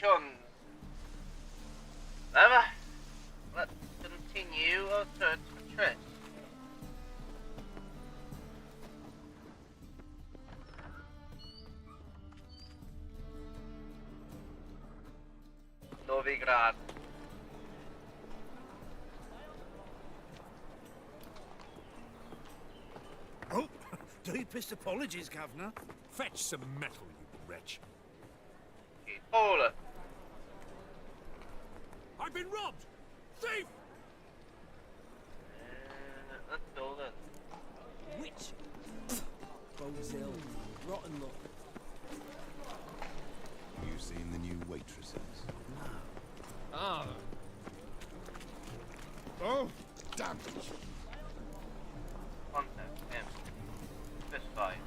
operations. However, let's continue our search for Trish. Novigrad. Oh, deepest apologies, Governor. Fetch some metal, you wretch. Hola. I've been robbed! Thief! Let's go then. Witch! Bones ill. Rotten look. You seen the new waitresses? No. Ah. Oh, damn it! Contact him. Fist fight.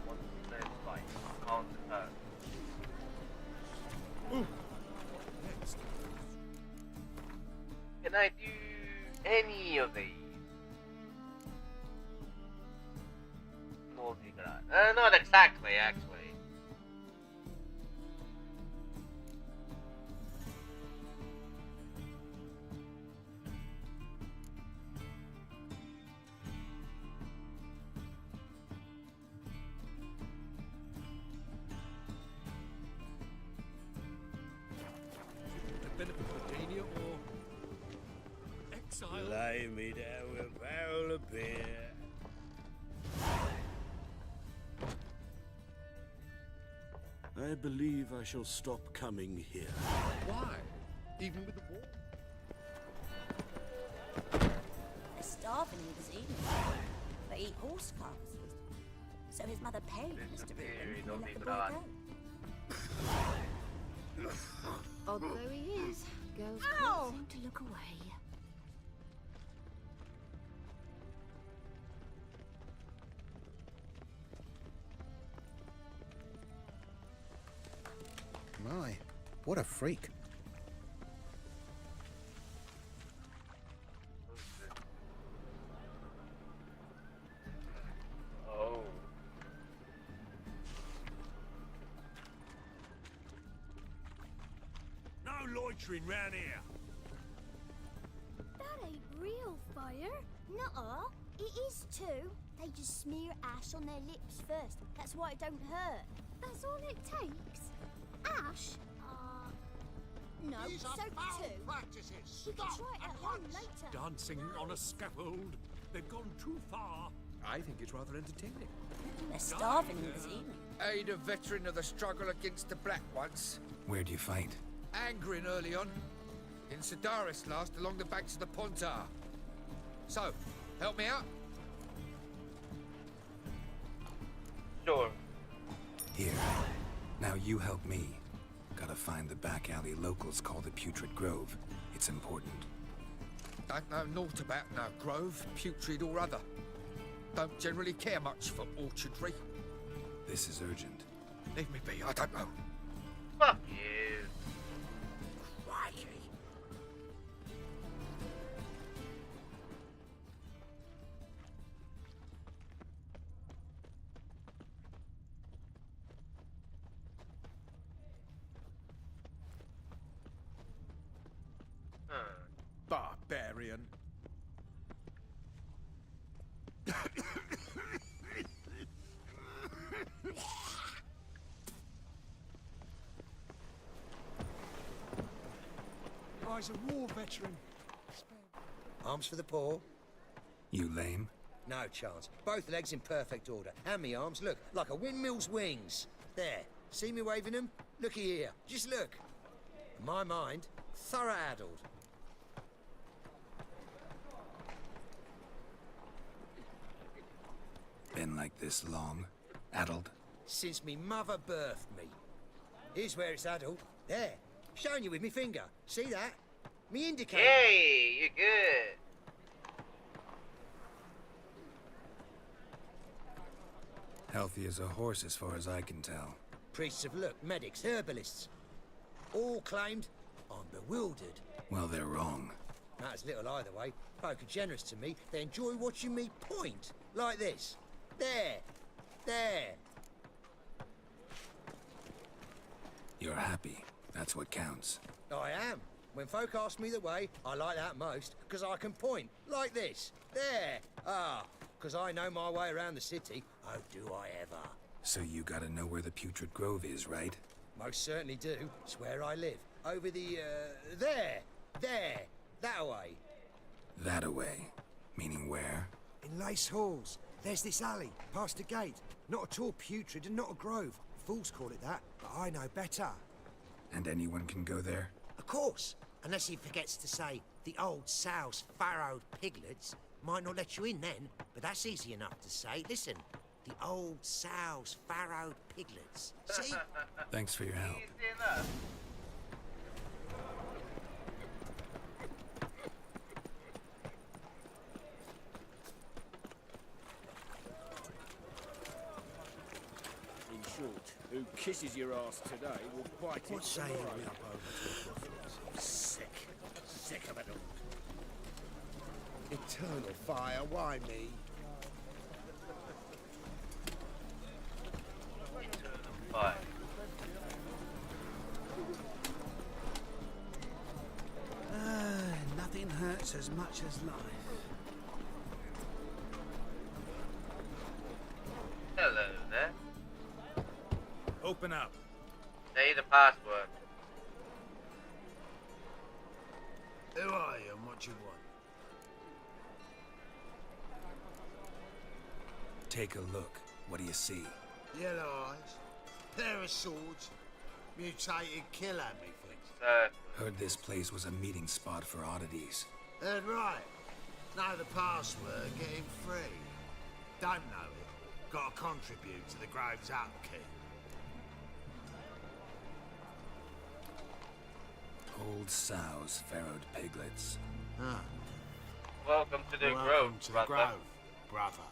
What's the fist fight? Mount attack. Can I do any of these? Novigrad. Not exactly, actually. Benefit of Dania or exile? Lay me down with a barrel of beer. I believe I shall stop coming here. Why? Even with the war? They're starving him this evening. They eat horse carcasses. So his mother paid Mr. Reuben and let the boy go. Odd though he is, girls Ow! can't seem to look away. My, what a freak. Oh. No loitering round here. That ain't real fire. Nuh-uh. It is too. They just smear ash on their lips first. That's why it don't hurt. That's all it takes? Ash? No, soap too. We can try it at home later. Dancing on a scaffold. They've gone too far. I think it's rather entertaining. They're starving him this evening. Aid a veteran of the struggle against the Black once. Where do you fight? Angering early on. In Sedaris last, along the banks of the Pontar. So, help me out? Sure. Here. Now you help me. Gotta find the back alley locals call the Putrid Grove. It's important. Don't know naught about no grove, putrid or other. Don't generally care much for orchardry. This is urgent. Leave me be, I don't know. Fuck you. Crikey. Barbarian. Guy's a war veteran. Arms for the poor? You lame? No chance. Both legs in perfect order. And me arms, look, like a windmill's wings. There. See me waving them? Looky here. Just look. My mind, thorough addled. Been like this long? Addled? Since me mother birthed me. Here's where it's addled. There. Showing you with me finger. See that? Me indicator. Hey, you're good. Healthy as a horse as far as I can tell. Priests of look, medics, herbalists. All claimed I'm bewildered. Well, they're wrong. Matters little either way. Folk are generous to me. They enjoy watching me point. Like this. There. There. You're happy. That's what counts. I am. When folk ask me the way, I like that most, because I can point, like this. There. Because I know my way around the city. Oh, do I ever. So you gotta know where the Putrid Grove is, right? Most certainly do. It's where I live. Over the, there. There. That way. That-a-way. Meaning where? In Lace Halls. There's this alley, past the gate. Not at all putrid and not a grove. Fools call it that, but I know better. And anyone can go there? Of course. Unless he forgets to say, the old sow's farrowed piglets. Might not let you in then, but that's easy enough to say. Listen, the old sow's farrowed piglets. See? Thanks for your help. Easy enough. In short, who kisses your ass today will bite What it say tomorrow. we up over to the Sick. Sick of it all. Eternal fire, why me? Fine. Nothing hurts as much as life. Hello there. Open up. Say the password. Who are you and what you want? Take a look. What do you see? Yellow eyes, pair of swords, mutated kill at me things. Heard this place was a meeting spot for oddities. Heard right. Know the password, get him free. Don't know it. Gotta contribute to the Grove's upkeep. Old sows, farrowed piglets. Ah. Welcome to the Welcome Grove, to brother. the Grove, brother.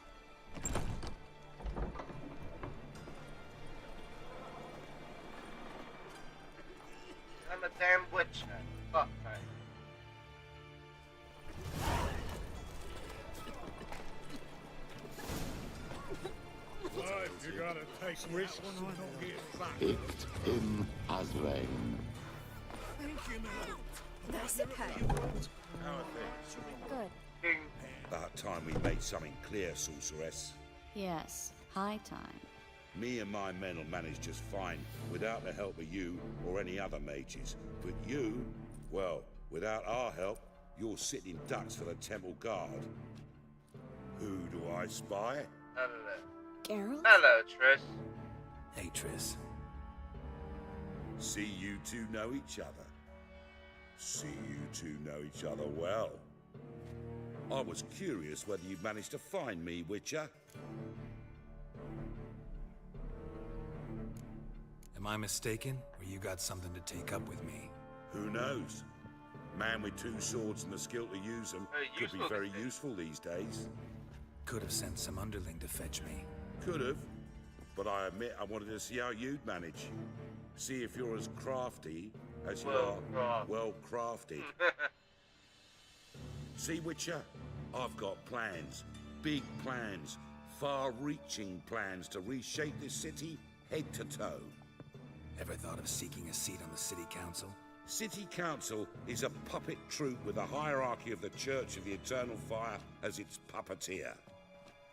I'm a damn witch. Fuck, man. Right, you gotta take risks and not get fucked. Picked him as rain. That's okay. How are things? Good. King. About time we made something clear, sorceress. Yes, high time. Me and my men will manage just fine without the help of you or any other mages. But you, well, without our help, you're sitting ducks for the temple guard. Who do I spy? Hello. Geralt? Hello, Triss. Hey, Triss. See you two know each other. See you two know each other well. I was curious whether you'd managed to find me, Witcher. Am I mistaken, or you got something to take up with me? Who knows? Man with two swords and the skill to use them could be very useful these days. Could have sent some underling to fetch me. Could have, but I admit I wanted to see how you'd manage. See if you're as crafty as you are well crafted. See, Witcher, I've got plans. Big plans. Far-reaching plans to reshape this city head to toe. Ever thought of seeking a seat on the city council? City Council is a puppet troupe with the hierarchy of the Church of the Eternal Fire as its puppeteer.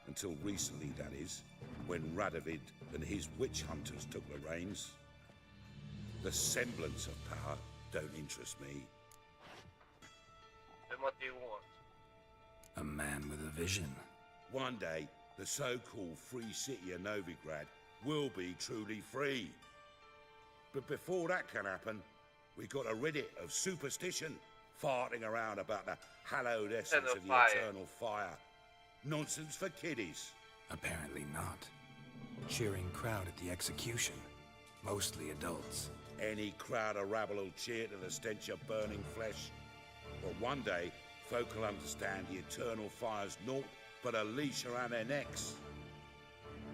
Until recently, that is, when Radovid and his witch hunters took the reins. The semblance of power don't interest me. Then what do you want? A man with a vision. One day, the so-called free city of Novigrad will be truly free. But before that can happen, we got to rid it of superstition, farting around about the hallowed essence of the eternal fire. Nonsense for kiddies. Apparently not. Cheering crowd at the execution. Mostly adults. Any crowd of rabble will cheer to the stench of burning flesh. But one day, folk will understand the eternal fire's naught but a leash around their necks.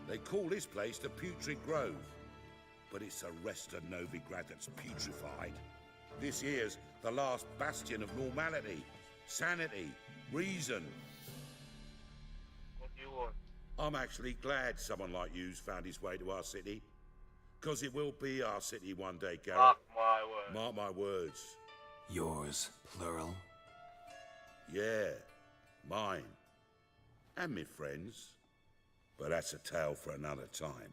They call this place the Putrid Grove, but it's the rest of Novigrad that's putrefied. This here's the last bastion of normality, sanity, reason. What do you want? I'm actually glad someone like you's found his way to our city. Because it will be our city one day, Garrett. Mark my words. Mark my words. Yours, plural. Yeah, mine. And me friends. But that's a tale for another time.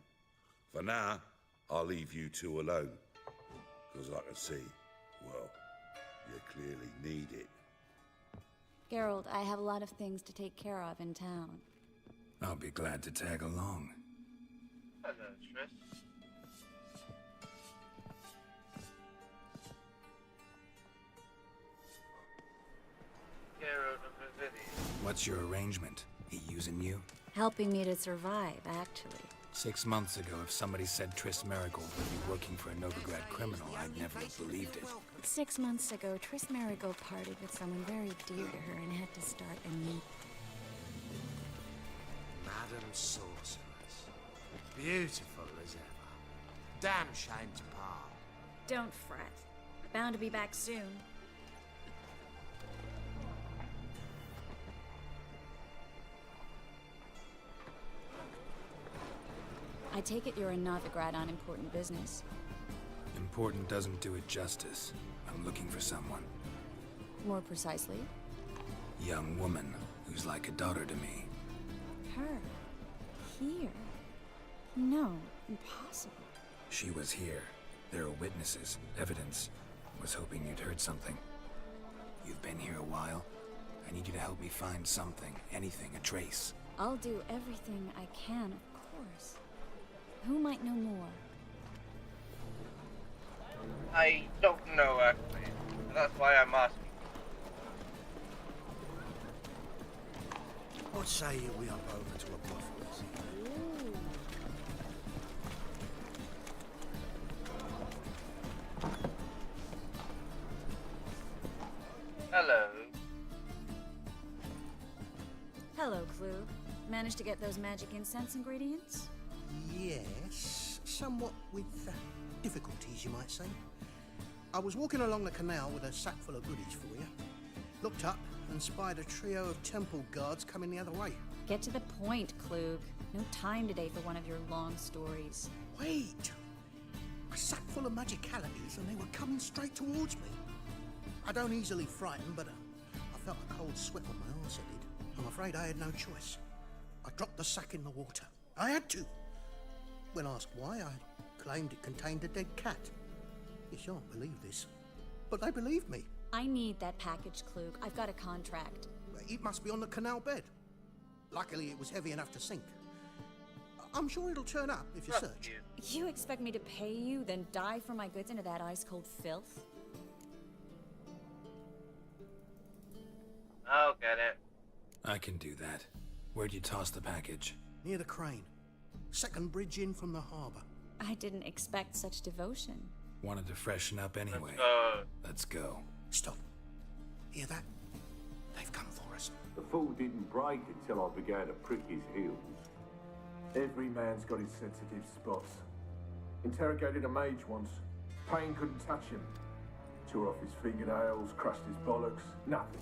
For now, I'll leave you two alone. Because I can see, well, you clearly need it. Geralt, I have a lot of things to take care of in town. I'll be glad to tag along. Hello, Triss. Geralt of Rivia. What's your arrangement? He using you? Helping me to survive, actually. 6 months ago, if somebody said Triss Marigold would be working for a Novigrad criminal, I'd never have believed it. 6 months ago, Triss Marigold parted with someone very dear to her and had to start anew. Madam Sorceress. Beautiful as ever. Damn shame to part. Don't fret. Bound to be back soon. I take it you're in Novigrad on important business. Important doesn't do it justice. I'm looking for someone. More precisely? Young woman who's like a daughter to me. Her? Here? No, impossible. She was here. There are witnesses, evidence. Was hoping you'd heard something. You've been here a while. I need you to help me find something, anything, a trace. I'll do everything I can, of course. Who might know more? I don't know, actually. That's why I'm asking. What say you we up over to a prophet? Hello. Hello, Clue. Managed to get those magic incense ingredients? Yes, somewhat with difficulties, you might say. I was walking along the canal with a sack full of goodies for you. Looked up and spied a trio of temple guards coming the other way. Get to the point, Klug. No time today for one of your long stories. Wait! A sack full of magicalities and they were coming straight towards me. I don't easily frighten, but I felt a cold sweat on my arse, I did. I'm afraid I had no choice. I dropped the sack in the water. I had to. When asked why, I claimed it contained a dead cat. You shan't believe this, but they believed me. I need that package, Klug. I've got a contract. It must be on the canal bed. Luckily, it was heavy enough to sink. I'm sure it'll turn up if you search. You expect me to pay you, then dive for my goods into that ice-cold filth? I'll get it. I can do that. Where'd you toss the package? Near the crane. Second bridge in from the harbour. I didn't expect such devotion. Wanted to freshen up anyway. Let's go. Stop. Hear that? They've come for us. The fool didn't break until I began to prick his heels. Every man's got his sensitive spots. Interrogated a mage once. Pain couldn't touch him. Tore off his fingernails, crushed his bollocks, nothing.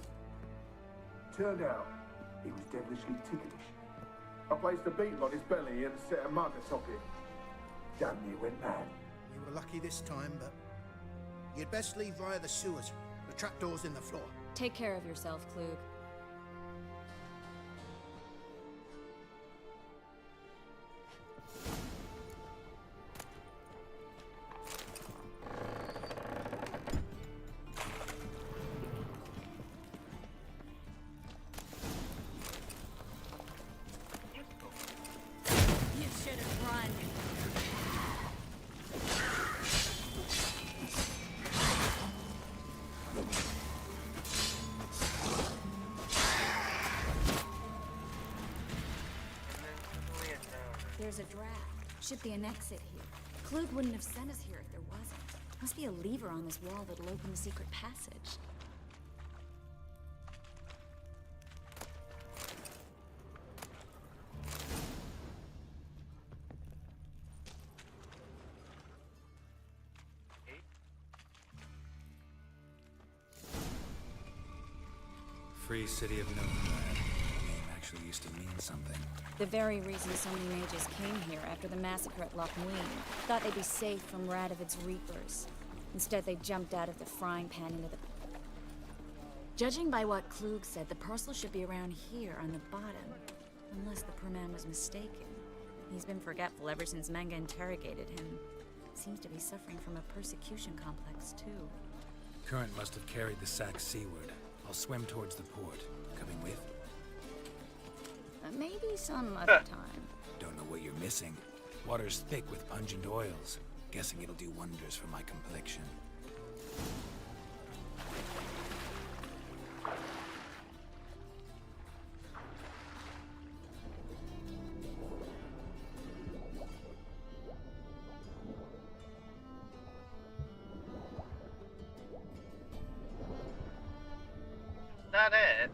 Turned out, he was devilishly ticklish. I placed a beetle on his belly and set a mug atop it. Damn near went mad. You were lucky this time, but you'd best leave via the sewers. The trapdoor's in the floor. Take care of yourself, Klug. You should have run. There's a draft. Should be an exit here. Klug wouldn't have sent us here if there wasn't. Must be a lever on this wall that'll open the secret passage. Free City of Novigrad. Name actually used to mean something. The very reason so many mages came here after the massacre at Loch Ween. Thought they'd be safe from Radovid's reapers. Instead, they jumped out of the frying pan into the... Judging by what Klug said, the parcel should be around here on the bottom. Unless the poor man was mistaken. He's been forgetful ever since Manga interrogated him. Seems to be suffering from a persecution complex, too. Current must have carried the sack seaward. I'll swim towards the port. Coming with? Maybe some other time. Don't know what you're missing. Water's thick with pungent oils. Guessing it'll do wonders for my complexion. That it?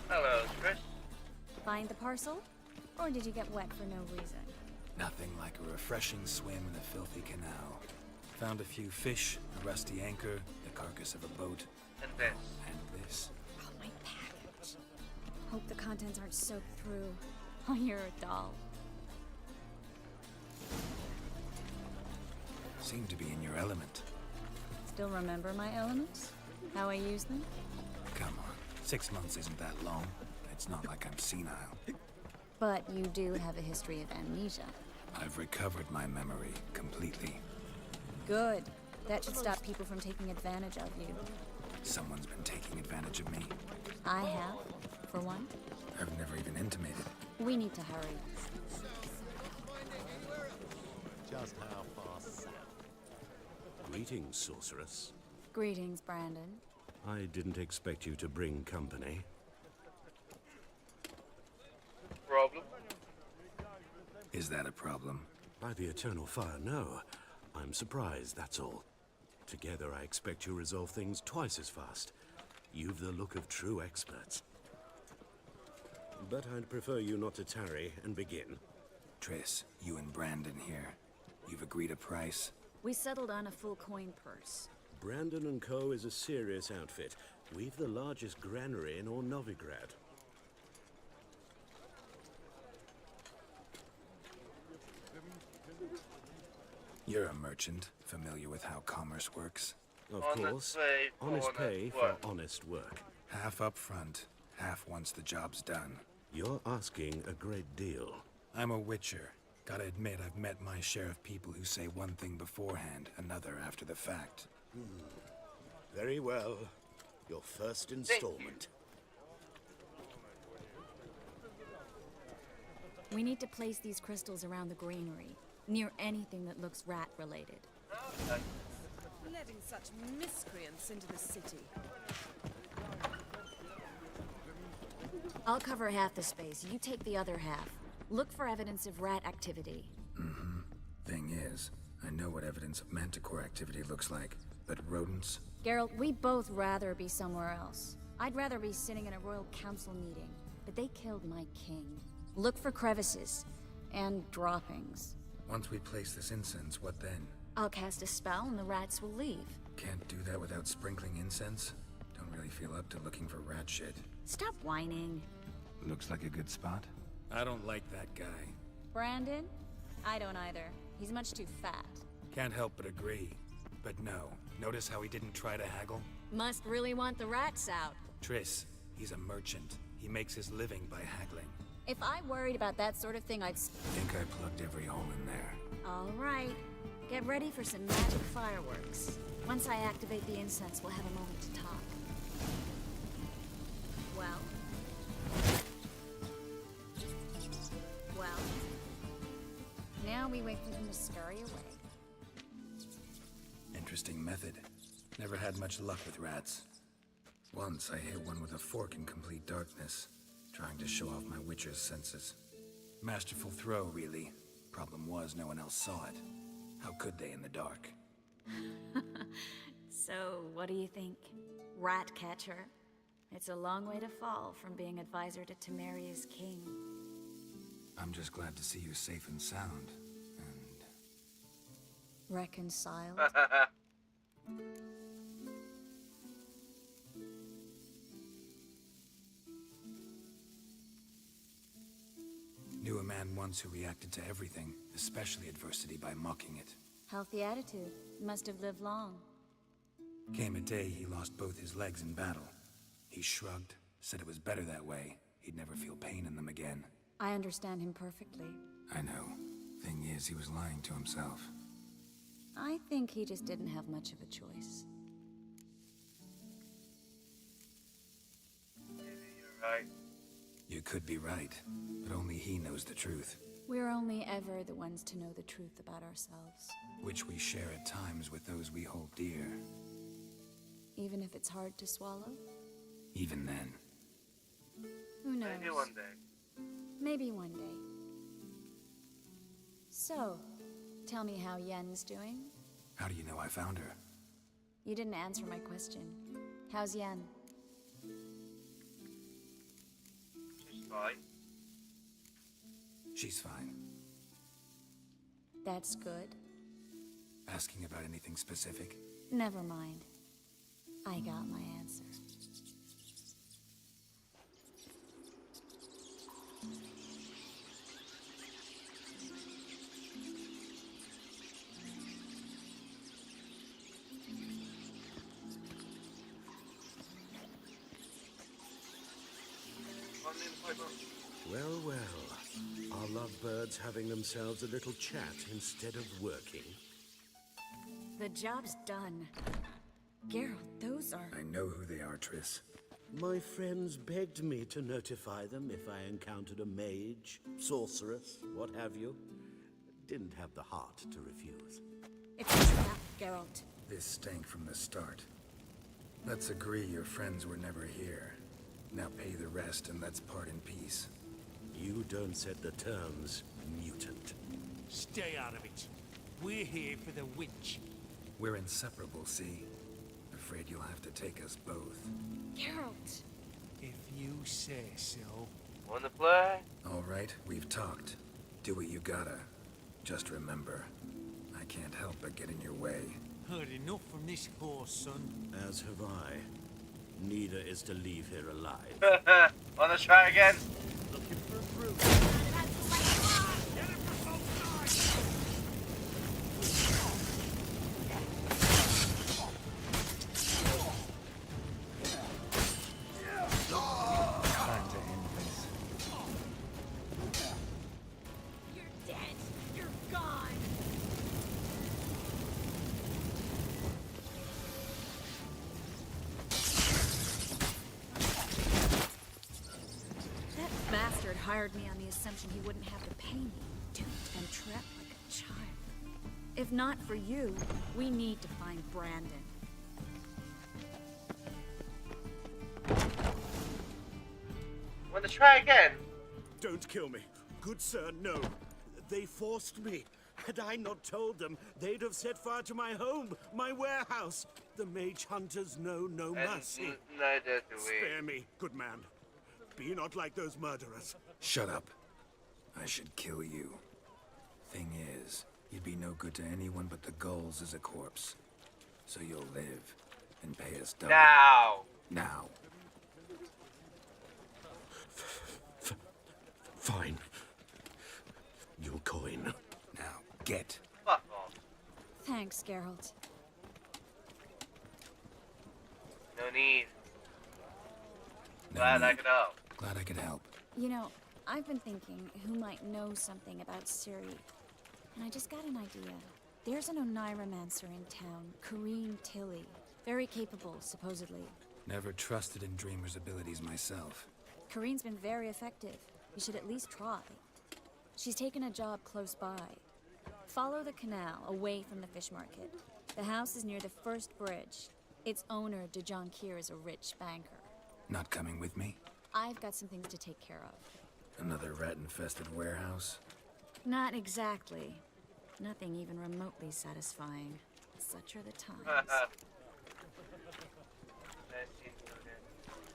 Hello, Chris. Find the parcel? Or did you get wet for no reason? Nothing like a refreshing swim in a filthy canal. Found a few fish, a rusty anchor, the carcass of a boat. And this. And this. Oh, my package. Hope the contents aren't soaked through. Oh, you're a doll. Seem to be in your element. Still remember my elements? How I use them? Come on. 6 months isn't that long. It's not like I'm senile. But you do have a history of amnesia. I've recovered my memory completely. Good. That should stop people from taking advantage of you. Someone's been taking advantage of me. I have, for one. I've never even intimated. We need to hurry. Just how far south? Greetings, sorceress. Greetings, Brandon. I didn't expect you to bring company. Problem? Is that a problem? By the eternal fire, no. I'm surprised, that's all. Together, I expect you resolve things twice as fast. You've the look of true experts. But I'd prefer you not to tarry and begin. Triss, you and Brandon here. You've agreed a price? We settled on a full coin purse. Brandon & Co. is a serious outfit. We've the largest granary in all Novigrad. You're a merchant, familiar with how commerce works. Of course. Honest pay for honest work. Half up front, half once the job's done. You're asking a great deal. I'm a witcher. Gotta admit, I've met my share of people who say one thing beforehand, another after the fact. Very well. Your first installment. We need to place these crystals around the granary, near anything that looks rat-related. Letting such miscreants into the city. I'll cover half the space, you take the other half. Look for evidence of rat activity. Mm-hmm. Thing is, I know what evidence of manticore activity looks like, but rodents? Geralt, we'd both rather be somewhere else. I'd rather be sitting in a royal council meeting, but they killed my king. Look for crevices, and droppings. Once we place this incense, what then? I'll cast a spell and the rats will leave. Can't do that without sprinkling incense? Don't really feel up to looking for rat shit. Stop whining. Looks like a good spot. I don't like that guy. Brandon? I don't either. He's much too fat. Can't help but agree. But no, notice how he didn't try to haggle? Must really want the rats out. Triss, he's a merchant. He makes his living by haggling. If I worried about that sort of thing, I'd... Think I plugged every hole in there. All right. Get ready for some magic fireworks. Once I activate the incense, we'll have a moment to talk. Well? Well? Now we wait for them to scurry away. Interesting method. Never had much luck with rats. Once I hit one with a fork in complete darkness, trying to show off my witcher's senses. Masterful throw, really. Problem was, no one else saw it. How could they in the dark? So, what do you think? Rat catcher? It's a long way to fall from being advisor to Temeria's king. I'm just glad to see you safe and sound. Reconciled? Knew a man once who reacted to everything, especially adversity, by mocking it. Healthy attitude. Must have lived long. Came a day he lost both his legs in battle. He shrugged, said it was better that way. He'd never feel pain in them again. I understand him perfectly. I know. Thing is, he was lying to himself. I think he just didn't have much of a choice. Maybe you're right. You could be right, but only he knows the truth. We're only ever the ones to know the truth about ourselves. Which we share at times with those we hold dear. Even if it's hard to swallow? Even then. Who knows? Maybe one day. Maybe one day. So, tell me how Yen's doing? How do you know I found her? You didn't answer my question. How's Yen? She's fine. She's fine. That's good. Asking about anything specific? Never mind. I got my answer. Well, well. Are lovebirds having themselves a little chat instead of working? The job's done. Geralt, those are... I know who they are, Triss. My friends begged me to notify them if I encountered a mage, sorceress, what have you. Didn't have the heart to refuse. It's a trap, Geralt. This stank from the start. Let's agree your friends were never here. Now pay the rest and let's part in peace. You don't set the terms, mutant. Stay out of it. We're here for the witch. We're inseparable, see? Afraid you'll have to take us both. Geralt! If you say so. Wanna play? All right, we've talked. Do what you gotta. Just remember, I can't help but get in your way. Heard enough from this horse, son. As have I. Neither is to leave here alive. Wanna try again? Looking for a fruit. Time to end this. You're dead. You're gone. That bastard hired me on the assumption he wouldn't have to pay me. Duped and trapped like a child. If not for you, we need to find Brandon. Wanna try again? Don't kill me. Good sir, no. They forced me. Had I not told them, they'd have set fire to my home, my warehouse. The mage hunters know no mercy. Neither do we. Spare me, good man. Be not like those murderers. Shut up. I should kill you. Thing is, you'd be no good to anyone but the gulls as a corpse. So you'll live and pay us double. Now! Now. Fine. Your coin. Now, get. Fuck off. Thanks, Geralt. No need. No Glad I need. could help. Glad I could help. You know, I've been thinking who might know something about Ciri. And I just got an idea. There's an Oneiromancer in town, Kareen Tilly. Very capable, supposedly. Never trusted in Dreamer's abilities myself. Kareen's been very effective. You should at least try. She's taken a job close by. Follow the canal, away from the fish market. The house is near the first bridge. Its owner, De Jonquière, is a rich banker. Not coming with me? I've got some things to take care of. Another rat-infested warehouse? Not exactly. Nothing even remotely satisfying. Such are the times.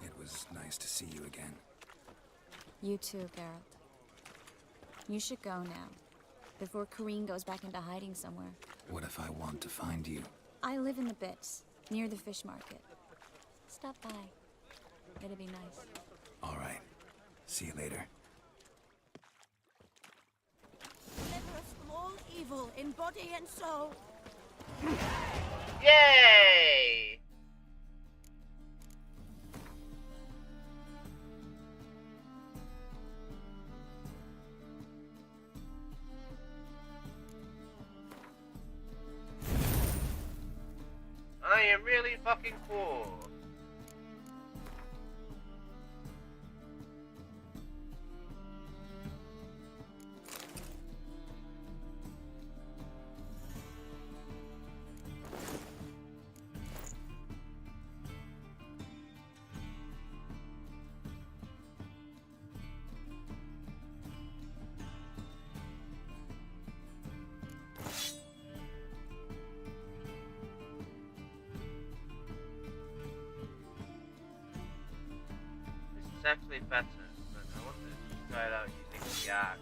It was nice to see you again. You too, Geralt. You should go now, before Corrine goes back into hiding somewhere. What if I want to find you? I live in the Bits, near the fish market. Stop by. It'll be nice. All right. See you later. Deliver us from all evil in body and soul. Yay! I am really fucking cool. It's actually better, but I want to try it out using the axe.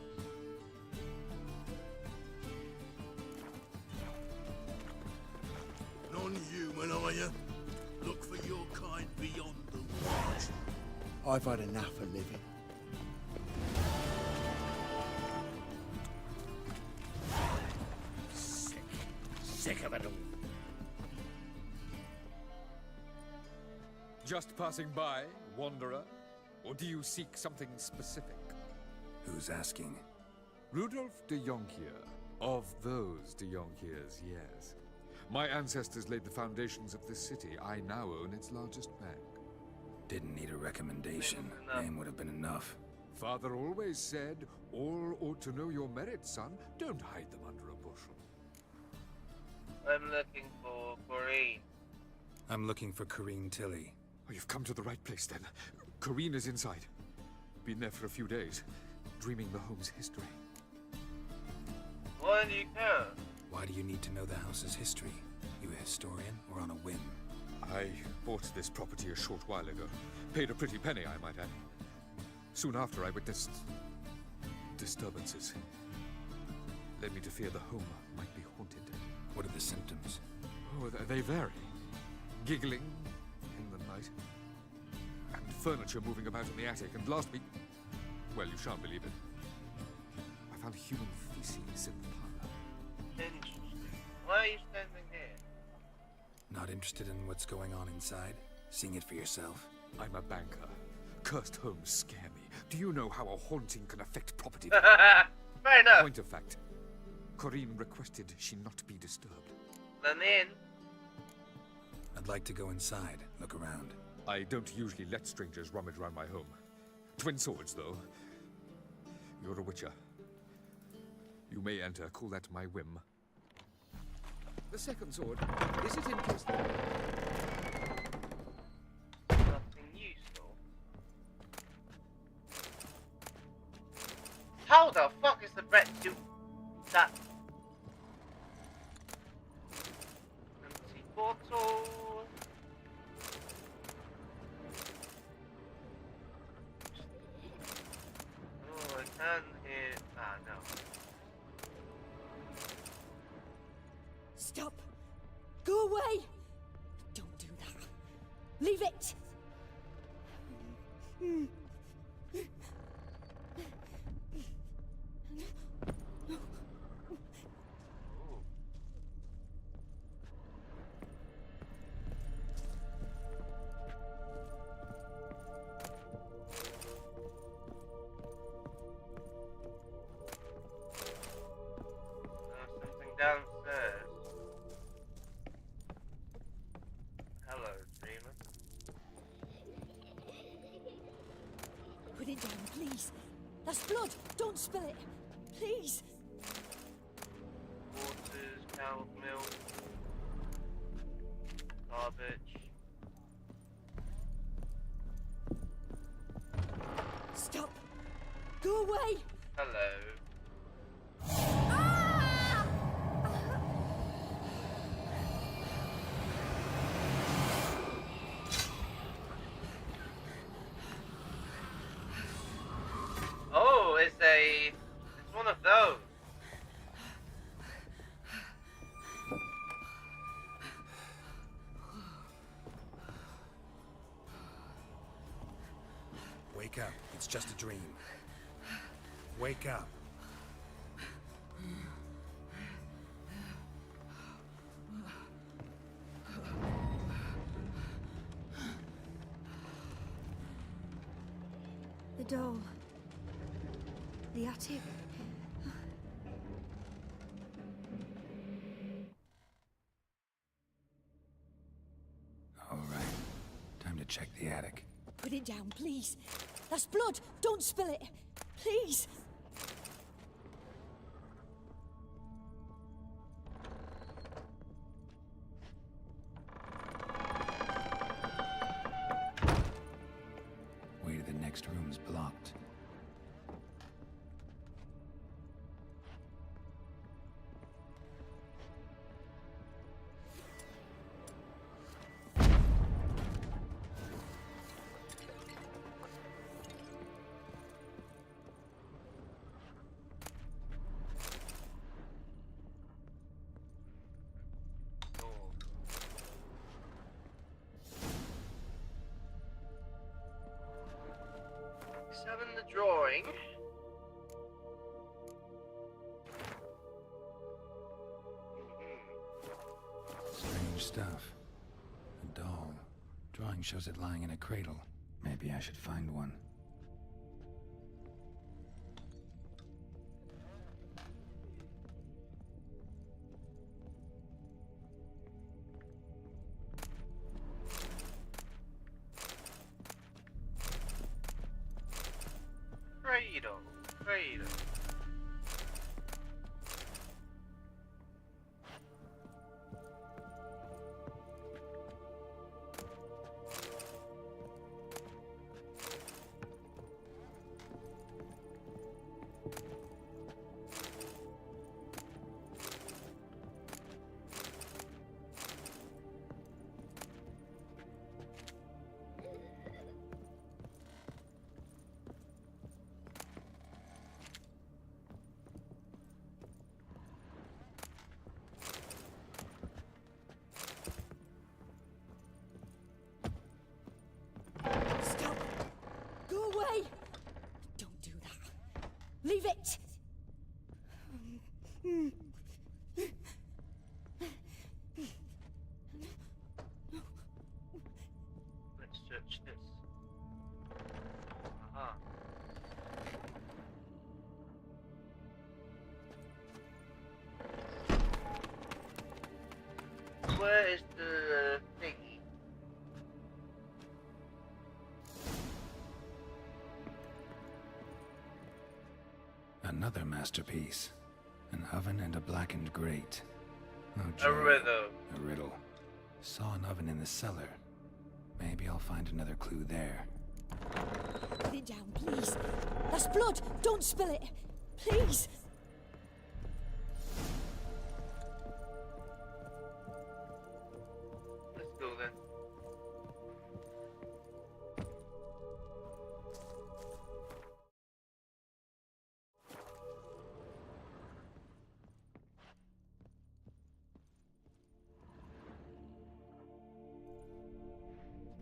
Non-human, are you? Look for your kind beyond the woods. I've had enough of living. Sick of it all. Just passing by, wanderer? Or do you seek something specific? Who's asking? Rudolph de Jonquière. Of those de Jonquières, yes. My ancestors laid the foundations of this city. I now own its largest bank. Didn't need a recommendation. Name would have been enough. Father always said, all ought to know your merits, son. Don't hide them under a bushel. I'm looking for Corrine. I'm looking for Corrine Tilly. Oh, you've come to the right place, then. Corrine is inside. Been there for a few days, dreaming the home's history. Why do you care? Why do you need to know the house's history? You a historian or on a whim? I bought this property a short while ago. Paid a pretty penny, I might add. Soon after, I witnessed disturbances. Led me to fear the home might be haunted. What are the symptoms? Oh, they vary. Giggling in the night. And furniture moving about in the attic. And last week, well, you shan't believe it, I found human feces in the parlor. Interesting. Why are you standing here? Not interested in what's going on inside? Seeing it for yourself? I'm a banker. Cursed homes scare me. Do you know how a haunting can affect property? Fair enough. Point of fact, Corrine requested she not be disturbed. Then in. I'd like to go inside, look around. I don't usually let strangers rummage around my home. Twin swords, though. You're a witcher. You may enter, call that my whim. The second sword, is it in case... Nothing useful. How the fuck is the bread do that? Empty bottle. Oh, I can hear. Ah, no. Stop! Go away! Don't do that. Leave it! Something downstairs. Hello, dreamer. Put it down, please. That's blood. Don't spill it. Please. Waters, cow milk, garbage. away! Hello. Oh, it's one of those. Wake up. It's just a dream. Wake up. The doll. The attic. All right. Time to check the attic. Put it down, please. That's blood. Don't spill it. Please. Way to the next room's blocked. Examine the drawing. Strange stuff. A doll. Drawing shows it lying in a cradle. Maybe I should find one. Cradle. Stop. Go away. Don't do that. Leave it. Let's search this. Aha. Where is the thingy? Another masterpiece. An oven and a blackened grate. Oh, A joy. riddle. A riddle. Saw an oven in the cellar. Maybe I'll find another clue there. Put it down, please. That's blood. Don't spill it. Please. Let's go then.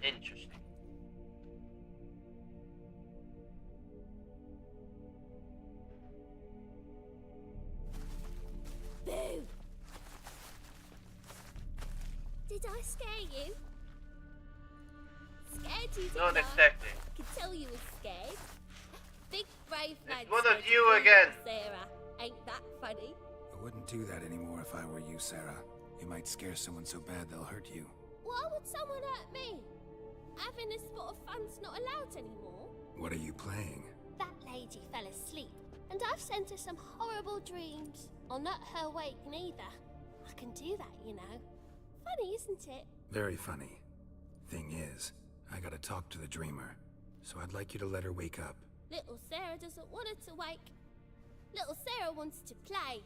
Interesting. Boo! Did I scare you? Scared you, didn't Not I? exactly. Could tell you was scared. Big brave man. It's one of scared you again. Sarah, ain't that funny? I wouldn't do that anymore if I were you, Sarah. You might scare someone so bad they'll hurt you. Why would someone hurt me? Having a spot of fun's not allowed anymore. What are you playing? That lady fell asleep, and I've sent her some horrible dreams. I'll not her wake neither. I can do that, you know. Funny, isn't it? Very funny. Thing is, I gotta talk to the dreamer. So I'd like you to let her wake up. Little Sarah doesn't want her to wake. Little Sarah wants to play.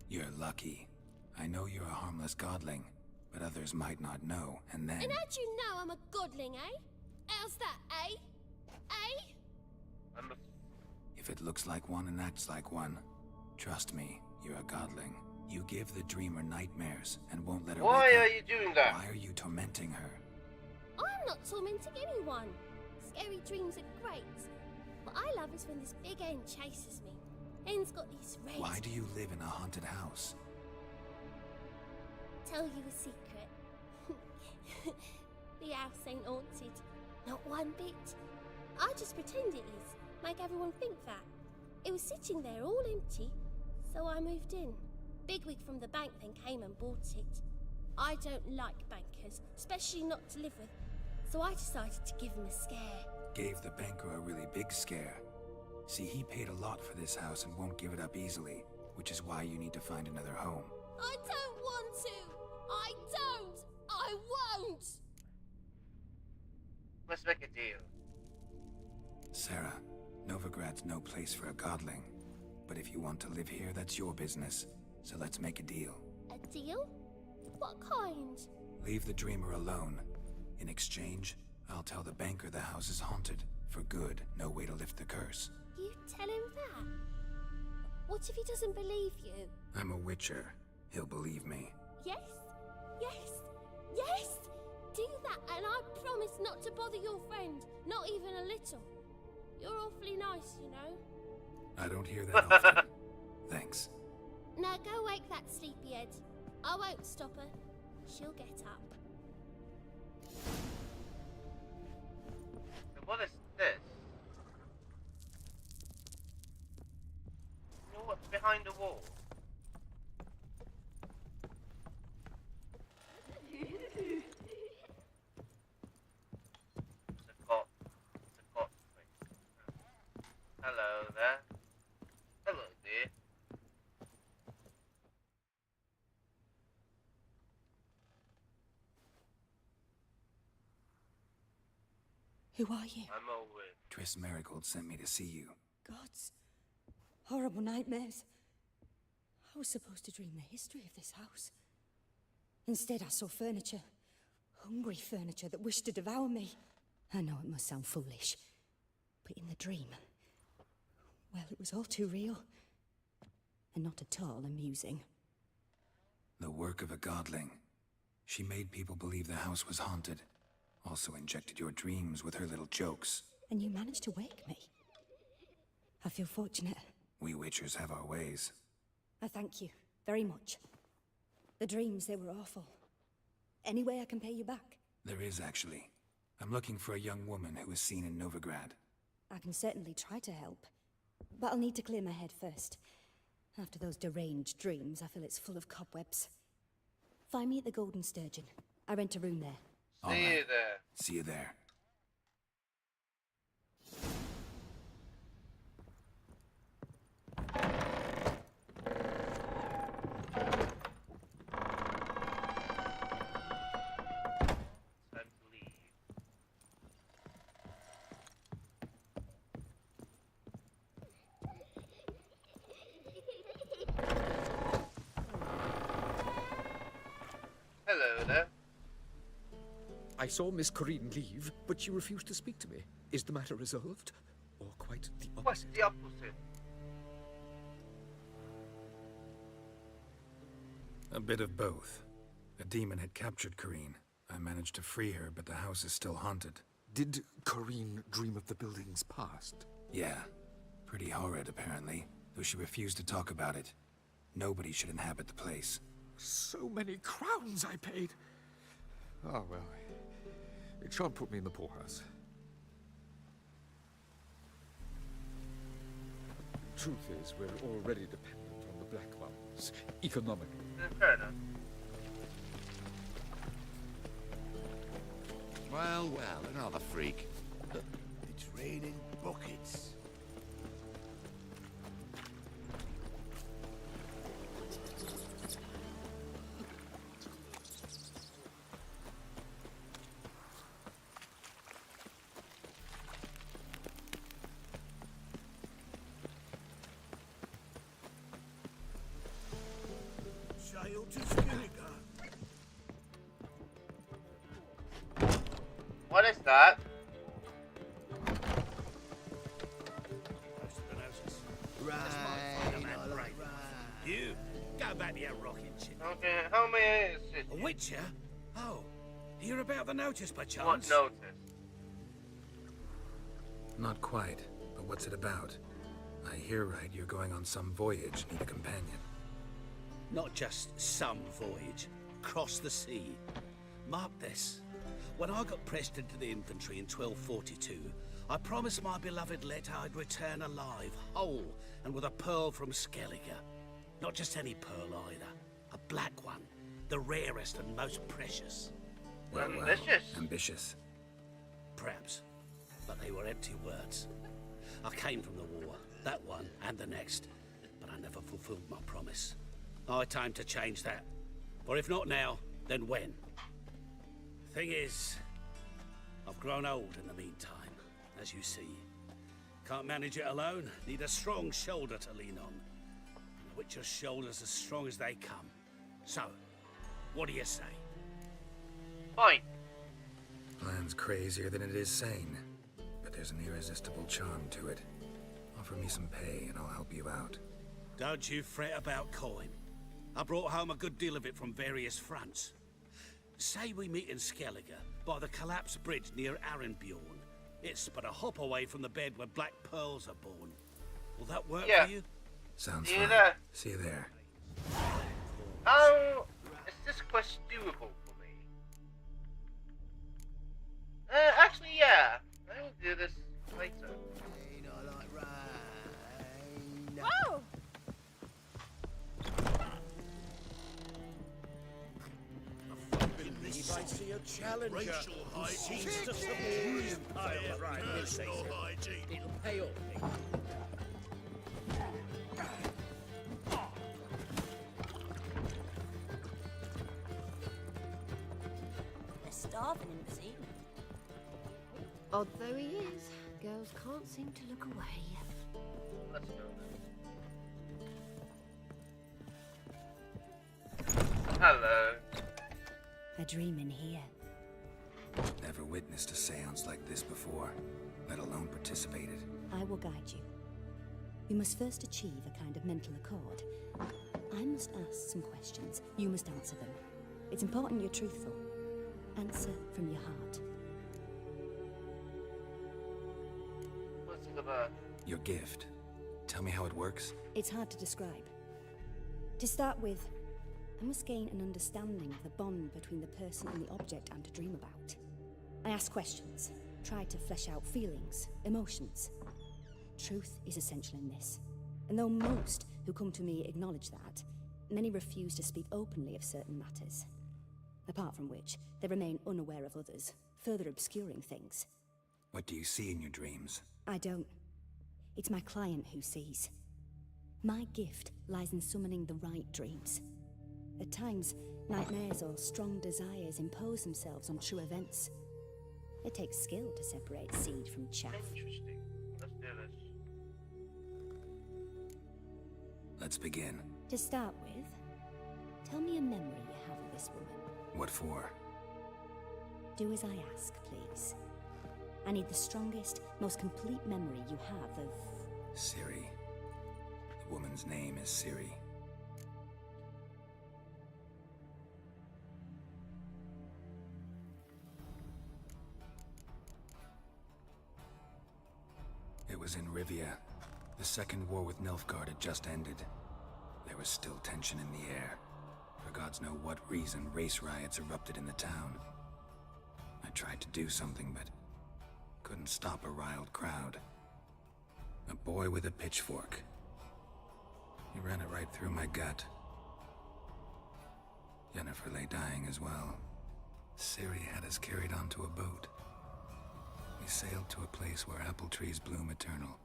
You're lucky. I know you're a harmless godling, but others might not know, and then... And how'd you know I'm a godling, eh? How's that, eh? Eh? If it looks like one and acts like one, trust me, you're a godling. You give the dreamer nightmares and won't let her Why wake are up. you doing that? Why are you tormenting her? I'm not tormenting anyone. Scary dreams are great. What I love is when this big hen chases me. Hen's got these red... Why do you live in a haunted house? Tell you a secret. The house ain't haunted. Not one bit. I just pretend it is. Make everyone think that. It was sitting there all empty, so I moved in. Bigwig from the bank then came and bought it. I don't like bankers, especially not to live with, so I decided to give him a scare. Gave the banker a really big scare. See, he paid a lot for this house and won't give it up easily, which is why you need to find another home. I don't want to! I don't! I won't! Let's make a deal. Sarah, Novigrad's no place for a godling. But if you want to live here, that's your business. So let's make a deal. A deal? What kind? Leave the dreamer alone. In exchange, I'll tell the banker the house is haunted. For good, no way to lift the curse. You tell him that? What if he doesn't believe you? I'm a witcher. He'll believe me. Yes? Yes? Yes! Do that and I promise not to bother your friend. Not even a little. You're awfully nice, you know. I don't hear that often. Thanks. Now go wake that sleepyhead. I won't stop her. She'll get up. So what is this? You know what's behind the wall? It's a cot. It's a cot. Hello there. Hello dear. Who are you? I'm Owen. Triss Marigold sent me to see you. Gods. Horrible nightmares. I was supposed to dream the history of this house. Instead, I saw furniture. Hungry furniture that wished to devour me. I know it must sound foolish, but in the dream, well, it was all too real. And not at all amusing. The work of a godling. She made people believe the house was haunted. Also injected your dreams with her little jokes. And you managed to wake me. I feel fortunate. We witchers have our ways. I thank you very much. The dreams, they were awful. Any way I can pay you back? There is, actually. I'm looking for a young woman who was seen in Novigrad. I can certainly try to help. But I'll need to clear my head first. After those deranged dreams, I feel it's full of cobwebs. Find me at the Golden Sturgeon. I rent a room there. See you there. See you there. Time to leave. Hello there. I saw Miss Corinne leave, but she refused to speak to me. Is the matter resolved? Or quite the opposite? What's the opposite? A bit of both. A demon had captured Corinne. I managed to free her, but the house is still haunted. Did Corinne dream of the building's past? Yeah. Pretty horrid, apparently, though she refused to talk about it. Nobody should inhabit the place. So many crowns I paid. Ah, well. It shan't put me in the poorhouse. Truth is, we're already dependent on the Black Ones, economically. Fair enough. Well, another freak. It's raining buckets. Sail to Skinniger. What is that? You, go back to your rocking ship. Okay, how many is it? A witcher? Oh, hear about the notice by chance? What notice? Not quite, but what's it about? I hear right, you're going on some voyage, need a companion. Not just some voyage, cross the sea. Mark this. When I got pressed into the infantry in 1242, I promised my beloved Letta I'd return alive, whole, and with a pearl from Skellige. Not just any pearl either, a black one, the rarest and most precious. Well, ambitious. Ambitious. Perhaps, but they were empty words. I came from the war, that one and the next, but I never fulfilled my promise. High time to change that. For if not now, then when? Thing is, I've grown old in the meantime, as you see. Can't manage it alone, need a strong shoulder to lean on. And the Witcher's shoulder's as strong as they come. So, what do you say? Fine. Plan's crazier than it is sane, but there's an irresistible charm to it. Offer me some pay and I'll help you out. Don't you fret about coin. I brought home a good deal of it from various fronts. Say we meet in Skellige, by the collapsed bridge near Arenbjorn. It's but a hop away from the bed where black pearls are born. Will that work for you? Sounds See you fine. there. See you there. How is this quest doable for me? Actually, yeah. I will do this later. Whoa! I see a challenger who seems to support his pile of personal hygiene. It'll pay off. They're starving him this evening. Odd though he is, girls can't seem to look away. Let's go then. Hello. A dream in here. Never witnessed a seance like this before, let alone participated. I will guide you. You must first achieve a kind of mental accord. I must ask some questions. You must answer them. It's important you're truthful. Answer from your heart. What's it about? Your gift. Tell me how it works. It's hard to describe. To start with, I must gain an understanding of the bond between the person and the object I'm to dream about. I ask questions, try to flesh out feelings, emotions. Truth is essential in this. And though most who come to me acknowledge that, many refuse to speak openly of certain matters. Apart from which, they remain unaware of others, further obscuring things. What do you see in your dreams? I don't. It's my client who sees. My gift lies in summoning the right dreams. At times, nightmares or strong desires impose themselves on true events. It takes skill to separate seed from chaff. Interesting. Let's do this. Let's begin. To start with, tell me a memory you have of this woman. What for? Do as I ask, please. I need the strongest, most complete memory you have of... Ciri. The woman's name is Ciri. It was in Rivia. The second war with Nilfgaard had just ended. There was still tension in the air. For gods know what reason, race riots erupted in the town. I tried to do something, but couldn't stop a riled crowd. A boy with a pitchfork. He ran it right through my gut. Yennefer lay dying as well. Ciri had us carried onto a boat. We sailed to a place where apple trees bloom eternal.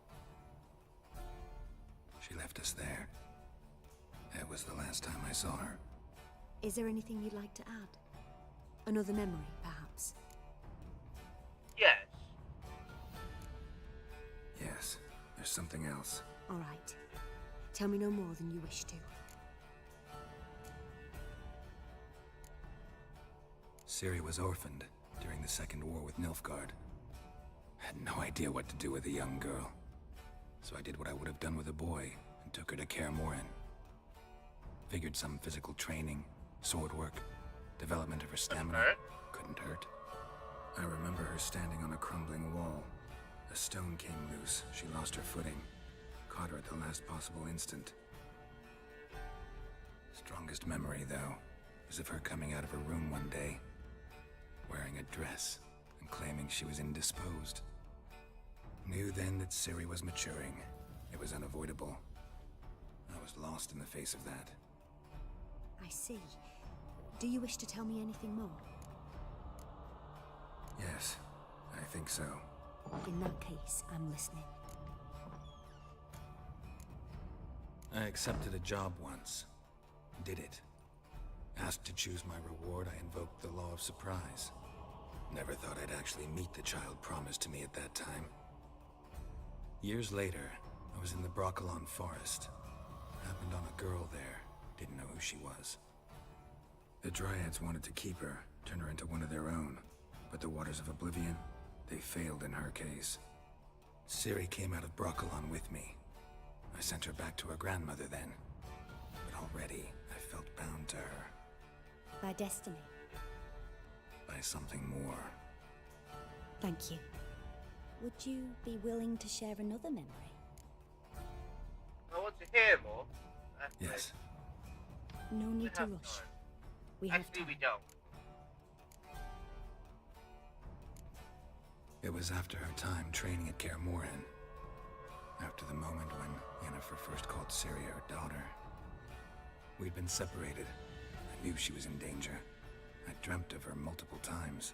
She left us there. That was the last time I saw her. Is there anything you'd like to add? Another memory, perhaps? Yes. Yes, there's something else. All right. Tell me no more than you wish to. Ciri was orphaned during the Second War with Nilfgaard. Had no idea what to do with a young girl. So I did what I would have done with a boy and took her to Kaer Morhen. Figured some physical training, sword work, development of her stamina couldn't hurt. I remember her standing on a crumbling wall. A stone came loose, she lost her footing. Caught her at the last possible instant. Strongest memory, though, is of her coming out of her room one day, wearing a dress and claiming she was indisposed. Knew then that Ciri was maturing. It was unavoidable. I was lost in the face of that. I see. Do you wish to tell me anything more? Yes, I think so. In that case, I'm listening. I accepted a job once. Did it. Asked to choose my reward, I invoked the law of surprise. Never thought I'd actually meet the child promised to me at that time. Years later, I was in the Broccolon forest. Happened on a girl there. Didn't know who she was. The Dryads wanted to keep her, turn her into one of their own. But the Waters of Oblivion, they failed in her case. Ciri came out of Broccolon with me. I sent her back to her grandmother then. But already, I felt bound to her. By destiny. By something more. Thank you. Would you be willing to share another memory? I want to hear more. Yes. No need to rush. We have Actually, time. we don't. It was after her time training at Kaer Morhen. After the moment when Yennefer first called Ciri her daughter. We'd been separated. I knew she was in danger. I dreamt of her multiple times.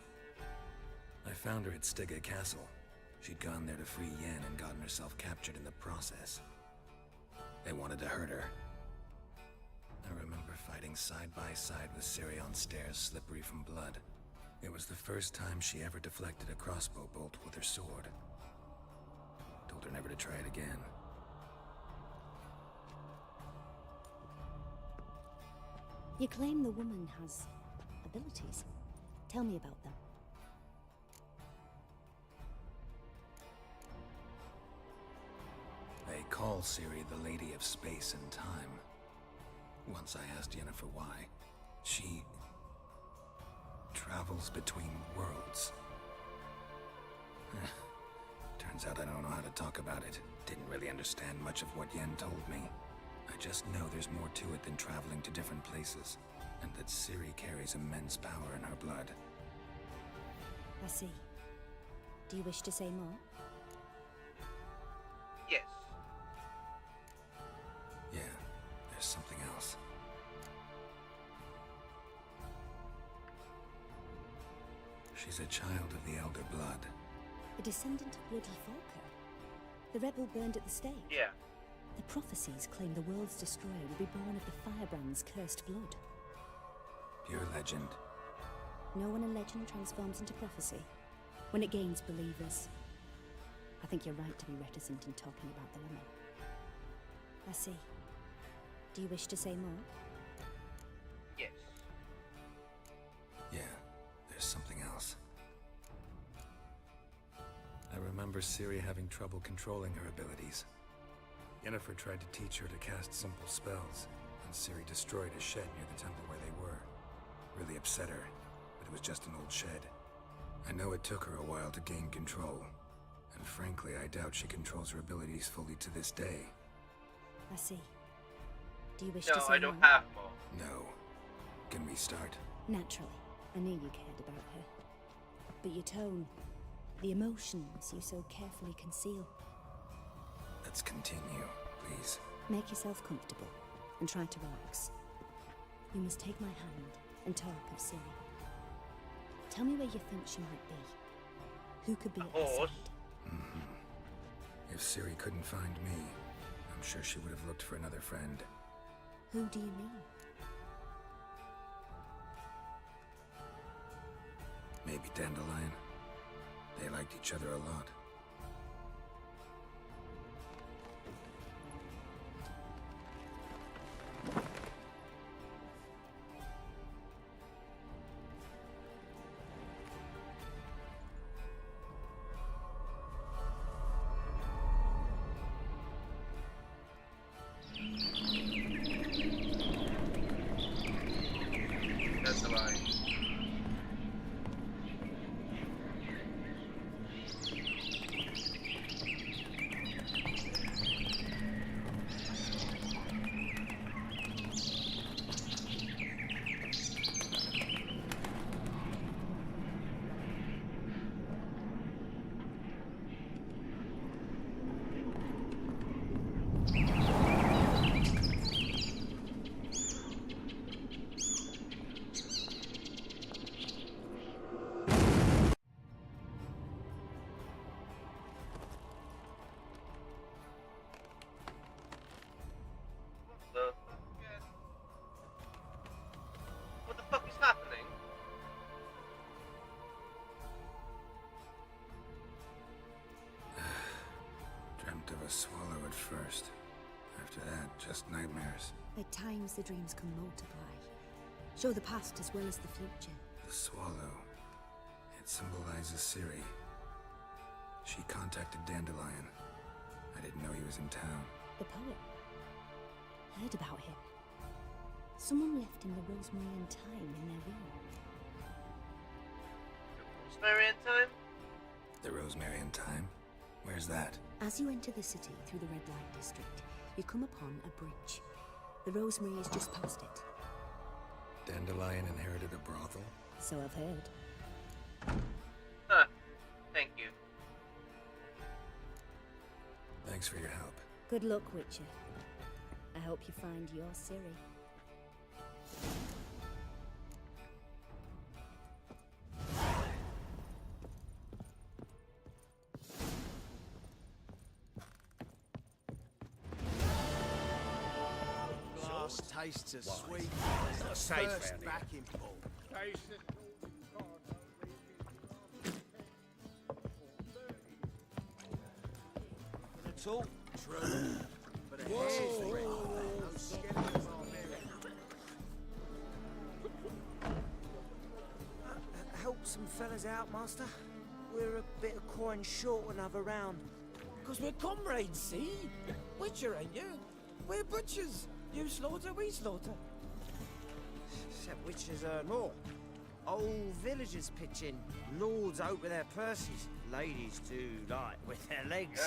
I found her at Stygga Castle. She'd gone there to free Yen and gotten herself captured in the process. They wanted to hurt her. I remember fighting side by side with Ciri on stairs slippery from blood. It was the first time she ever deflected a crossbow bolt with her sword. Told her never to try it again. You claim the woman has abilities. Tell me about them. They call Ciri the Lady of Space and Time. Once I asked Yennefer why. She travels between worlds. Turns out I don't know how to talk about it. Didn't really understand much of what Yen told me. I just know there's more to it than traveling to different places, and that Ciri carries immense power in her blood. I see. Do you wish to say more? Yes. Yeah, there's something else. She's a child of the Elder Blood. A descendant of Bloody Falker. The rebel burned at the stake. Yeah. The prophecies claim the world's destroyer will be born of the Firebrand's cursed blood. Pure legend. Know when a legend transforms into prophecy? When it gains believers. I think you're right to be reticent in talking about the woman. I see. Do you wish to say more? Yes. Yeah, there's something else. I remember Ciri having trouble controlling her abilities. Yennefer tried to teach her to cast simple spells, and Ciri destroyed a shed near the temple where they were. Really upset her, but it was just an old shed. I know it took her a while to gain control, and frankly, I doubt she controls her abilities fully to this day. I see. Do you wish No, to say I don't more? have more. No. Can we start? Naturally. I knew you cared about her. But your tone, the emotions you so carefully conceal. Let's continue, please. Make yourself comfortable and try to relax. You must take my hand and talk of Ciri. Tell me where you think she might be. Who could be at her side? If Ciri couldn't find me, I'm sure she would have looked for another friend. Who do you mean? Maybe Dandelion. They liked each other a lot. first. After that, just nightmares. At times, the dreams can multiply. Show the past as well as the future. The swallow. It symbolizes Ciri. She contacted Dandelion. I didn't know he was in town. The poet. Heard about him. Someone left him the Rosemary thyme in their room. Rosemary and thyme? The Rosemary thyme? Where's that? As you enter the city through the red light district, you come upon a bridge. The Rosemary is just past it. Dandelion inherited a brothel? So I've heard. Huh. Thank you. Thanks for your help. Good luck, Witcher. I hope you find your Ciri. Just tastes as Why? sweet It's as not the safe first round here. backing ball. At all true, but a hair's red. No skeleton barbarian. Help some fellas out, Master. We're a bit of coin short another round. Because we're comrades, see? Witcher, ain't you? We're butchers. You slaughter, we slaughter. Except witches earn more. Old villagers pitch in. Lords open their purses. Ladies do like with their legs.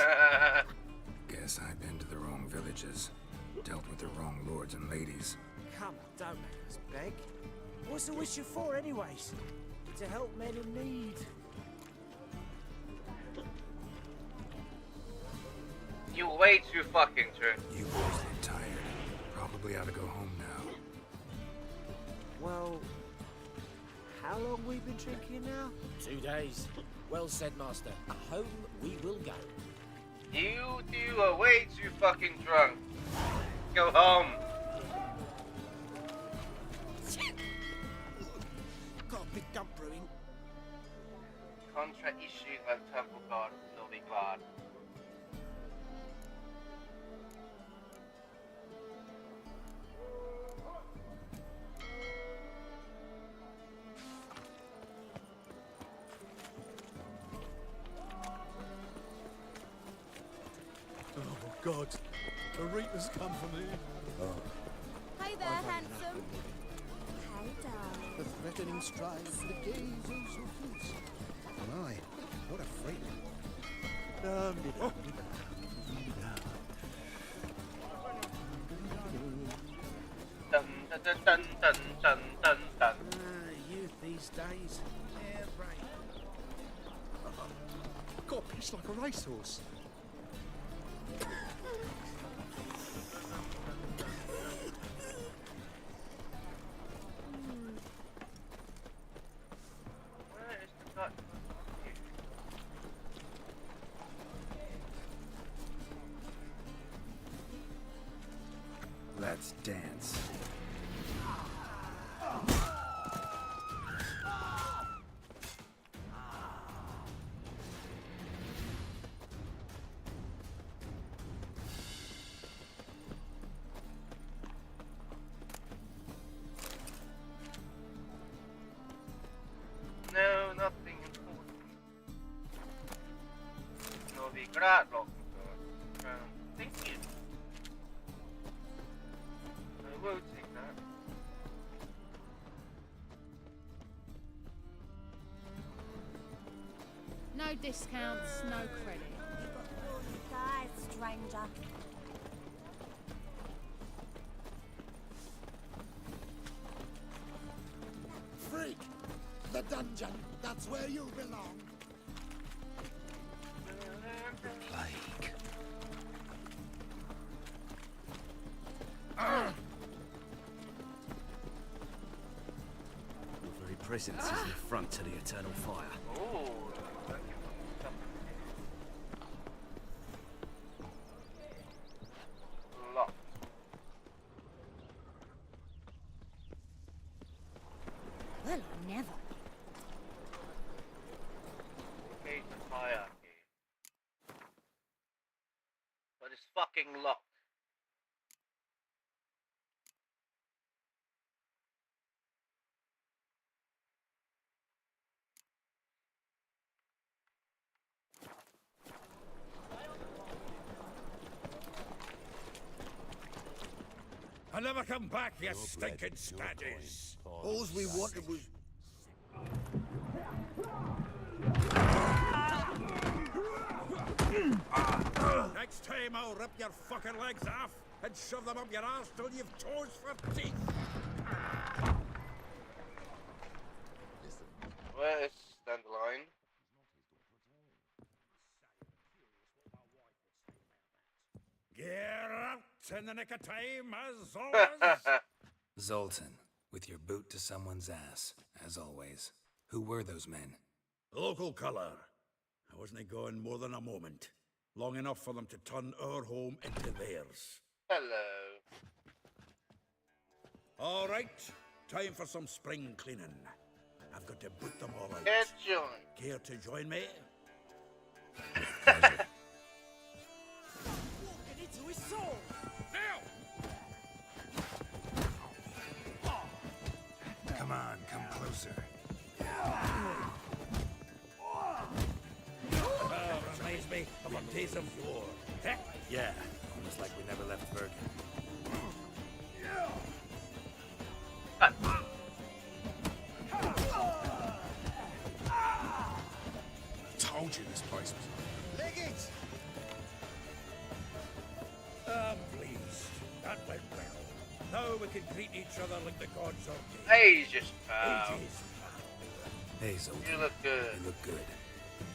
Guess I've been to the wrong villages. Dealt with the wrong lords and ladies. Come on, don't make us beg. What's a witcher for, anyways? To help men in need. You way too fucking true. You boys look tired. Probably ought to go home now. Well, how long we been drinking now? 2 days. Well said, Master. Home we will go. You two are way too fucking drunk. Go home. Got a big dump brewing. Contract issued by the Temple God will be glad. Oh, God. The Reapers come for me. Hey there, handsome. Hey, darling. The threatening strides, the gazes of peace. My, what a freak. Dun dun dun dun dun dun dun dun. Youth these days. Yeah, right. Got pitched like a racehorse. Where is the gut? Let's dance. No, nothing important. No, vi gradlock. Thank you. I will take that. No discounts, no credit. Guys, stranger. Freak! The dungeon, that's where you belong. The plague. Your very presence is an affront to the eternal fire. Oh. Locked. Well, never. Gate of hierarchy. But it's fucking lock. I never come back, you stinking staggies. All we wanted was... Next time I'll rip your fucking legs off and shove them up your arse till you've toes for teeth. Where is Dandelion? Get out in the nick of time, as always. Zoltan, with your boot to someone's ass, as always. Who were those men? Local colour. I wasn't gone more than a moment. Long enough for them to turn our home into theirs. Hello. All right, time for some spring cleaning. I've got to boot them all out. Get joined. Care to join me? Walking into his soul. Come on, come closer. Reminds me of a days of war. Heck, Yeah, almost like we never left Bergen. told you this place was... Leg it! I'm pleased. That went well. Now we can greet each other like the gods ordained. Ages, pal. Ages, Hey, Zoltan. You look good. You look good.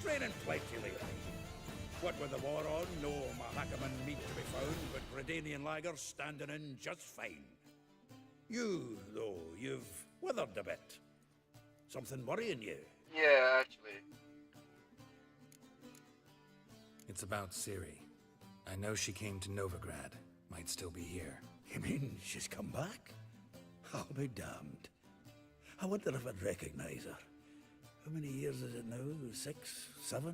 Training plenty lately. What with the war on, no Mahakaman meat to be found, but Redanian lagers standing in just fine. You, though, you've withered a bit. Something worrying you? Yeah, actually. It's about Ciri. I know she came to Novigrad. Might still be here. You mean she's come back? I'll be damned. I wonder if I'd recognize her. How many years is it now? 6, 7?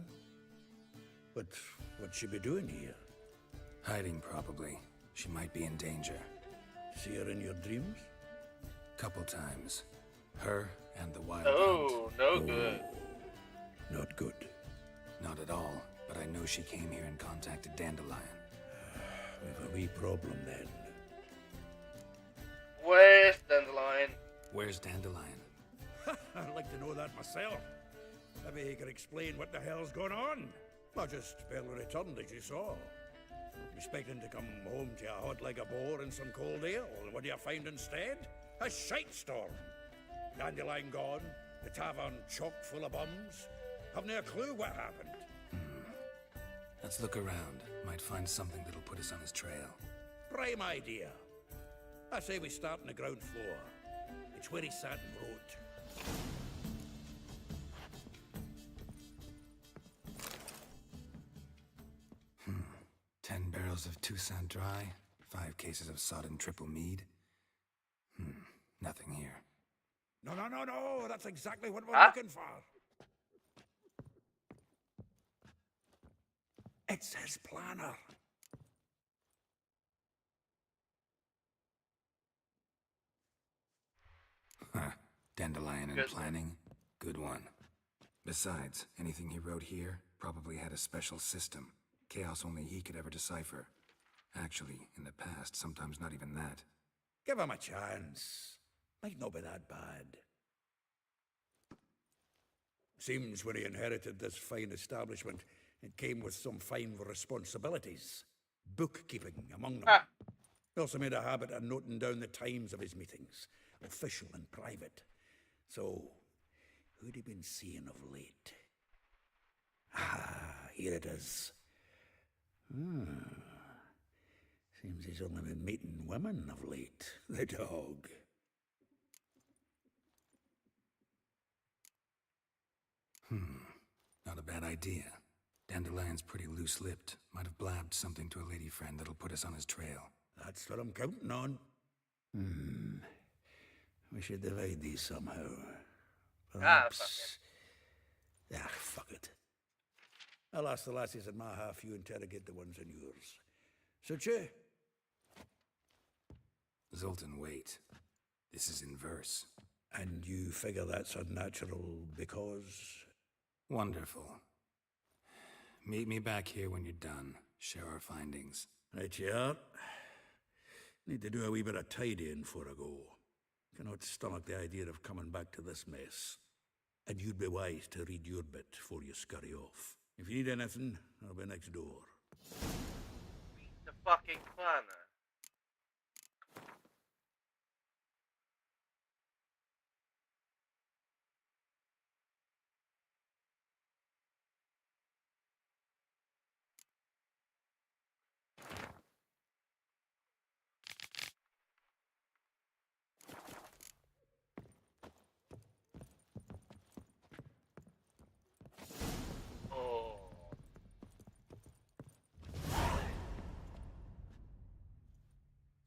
But what'd she be doing here? Hiding, probably. She might be in danger. See her in your dreams? Couple times. Her and the wild Oh, no good. Not good. Not at all, but I know she came here and contacted Dandelion. We've a wee problem then. Where's Dandelion? Where's Dandelion? I'd like to know that myself. Maybe he could explain what the hell's going on. I just barely returned, as you saw. Expecting to come home to a hot like a boar and some cold ale. What do you find instead? A shite storm. Dandelion gone, the tavern chock full of bums. Haven't a clue what happened. Let's look around. Might find something that'll put us on his trail. Prime idea. I say we start on the ground floor. It's where he sat and wrote. 10 barrels of Toussaint Dry, 5 cases of sodden triple mead. Nothing here. No, that's exactly what we're looking for. It's his planner. Huh. Dandelion and planning? Good one. Besides, anything he wrote here probably had a special system. Chaos only he could ever decipher. Actually, in the past, sometimes not even that. Give him a chance. Might not be that bad. Seems when he inherited this fine establishment, it came with some fine responsibilities. Bookkeeping among them. He also made a habit of noting down the times of his meetings, official and private. So, who'd he been seeing of late? Here it is. Seems he's only been meeting women of late. The dog. Not a bad idea. Dandelion's pretty loose-lipped. Might have blabbed something to a lady friend that'll put us on his trail. That's what I'm counting on. We should divide these somehow. Perhaps... fuck it. I'll ask the lassies in my half, you interrogate the ones in yours. Suche? Zoltan, wait. This is in verse. And you figure that's unnatural because? Wonderful. Meet me back here when you're done. Share our findings. Right you are. Need to do a wee bit of tidying before I go. Cannot stomach the idea of coming back to this mess. And you'd be wise to read your bit before you scurry off. If you need anything, I'll be next door. Beat the fucking planner.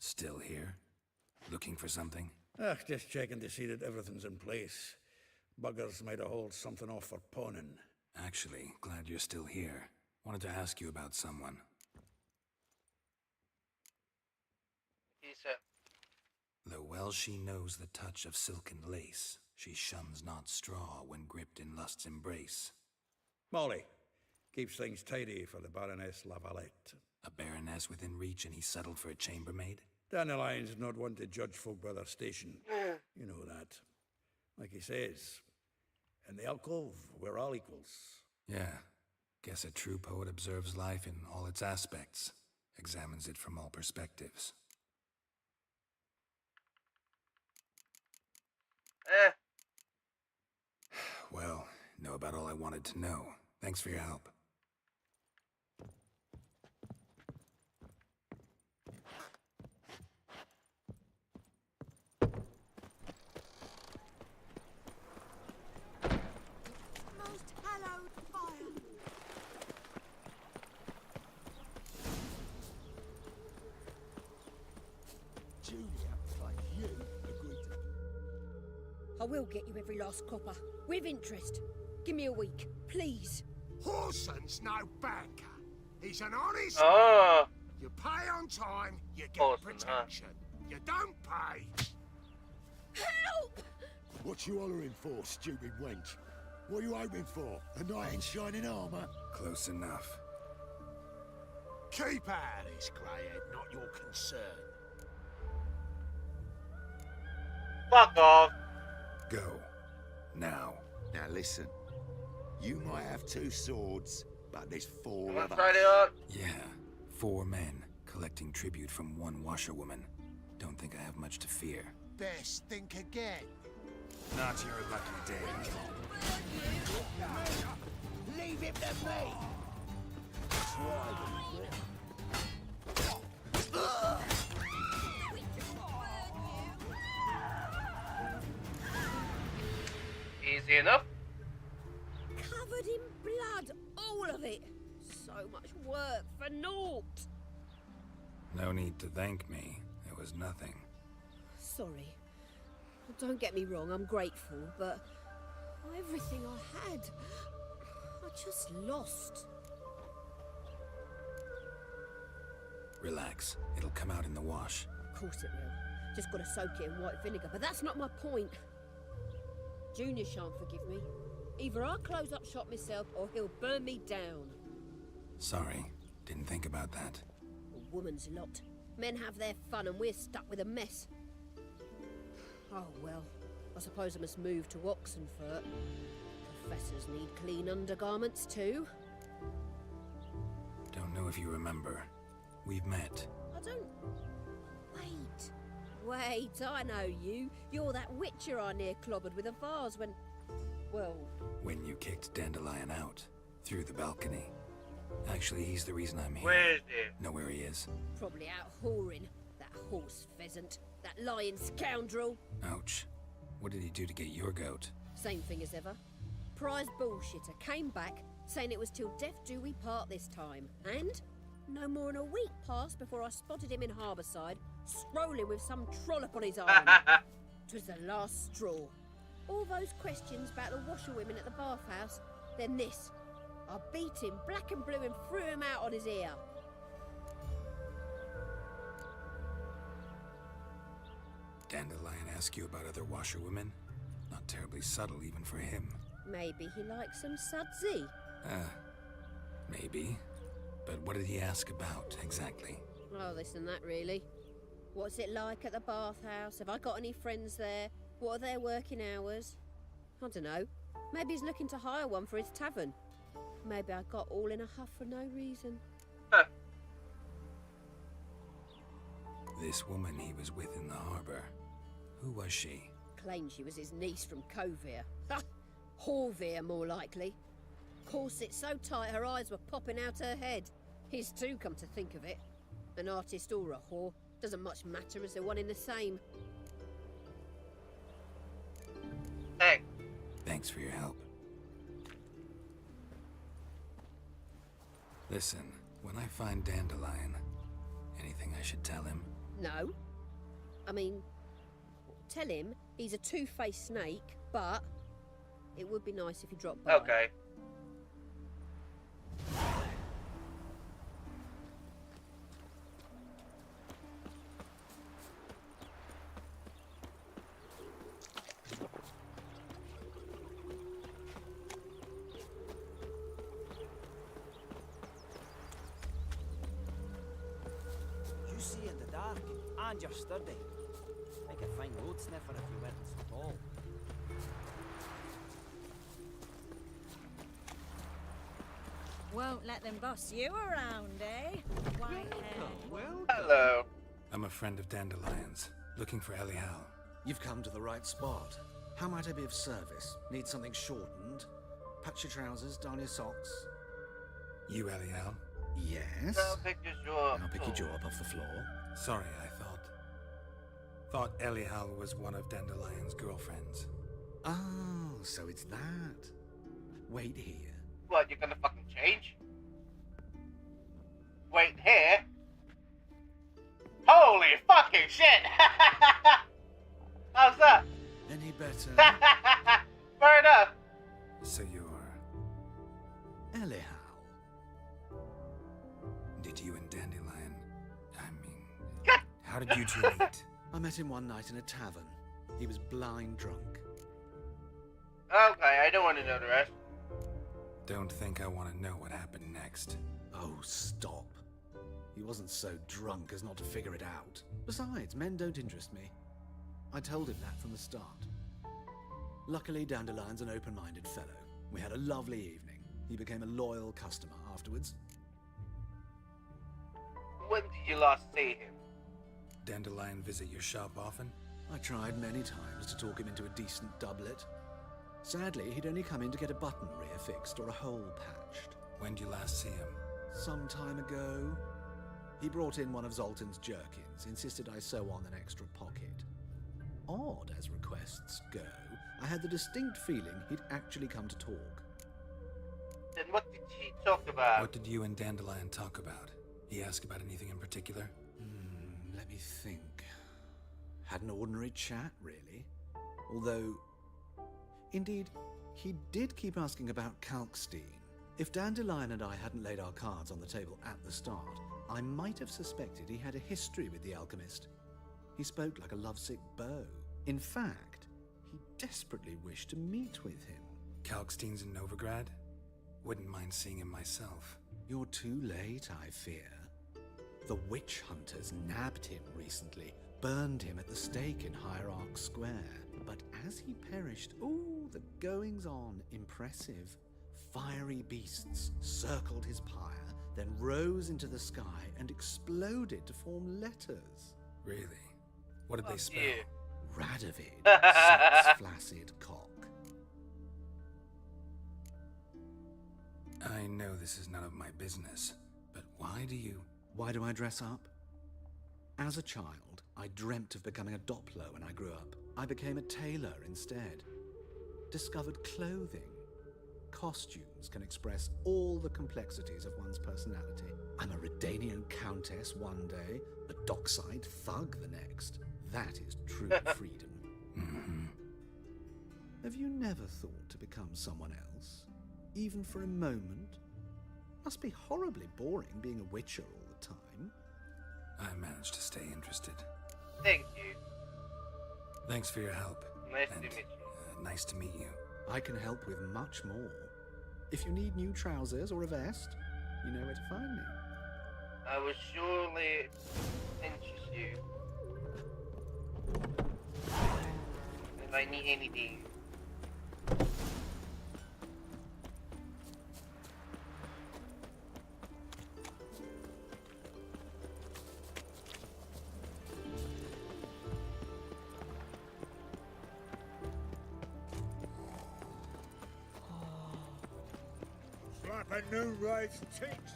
Still here? Looking for something? Just checking to see that everything's in place. Buggers might have hauled something off for pawning. Actually, glad you're still here. Wanted to ask you about someone. Though well she knows the touch of silken lace, she shuns not straw when gripped in lust's embrace. Molly. Keeps things tidy for the Baroness Lavalette. A baroness within reach and he settled for a chambermaid? Dandelion's not one to judge folk by their station. You know that. Like he says, in the alcove, we're all equals. Yeah. Guess a true poet observes life in all its aspects, examines it from all perspectives. Well, know about all I wanted to know. Thanks for your help. Most hallowed fire. Julia, like you, agreed to... I will get you every last copper, with interest. Give me a week, please. Horson's no banker. He's an honest Oh. man. You pay on time, you get Orson, protection. You don't pay. Help! What you hollering for, stupid wench? What are you hoping for? A knight in shining armour? Close enough. Keep out of this, greyhead, not your concern. Fuck off. Go. Now. Now listen. You might have two swords, but there's four Wanna of try us. it out? Yeah. 4 men, collecting tribute from 1 washerwoman. Don't think I have much to fear. Best think again. Not your lucky day. Leave him to me. Easy enough. Covered in blood, all of it. So much work for naught. No need to thank me. It was nothing. Sorry. Don't get me wrong, I'm grateful, but everything I had, I just lost. Relax. It'll come out in the wash. Of course it will. Just gotta soak it in white vinegar, but that's not my point. Junior shan't forgive me. Either I'll close up shop myself or he'll burn me down. Sorry. Didn't think about that. A woman's lot. Men have their fun and we're stuck with a mess. Oh well, I suppose I must move to Oxenfurt. Professors need clean undergarments too. Don't know if you remember. We've met. I don't... Wait, I know you. You're that witcher I near clobbered with a vase when... Well... When you kicked Dandelion out. Through the balcony. Actually, he's the reason I'm here. Where is he? Know where he is. Probably out whoring. That horse pheasant. That lying scoundrel. Ouch. What did he do to get your goat? Same thing as ever. Prize bullshitter came back, saying it was till death do we part this time. And no more than a week passed before I spotted him in Harbourside, strolling with some trollop on his arm. 'Twas the last straw. All those questions about the washerwomen at the bathhouse, then this. I beat him black and blue and threw him out on his ear. Dandelion ask you about other washerwomen? Not terribly subtle even for him. Maybe he likes some sudsy. Maybe. But what did he ask about, exactly? Oh, this and that, really. What's it like at the bathhouse? Have I got any friends there? What are their working hours? I don't know. Maybe he's looking to hire one for his tavern. Maybe I got all in a huff for no reason. This woman he was with in the harbor, who was she? Claimed she was his niece from Kovir. Ha! Horvir, more likely. Corset so tight her eyes were popping out her head. His too, come to think of it. An artist or a whore. Doesn't much matter as they're one in the same. Hey. Thanks for your help. Listen, when I find Dandelion, anything I should tell him? No. I mean, tell him he's a two-faced snake, but it would be nice if he dropped by. Okay. You see in the dark, and you're sturdy. Make a fine road sniffer if you weren't so tall. Won't let them boss you around, eh? Whitehead. Hello. I'm a friend of Dandelion's, looking for Elial. You've come to the right spot. How might I be of service? Need something shortened? Patch your trousers, darn your socks. You, Elial? Yes? I'll pick your jaw up. I'll pick your jaw up off the floor. Sorry, I thought Elial was one of Dandelion's girlfriends. Oh, so it's that. Wait here. What, you're gonna fucking change? Wait here? Holy fucking shit! How's that? Any better? Fair enough. So you're... Elial. Did you and Dandelion... how did you two meet? I met him one night in a tavern. He was blind drunk. Okay, I don't want to know the rest. Don't think I want to know what happened next. Oh, stop. He wasn't so drunk as not to figure it out. Besides, men don't interest me. I told him that from the start. Luckily, Dandelion's an open-minded fellow. We had a lovely evening. He became a loyal customer afterwards. When did you last see him? Dandelion visit your shop often? I tried many times to talk him into a decent doublet. Sadly, he'd only come in to get a button rear fixed or a hole patched. When did you last see him? Some time ago. He brought in one of Zoltan's jerkins, insisted I sew on an extra pocket. Odd as requests go, I had the distinct feeling he'd actually come to talk. Then what did he talk about? What did you and Dandelion talk about? He asked about anything in particular? Let me think. Had an ordinary chat, really. Although... Indeed, he did keep asking about Kalkstein. If Dandelion and I hadn't laid our cards on the table at the start, I might have suspected he had a history with the alchemist. He spoke like a lovesick beau. In fact, he desperately wished to meet with him. Kalkstein's in Novigrad? Wouldn't mind seeing him myself. You're too late, I fear. The witch hunters nabbed him recently, burned him at the stake in Hierarch Square. But as he perished, the goings-on impressive. Fiery beasts circled his pyre, then rose into the sky and exploded to form letters. Really? What did they spell? Yeah. Radovid, sex flaccid cock. I know this is none of my business, but why do I dress up? As a child, I dreamt of becoming a Doppler when I grew up. I became a tailor instead. Discovered clothing. Costumes can express all the complexities of one's personality. I'm a Redanian countess one day, a dockside thug the next. That is true freedom. Mm-hmm. Have you never thought to become someone else? Even for a moment? Must be horribly boring being a witcher all the time. I managed to stay interested. Thank you. Thanks for your help. Nice and, to meet you. Nice to meet you. I can help with much more. If you need new trousers or a vest, you know where to find me. I will surely interest you. If I need anything. Slap a new raised cheeks.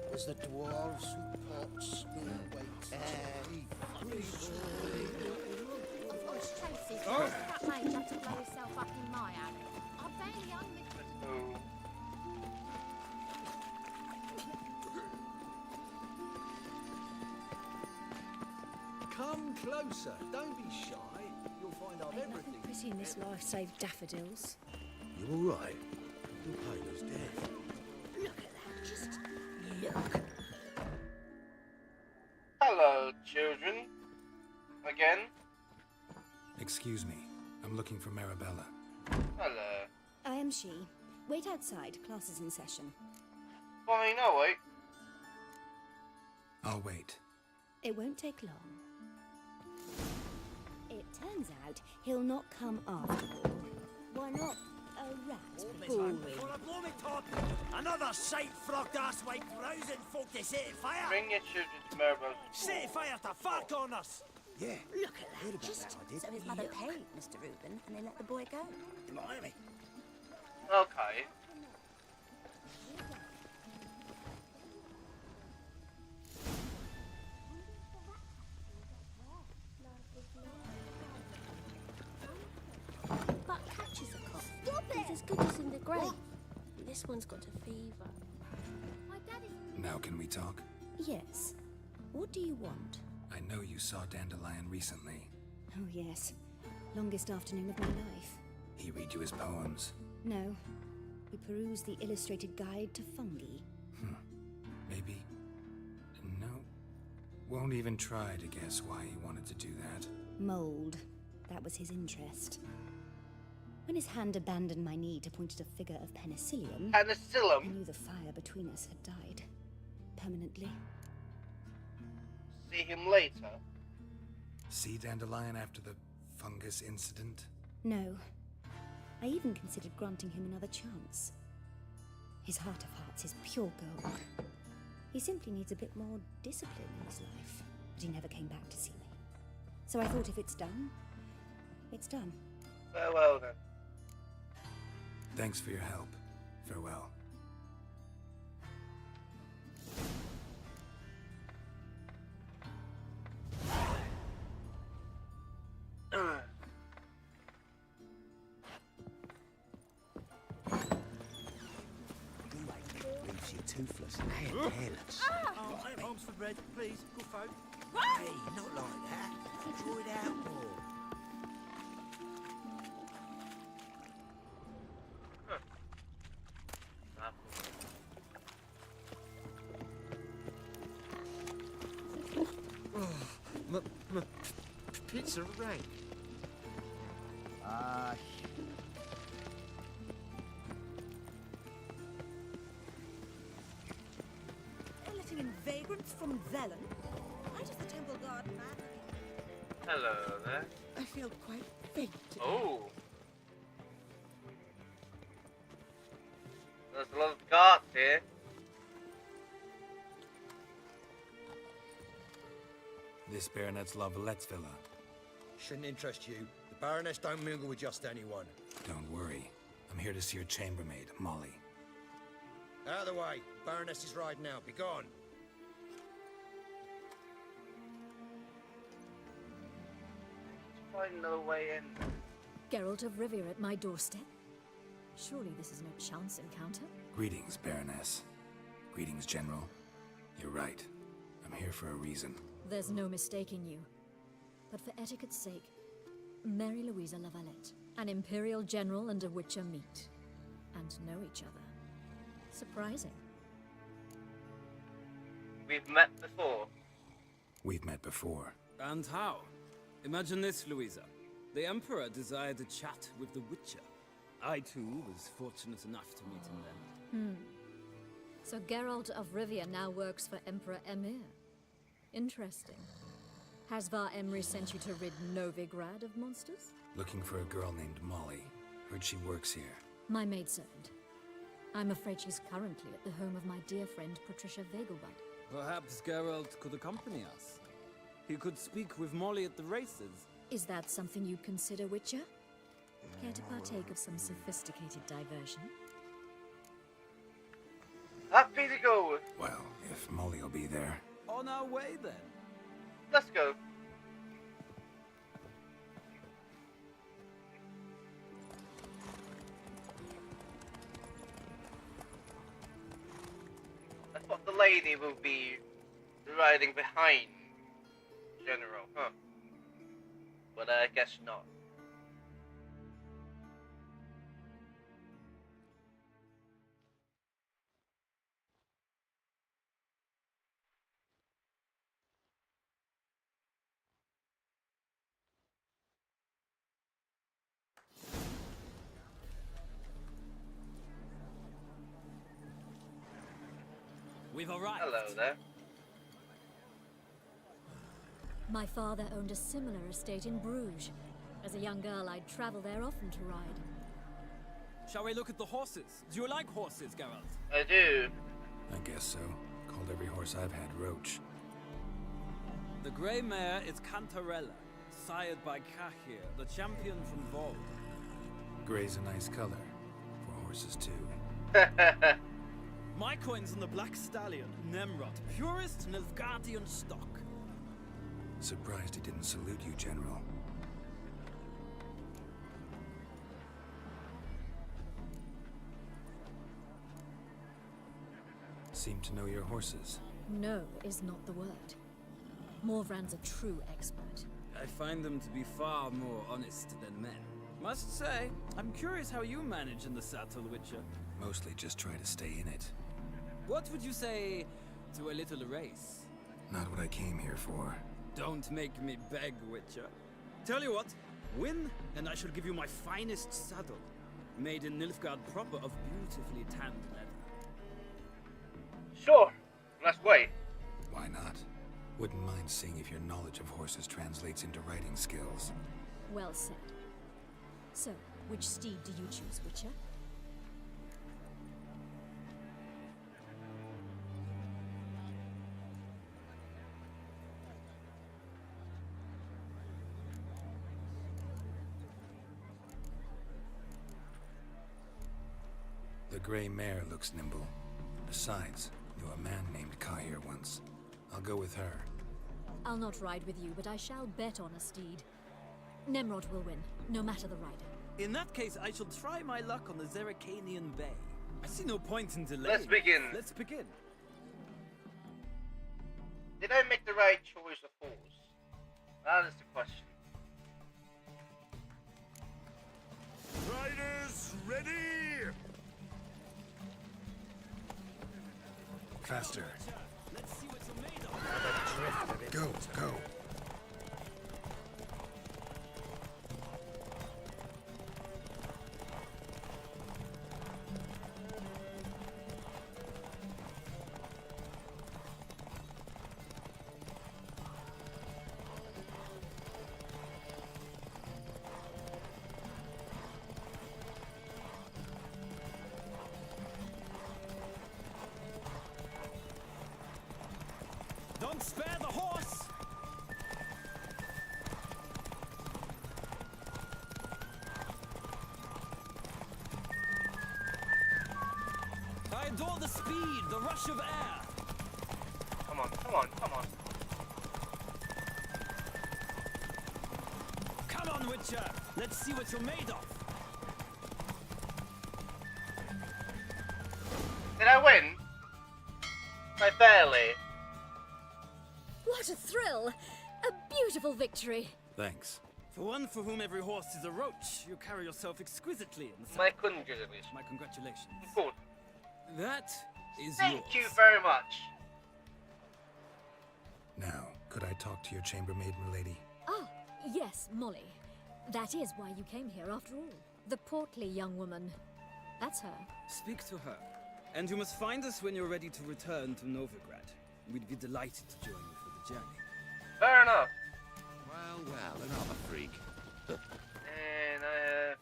There's the dwarves who pot spear weights. Voice chases. That mage had to blow himself up in my alley. I barely only. Come closer. Don't be shy. You'll find out Ain't everything. nothing pretty in this life save daffodils. You all right? Your pain is dead. Look at that, just look. Hello, children. Again? Excuse me. I'm looking for Marabella. Hello. I am she. Wait outside. Class is in session. Fine, I'll wait. I'll wait. It won't take long. It turns out he'll not come after all. Why not? A rat. Boring. Another sight frogged asswipe rousing folk to set fire. Bring your children to Maribel's Set fire to fuck on us. Yeah. Look at that, just so his mother paid Mr. Reuben and they let the boy go. Blimey. Okay. But catches a cough. Stop it! He's as good as in the grave. This one's got a fever. My dad is. Now can we talk? Yes. What do you want? I know you saw Dandelion recently. Oh, yes. Longest afternoon of my life. He read you his poems. No. We perused the illustrated guide to fungi. Maybe. No. Won't even try to guess why he wanted to do that. Mold. That was his interest. When his hand abandoned my knee to point at a figure of penicillium, I knew the fire between us had died. Permanently. See him later. See Dandelion after the fungus incident? No. I even considered granting him another chance. His heart of hearts is pure gold. He simply needs a bit more discipline in his life. But he never came back to see me. So I thought if it's done, it's done. Farewell then. Thanks for your help. Farewell. Leaves you toothless and hairless. I'm Holmes for bread, please. Good folk. Hey, not like that. Draw it out more. My pizza rank. They're letting in vagrants from Velen. Why does the temple guard matter? Hello there. I feel quite faint. Oh. There's a lot of guards here. This Baronet's Lavalettes villa. Shouldn't interest you. The Baroness don't mingle with just anyone. Don't worry. I'm here to see your chambermaid, Molly. Out of the way. Baroness is riding out. Be gone. Find no way in. Geralt of Rivia at my doorstep? Surely this is no chance encounter? Greetings, Baroness. Greetings, General. You're right. I'm here for a reason. There's no mistaking you. But for etiquette's sake, Mary Louisa Lavalette, an Imperial General and a Witcher meet. And know each other. Surprising. We've met before. We've met before. And how? Imagine this, Louisa. The Emperor desired a chat with the Witcher. I, too, was fortunate enough to meet him then. So Geralt of Rivia now works for Emperor Emir. Interesting. Has Var Emry sent you to rid Novigrad of monsters? Looking for a girl named Molly. Heard she works here. My maidservant. I'm afraid she's currently at the home of my dear friend Patricia Vegelbud. Perhaps Geralt could accompany us. He could speak with Molly at the races. Is that something you'd consider, Witcher? Care to partake of some sophisticated diversion? Happy to go. Well, if Molly will be there. On our way, then. Let's go. I thought the lady would be riding behind General, huh? But I guess not. We've arrived. Hello there. My father owned a similar estate in Bruges. As a young girl, I'd travel there often to ride. Shall we look at the horses? Do you like horses, Geralt? I do. I guess so. Called every horse I've had Roach. The grey mare is Cantarella, sired by Cahir, the champion from Vold. Grey's a nice color. For horses, too. My coin's on the black stallion, Nemrod, purest Nilfgaardian stock. Surprised he didn't salute you, General. Seem to know your horses. No is not the word. Morvran's a true expert. I find them to be far more honest than men. Must say, I'm curious how you manage in the saddle, Witcher. Mostly just try to stay in it. What would you say to a little race? Not what I came here for. Don't make me beg, Witcher. Tell you what, win, and I shall give you my finest saddle. Made in Nilfgaard proper of beautifully tanned leather. Sure, let's wait. Why not? Wouldn't mind seeing if your knowledge of horses translates into riding skills. Well said. So, which steed do you choose, Witcher? The gray mare looks nimble. Besides, knew a man named Cahir once. I'll go with her. I'll not ride with you, but I shall bet on a steed. Nemrod will win, no matter the rider. In that case, I shall try my luck on the Zerrikanian Bay. I see no point in delaying. Let's begin. Let's begin. Did I make the right choice of horse? That is the question. Riders, ready! Faster. Let's see what you're made of. Go, go. Don't spare the horse! I adore the speed, the rush of air. Come on, come on, come on. Come on, Witcher. Let's see what you're made of. Did I win? I barely. What a thrill! A beautiful victory! Thanks. For one for whom every horse is a roach, you carry yourself exquisitely in the saddle. My congratulations. My congratulations. Cool. That is Thank yours. you very much. Now, could I talk to your chambermaid, milady? Ah, Yes, Molly. That is why you came here after all. The portly young woman. That's her. Speak to her. And you must find us when you're ready to return to Novigrad. We'd be delighted to join you for the journey. Fair enough. Well, another freak. And I have...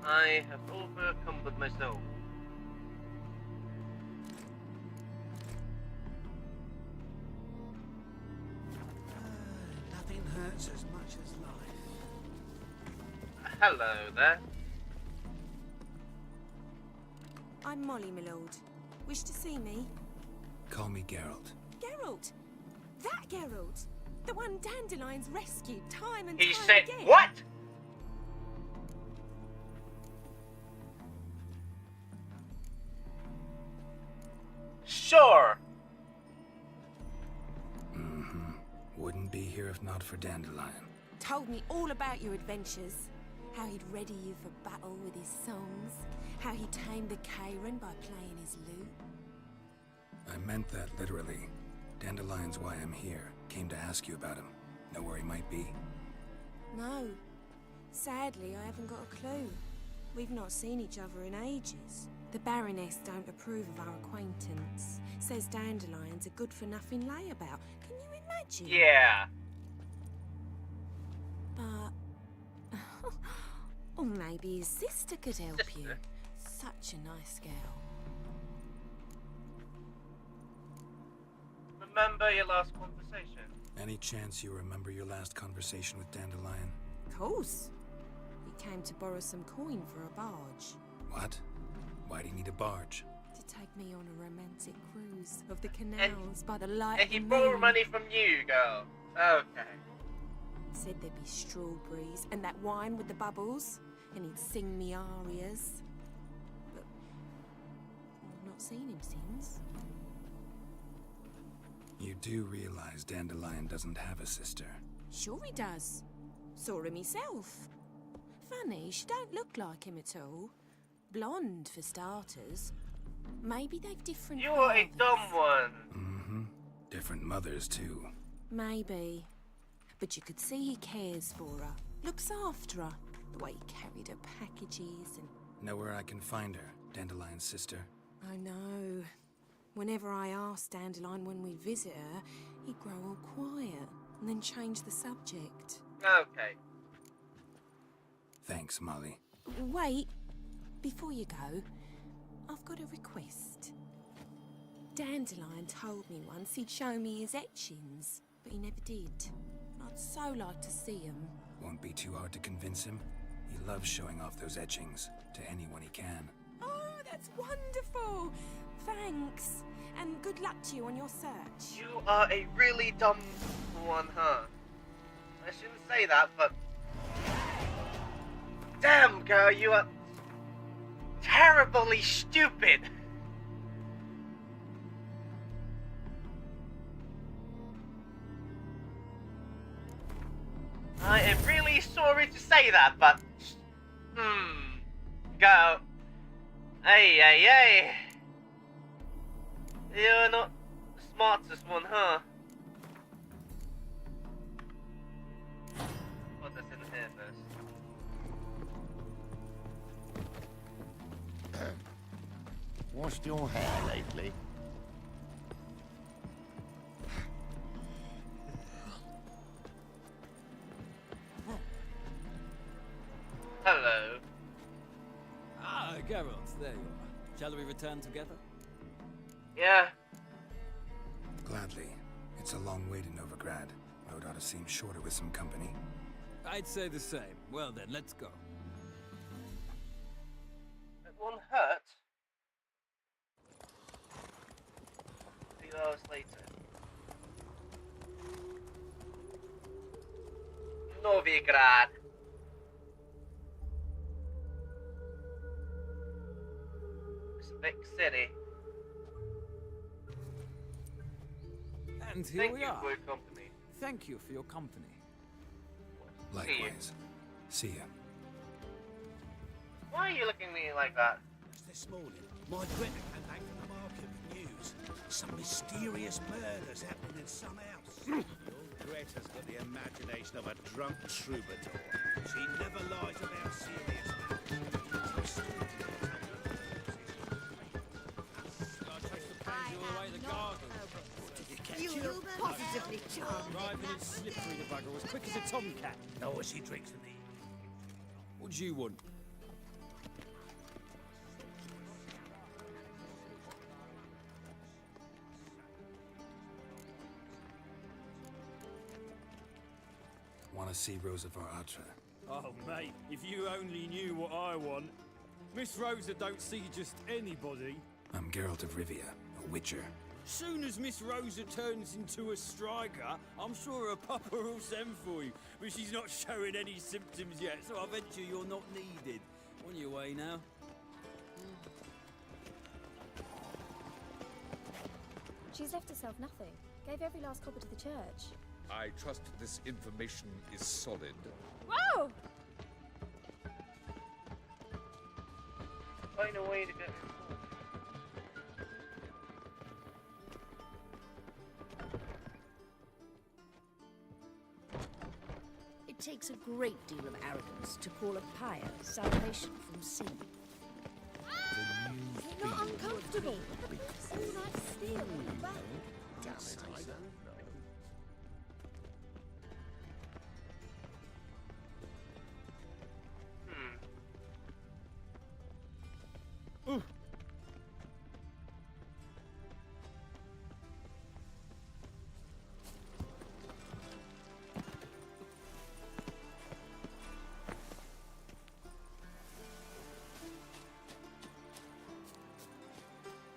I have overcome with myself. Nothing hurts as much as life. Hello there. I'm Molly, my lord. Wish to see me? Call me Geralt. Geralt! That Geralt! The one Dandelion's rescued time and He time said, again. what? Sure. Wouldn't be here if not for Dandelion. Told me all about your adventures. How he'd ready you for battle with his songs. How he tamed the Kairan by playing his lute. I meant that literally. Dandelion's why I'm here. Came to ask you about him. Know where he might be? No. Sadly, I haven't got a clue. We've not seen each other in ages. The Baroness don't approve of our acquaintance. Says Dandelion's a good-for-nothing layabout. Can you imagine? Yeah. But... or maybe his sister could help you. Such a nice girl. Remember your last conversation? Any chance you remember your last conversation with Dandelion? Of course. He came to borrow some coin for a barge. What? Why do you need a barge? To take me on a romantic cruise of the canals by the light And he of the borrowed moon. money from you, girl. Okay. Said there'd be strawberries and that wine with the bubbles, and he'd sing me arias. But I've not seen him since. You do realize Dandelion doesn't have a sister. Sure he does. Saw him myself. Funny, she don't look like him at all. Blonde, for starters. Maybe they've different You're a dumb one. Different mothers, too. Maybe. But you could see he cares for her. Looks after her. The way he carried her packages and... Know where I can find her, Dandelion's sister? I know. Whenever I asked Dandelion when we'd visit her, he'd grow all quiet and then change the subject. Okay. Thanks, Molly. Wait. Before you go, I've got a request. Dandelion told me once he'd show me his etchings, but he never did. I'd so like to see them. Won't be too hard to convince him. He loves showing off those etchings to anyone he can. Oh, that's wonderful! Thanks, and good luck to you on your search. You are a really dumb one, huh? I shouldn't say that, but... Damn, girl, you are... terribly stupid! I am really sorry to say that, but... Girl... Hey. You're not the smartest one, huh? Put this in here first. Washed your hair lately? Hello. Ah, Geralt, there you are. Shall we return together? Yeah. Gladly. It's a long way to Novigrad. Road ought to seem shorter with some company. I'd say the same. Well then, let's go. It won't hurt. 2 hours later. Novigrad. It's a big city. And here Thank we you are. for your company. Thank you for your company. Likewise. See ya. Why are you looking at me like that? This morning, my Greta came back from the market with news. Some mysterious murders happening in some house. Your Greta's got the imagination of a drunk troubadour. She never lies about serious matters. You positively charming. Driving and slippery, the bugger, as quick as a tomcat. No, she drinks in the... What do you want? Want to see Rosa var Atra? Oh, mate, if you only knew what I want. Miss Rosa don't see just anybody. I'm Geralt of Rivia, a witcher. Soon as Miss Rosa turns into a striker, I'm sure her papa will send for you. But she's not showing any symptoms yet, so I venture you're not needed. On your way now. She's left herself nothing. Gave every last copper to the church. I trust this information is solid. Whoa! Find a way to get. It takes a great deal of arrogance to call a pyre salvation from sin. You're not uncomfortable. All that steel on the back. Damn it, I don't know.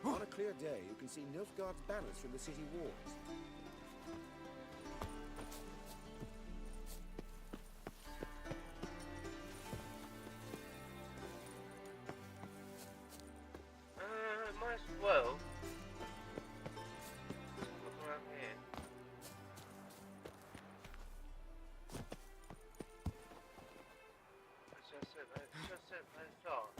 On a clear day, you can see Nilfgaard's banners from the city walls. Might as well. Look around here. Let's just sit there, start.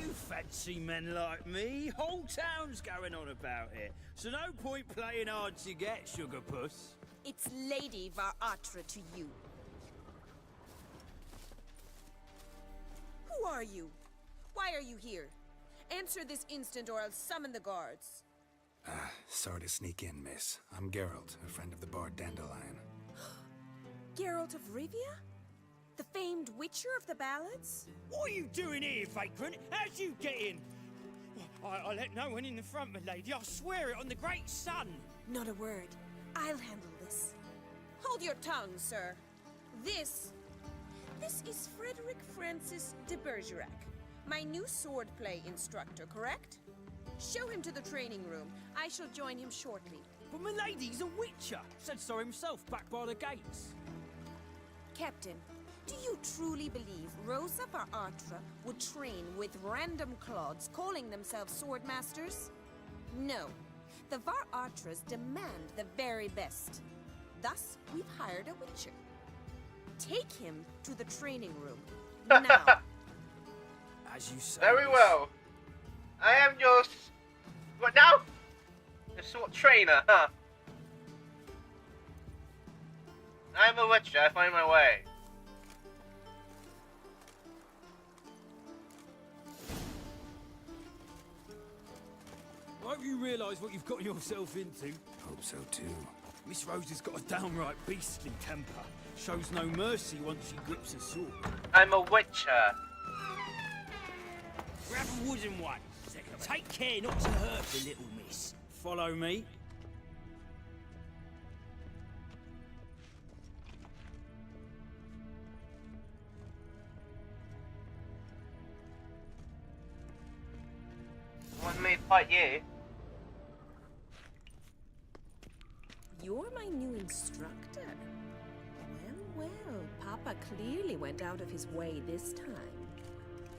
You fancy men like me? Whole town's going on about it. So no point playing hard to get, sugar puss. It's Lady var Atra to you. Who are you? Why are you here? Answer this instant or I'll summon the guards. Sorry to sneak in, miss. I'm Geralt, a friend of the bard Dandelion. Geralt of Rivia? The famed witcher of the ballads? What are you doing here, vagrant? How'd you get in? I let no one in the front, my lady. I swear it on the great sun. Not a word. I'll handle this. Hold your tongue, sir. This is Frederick Francis de Bergerac, my new swordplay instructor, correct? Show him to the training room. I shall join him shortly. But my lady's a witcher. Said so himself back by the gates. Captain, do you truly believe Rosa var Atra would train with random clods calling themselves sword masters? No. The var Atras demand the very best. Thus, we've hired a witcher. Take him to the training room. Now. As you say. Very well. I am your... What now? Your sword trainer, huh? I'm a witcher, I find my way. I hope you realise what you've got yourself into. Hope so too. Miss Rosa's got a downright beastly temper. Shows no mercy once she grips a sword. I'm a witcher. Grab a wooden one. Take care not to hurt the little miss. Follow me. One may fight you. you're my new instructor. Well, well, Papa clearly went out of his way this time.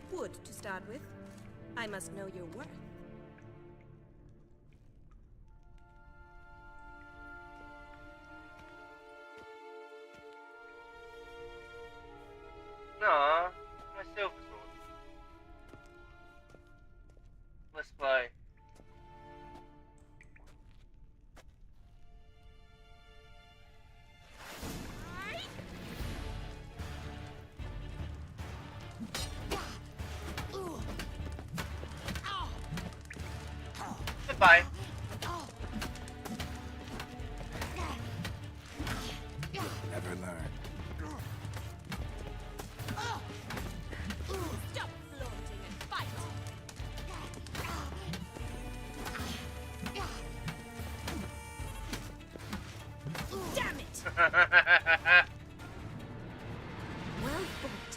Wood, to start with. I must know your worth. No, my silver sword. Let's play. Goodbye. Never learn. Stop flaunting and fight! Damn it! Well fought.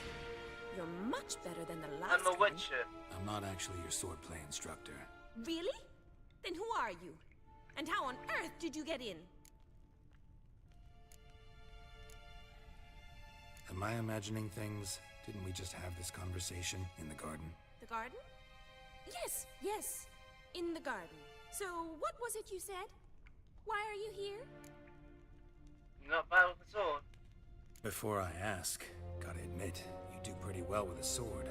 You're much better than the last I'm a one. witcher. I'm not actually your swordplay instructor. Really? Then who are you? And how on earth did you get in? Am I imagining things? Didn't we just have this conversation in the garden? The garden? Yes, yes. In the garden. So, what was it you said? Why are you here? Not bad with the sword. Before I ask, gotta admit, you do pretty well with a sword.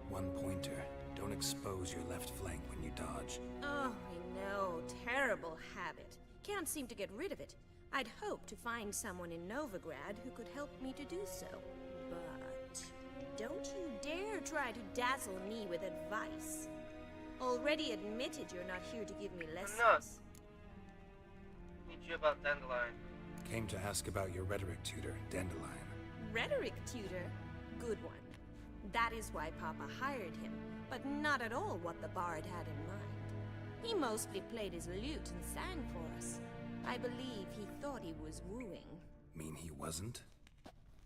One pointer. Don't expose your left flank when you dodge. Oh, I know. Terrible habit. Can't seem to get rid of it. I'd hoped to find someone in Novigrad who could help me to do so. But don't you dare try to dazzle me with advice. Already admitted you're not here to give me lessons. I'm not. Need you about Dandelion. Came to ask about your rhetoric tutor, Dandelion. Rhetoric tutor? Good one. That is why Papa hired him, but not at all what the bard had in mind. He mostly played his lute and sang for us. I believe he thought he was wooing. Mean he wasn't?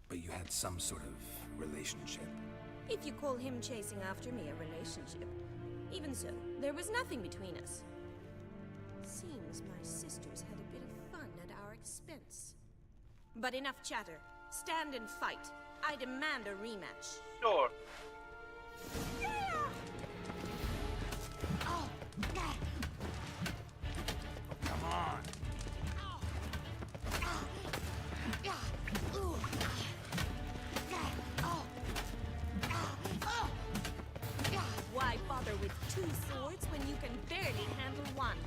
But you had some sort of relationship. If you call him chasing after me a relationship. Even so, there was nothing between us. Seems my sisters had a bit of fun at our expense. But enough chatter. Stand and fight. I demand a rematch. Sure. Come on. Why bother with two swords when you can barely handle one?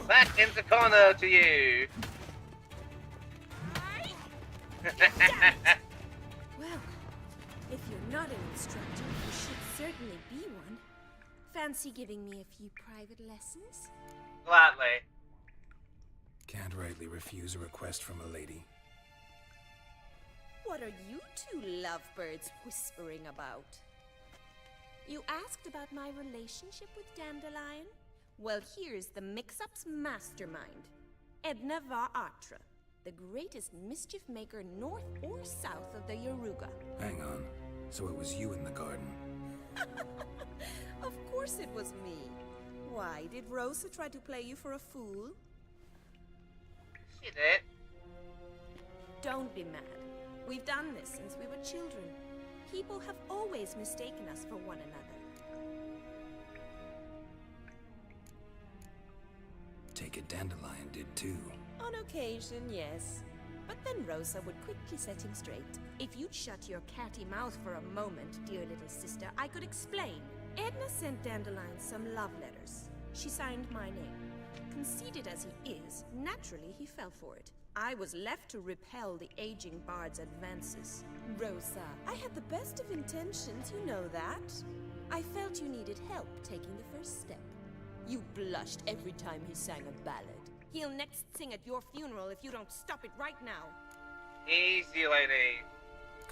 Back in the corner to you. Well, if you're not an instructor, you should certainly be one. Fancy giving me a few private lessons? Gladly. Can't rightly refuse a request from a lady. What are you two lovebirds whispering about? You asked about my relationship with Dandelion? Well, here's the mix-up's mastermind. Edna Va Atra, the greatest mischief maker north or south of the Yaruga. Hang on. So it was you in the garden. Of course it was me. Why, did Rosa try to play you for a fool? She did. Don't be mad. We've done this since we were children. People have always mistaken us for one another. Take it Dandelion did too. On occasion, yes. But then Rosa would quickly set him straight. If you'd shut your catty mouth for a moment, dear little sister, I could explain. Edna sent Dandelion some love letters. She signed my name. Conceited as he is, naturally he fell for it. I was left to repel the aging bard's advances. Rosa, I had the best of intentions, you know that. I felt you needed help taking the first step. You blushed every time he sang a ballad. He'll next sing at your funeral if you don't stop it right now. Easy, lady.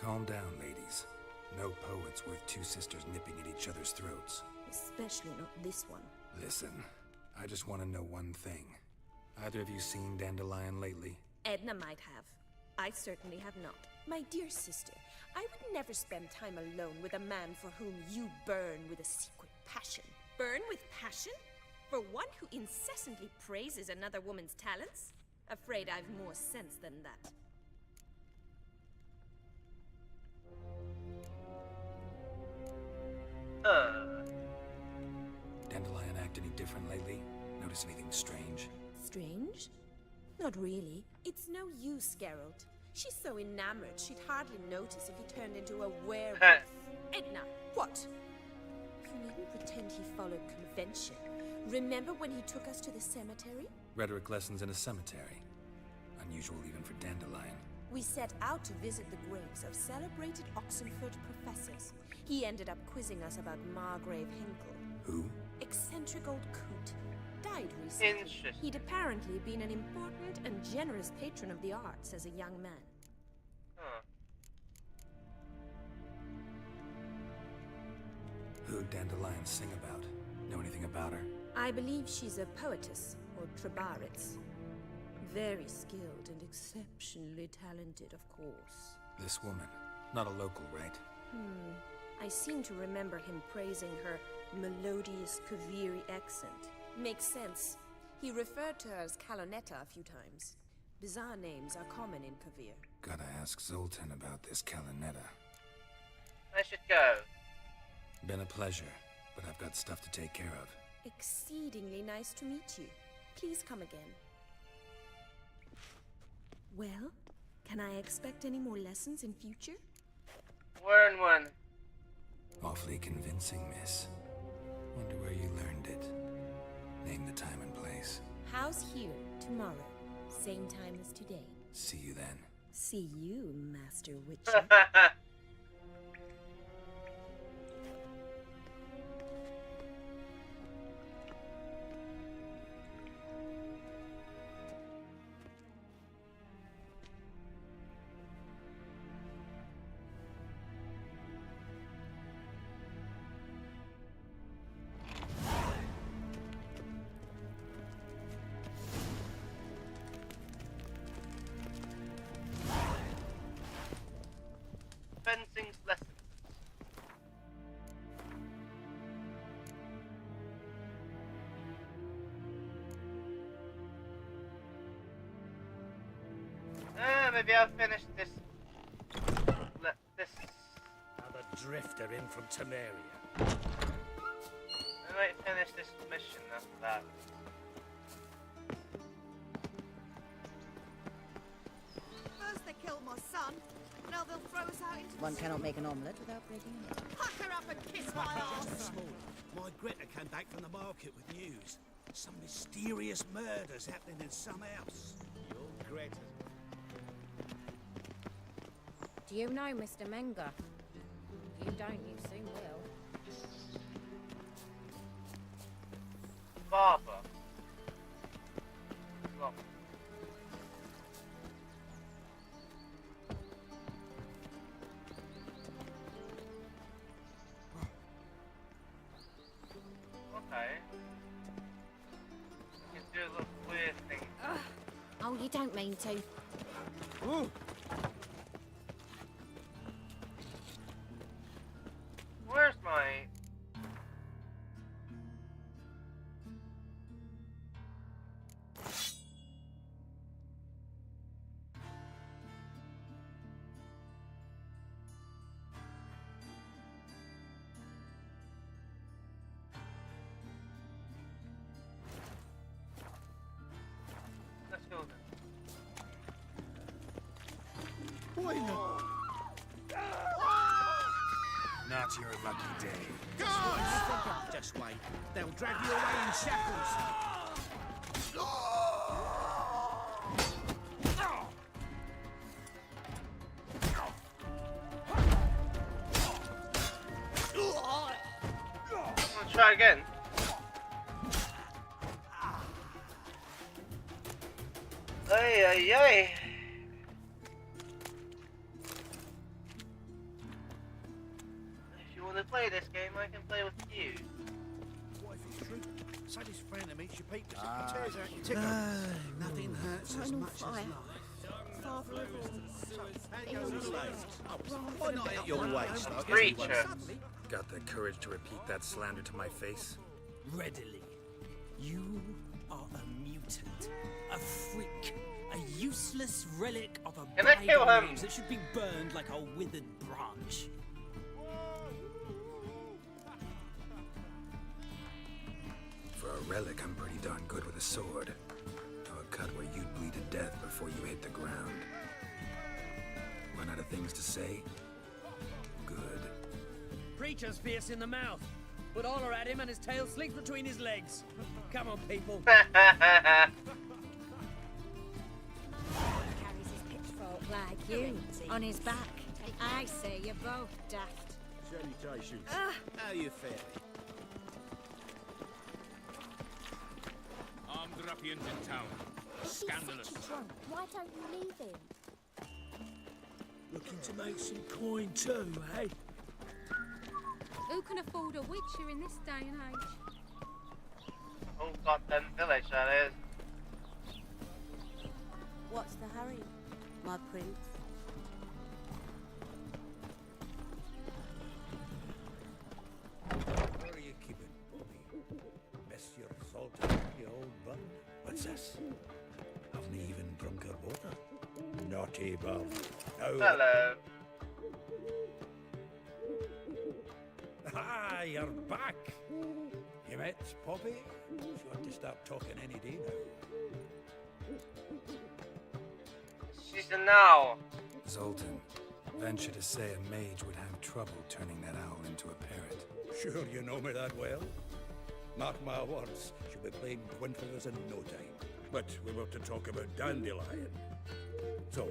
Calm down, ladies. No poet's worth two sisters nipping at each other's throats. Especially not this one. Listen, I just want to know one thing. Either of you seen Dandelion lately? Edna might have. I certainly have not. My dear sister, I would never spend time alone with a man for whom you burn with a secret passion. Burn with passion? For one who incessantly praises another woman's talents? Afraid I've more sense than that. Dandelion act any different lately? Notice anything strange? Strange? Not really. It's no use, Geralt. She's so enamored she'd hardly notice if he turned into a werewolf. Edna, what? You needn't pretend he followed convention. Remember when he took us to the cemetery? Rhetoric lessons in a cemetery. Unusual even for Dandelion. We set out to visit the graves of celebrated Oxenford professors. He ended up quizzing us about Margrave Hinkle. Who? Eccentric old coot. Died recently. He'd apparently been an important and generous patron of the arts as a young man. Who'd Dandelion sing about? Know anything about her? I believe she's a poetess, or trebaritz. Very skilled and exceptionally talented, of course. This woman. Not a local, right? I seem to remember him praising her melodious Kaviri accent. Makes sense. He referred to her as Calonetta a few times. Bizarre names are common in Kavir. Gotta ask Zoltan about this Calonetta. I should go. Been a pleasure, but I've got stuff to take care of. Exceedingly nice to meet you. Please come again. Well, can I expect any more lessons in future? Learn one. Awfully convincing, miss. Wonder where you learned it. Name the time and place. House here, tomorrow. Same time as today. See you then. See you, Master Witcher. Fencing's lessons. Maybe I'll finish this. Another drifter in from Temeria. I might finish this mission after that. First they killed my son, now they'll throw us out into One cannot make an omelette without breaking it. Pack her up and kiss my ass! My Greta came back from the market with news. Some mysterious murders happening in some house. Your Greta. Do you know Mr. Menger? If you don't, you soon will. Barber. Look. Okay. You can do a little weird thing. Oh, you don't mean to. Ooh. Where's my... Let's go then. Not your lucky day. Just wait. They'll drag you away in shackles. I'll try again. Ay, ay, ay. If you want to play this game, I can play with you. What if it's true? Say this friend of me, she peeked us. He tears out your ticket. Nothing hurts as much as life. Why not at your waist? Creature. Got the courage to repeat that slander to my face? Readily. You are a mutant, a freak, a useless relic of a Can I kill bygone him? age that should be burned like a withered branch. For a relic, I'm pretty darn good with a sword. To a cut where you'd bleed to death before you hit the ground. Run out of things to say? Good. Preacher's fierce in the mouth, but holler at him and his tail slinks between his legs. Come on, people. Carries his pitchfork like you, on his back. I say you're both daft. Salutations. How you faring? Armed ruffians in town. Scandalous. Why don't you leave him? Looking to make some coin too, eh? Who can afford a witcher in this day and age? Oh goddamn village that is. What's the hurry, my prince? Where are you keeping Bobby? Monsieur Sultan, you old bun. What's this? Haven't even drunk her water. Naughty Bob. Hello. Ah, you're back. You met Poppy? She ought to start talking any day now. She's a now. Zoltan, venture to say a mage would have trouble turning that owl into a parrot. Sure you know me that well. Mark my words, she'll be playing Gwent with us in no time. But we were to talk about Dandelion. So,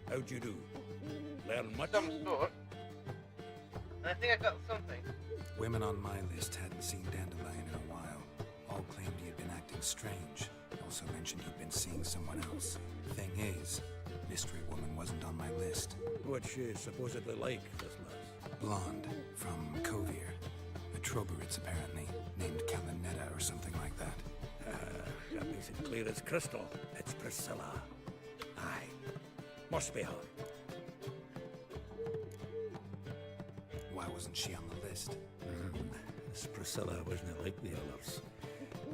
how'd you do? Learn much? Some sort. I think I got something. Women on my list hadn't seen Dandelion in a while. All claimed he had been acting strange. Also mentioned he'd been seeing someone else. Thing is, Mystery Woman wasn't on my list. What's she supposedly like, this lass? Blonde, from Kovir. A Troberitz, apparently, named Kalinetta or something like that. That makes it clear as crystal. It's Priscilla. Aye. Must be her. Why wasn't she on the list? This Priscilla wasn't like the others.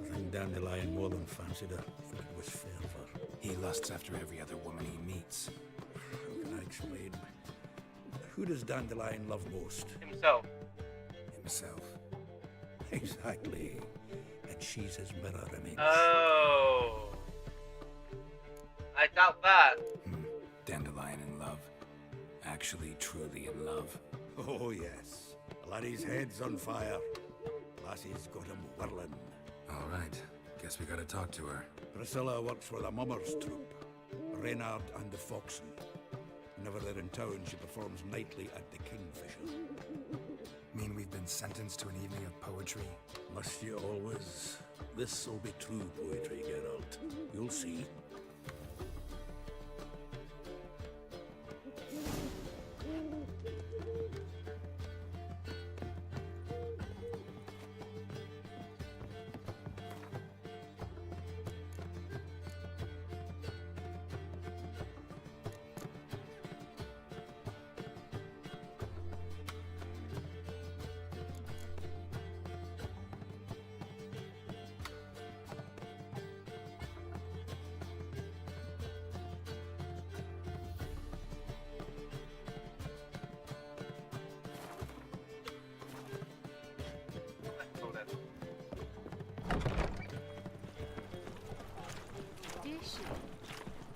I think Dandelion more than fancied her. I think it was fervour. He lusts after every other woman he meets. How can I explain? Who does Dandelion love most? Himself. Himself. Exactly. And she's his mirror image. Oh. I doubt that. Dandelion in love. Actually, truly in love. Oh, yes. The laddie's head's on fire. Lassie's got him whirling. All right. Guess we gotta talk to her. Priscilla works for the Mummers troupe. Reynard and the Foxen. Whenever they're in town, she performs nightly at the Kingfisher. Mean we've been sentenced to an evening of poetry? Must you always? This'll be true poetry, Geralt. You'll see.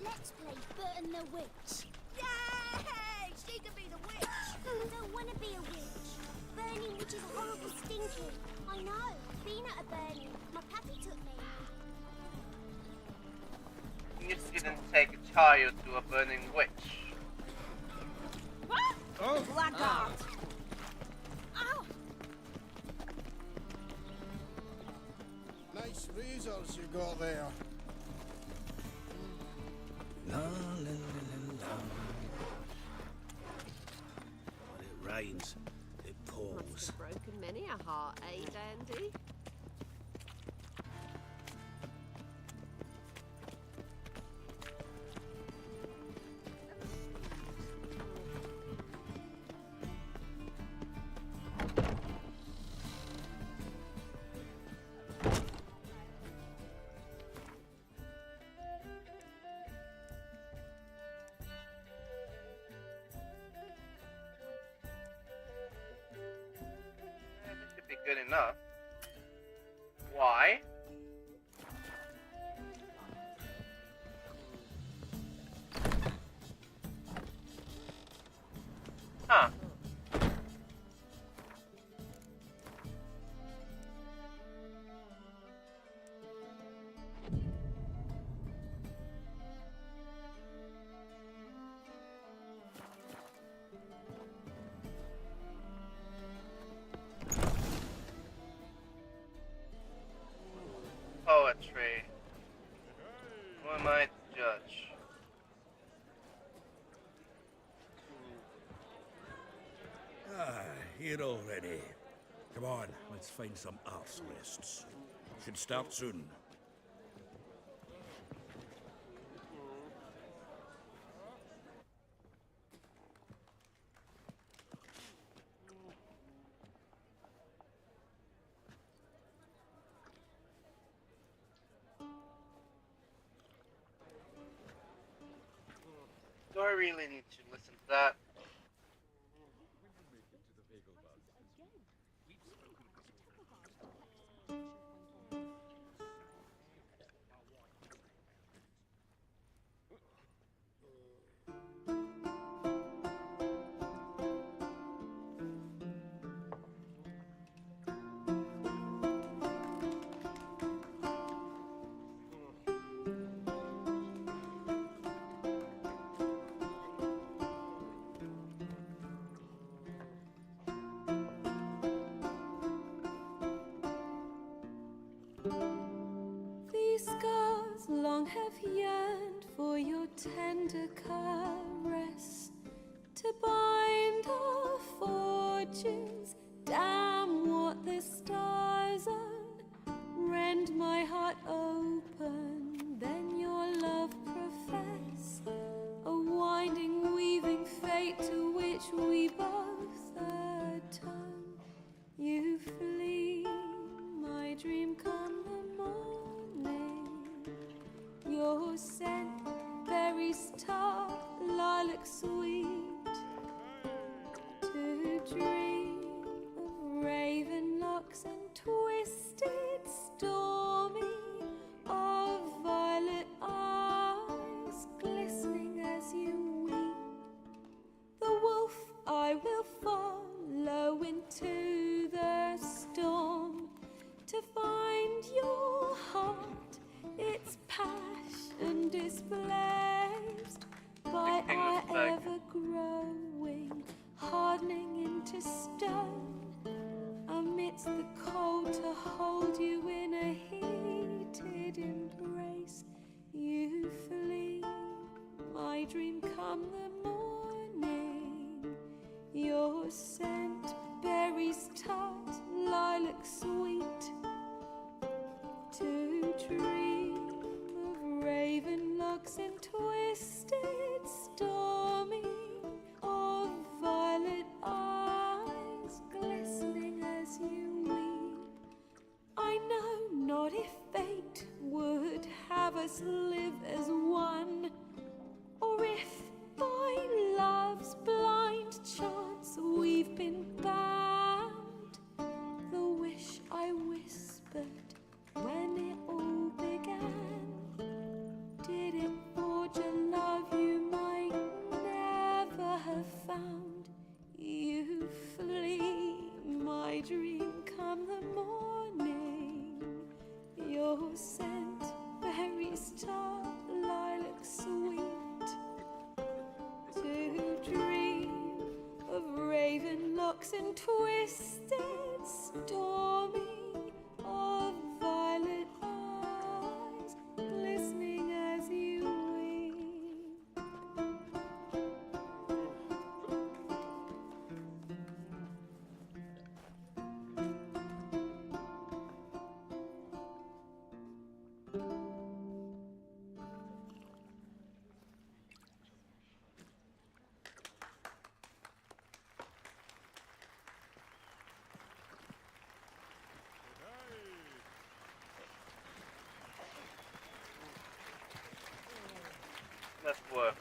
Let's play Burton the Witch. Yay! She can be the witch. I don't want to be a witch. Burning witch is horrible stinky. I know. Been at a burning. My pappy took me. You didn't take a child to a burning witch. Oh, blackguard! Ow! Nice razors you got there. La la la la la. When it rains, it pours. Must have broken many a heart, eh, Dandy? good enough. Why? Huh. Poetry. Who am I to judge? Ah, here already. Come on, let's find some arse rests. Should start soon. Do I really need to listen to that? These scars long have yearned for your tender caress, to bind our fortunes. Damn what the stars own. Rend my heart open, then your love profess, a winding, weaving fate to which we both atone. You flee, my dream come the morning. Your scent, berries tart, lilac sweet. To dream of raven locks and twisted, stormy, of violet eyes glistening as you weep. The wolf I will follow into the storm, to find your heart, its passion displaced by our ever-growing, hardening into stone. Amidst the cold, to hold you in a heated embrace. You flee, my dream come the morning. Your scent, berries tart, lilac sweet. To dream of raven locks and twisted, stormy, of violet eyes glistening as you weep. I know not if fate would have us live as one, or if by love's blind chance we've been bound. The wish I whispered when it all began, did it forge a love you might never have found? You flee, my dream come the morning. Your scent, berries tart, lilac sweet. To dream of raven locks and twisted, stormy, of violet eyes glistening as you weep. Let's work.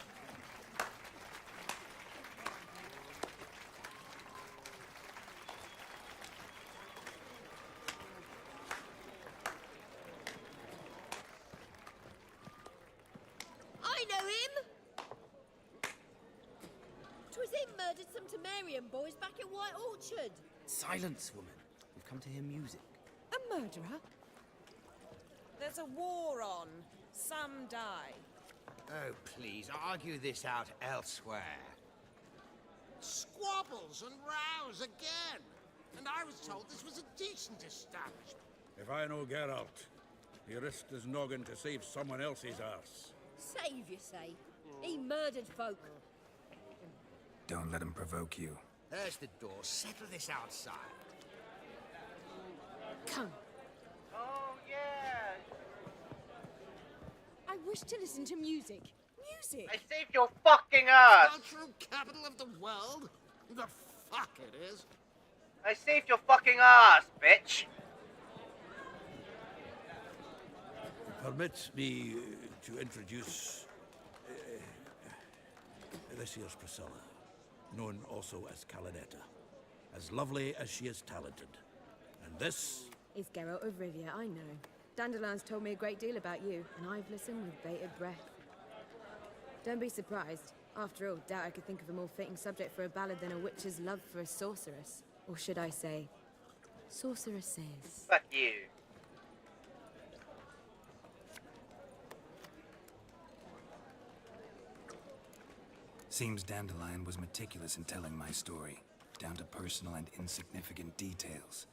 Marion boys back in White Orchard. Silence, woman. We've come to hear music. A murderer? There's a war on. Some die. Oh, please, argue this out elsewhere. Squabbles and rows again. And I was told this was a decent establishment. If I know Geralt, he risked his noggin to save someone else's arse. Save, you say? He murdered folk. Don't let him provoke you. There's the door. Settle this outside. Come. Oh, yeah. I wish to listen to music. Music! I saved your fucking ass! Cultural capital of the world? The fuck it is. I saved your fucking ass, bitch! Permit me to introduce this here's Priscilla, known also as Calinetta. As lovely as she is talented. And this is Geralt of Rivia, I know. Dandelion's told me a great deal about you, and I've listened with bated breath. Don't be surprised. After all, doubt I could think of a more fitting subject for a ballad than a witch's love for a sorceress. Or should I say, sorceresses. Fuck you. Seems Dandelion was meticulous in telling my story, down to personal and insignificant details.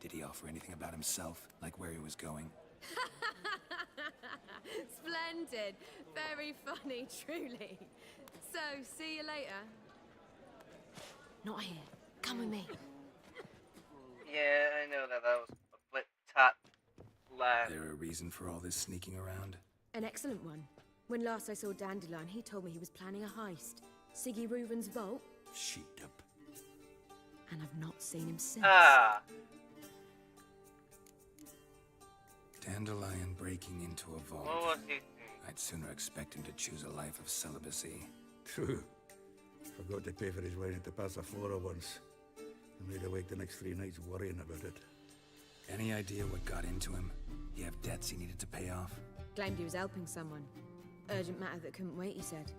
Did he offer anything about himself, like where he was going? Splendid. Very funny, truly. So, see you later. Not here. Come with me. Yeah, I know that was a flip-top laugh. There a reason for all this sneaking around? An excellent one. When last I saw Dandelion, he told me he was planning a heist. Siggy Reuven's vault. Sheet up. And I've not seen him since. Ah. Dandelion breaking into a vault. What was he? I'd sooner expect him to choose a life of celibacy. True. Forgot to pay for his wine at the Passaflora once. I made awake the next 3 nights worrying about it. Any idea what got into him? He have debts he needed to pay off? Claimed he was helping someone. Urgent matter that couldn't wait, he said.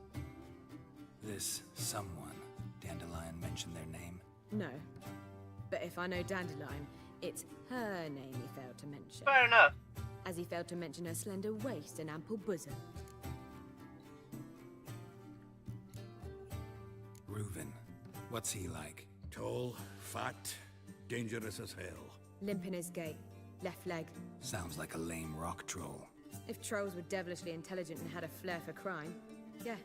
This someone, Dandelion mentioned their name? No. But if I know Dandelion, it's her name he failed to mention. Fair enough. As he failed to mention her slender waist and ample bosom. Reuven. What's he like? Tall, fat, dangerous as hell. Limp in his gait. Left leg. Sounds like a lame rock troll. If trolls were devilishly intelligent and had a flair for crime, yeah,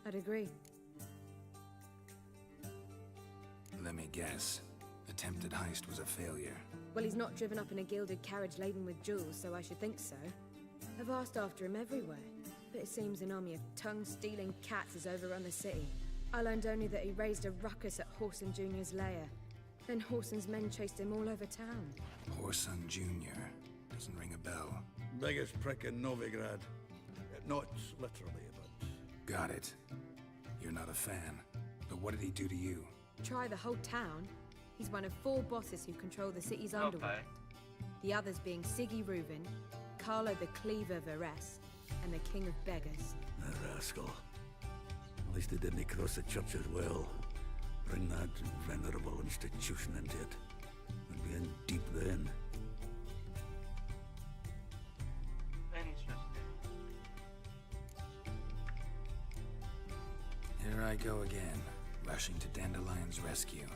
I'd agree. Let me guess. Attempted heist was a failure. Well, he's not driven up in a gilded carriage laden with jewels, so I should think so. I've asked after him everywhere, but it seems an army of tongue-stealing cats has overrun the city. I learned only that he raised a ruckus at Whoreson Jr.'s lair. Then Whoreson's men chased him all over town. Whoreson Jr. Doesn't ring a bell. Biggest prick in Novigrad. Not literally, but... Got it. You're not a fan. But what did he do to you? Try the whole town. He's one of 4 bosses who control the city's underworld. The others being Siggy Reuven, Carlo the Cleaver Varese, and the King of Beggars. A rascal. At least he didn't cross the church as well. Bring that venerable institution into it. We'd be in deep then. Interesting. Here I go again, rushing to Dandelion's rescue.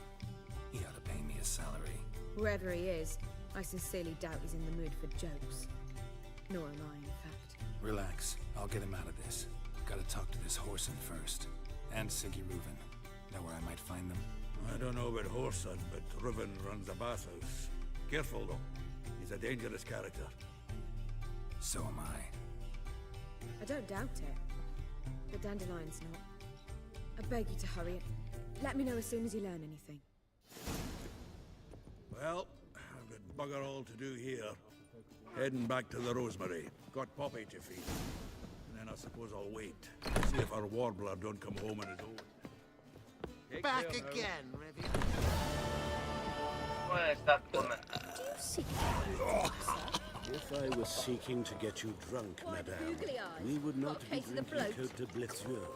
He ought to pay me a salary. Wherever he is, I sincerely doubt he's in the mood for jokes. Nor am I, in fact. Relax. I'll get him out of this. Gotta talk to this Whoreson first. And Siggy Reuven. Know where I might find them? I don't know about Whoreson, but Reuven runs a bathhouse. Careful, though. He's a dangerous character. So am I. I don't doubt it. But Dandelion's not. I beg you to hurry. Let me know as soon as you learn anything. Well, I've got bugger all to do here. Heading back to the Rosemary. Got Poppy to feed. And then I suppose I'll wait. See if our warbler don't come home on his own. Back again, Rivia. Where is that woman? Do you seek If I was seeking to get you drunk, madame, googly eyes. we would not Got a be case of the drinking bloat. Côte de Blessure.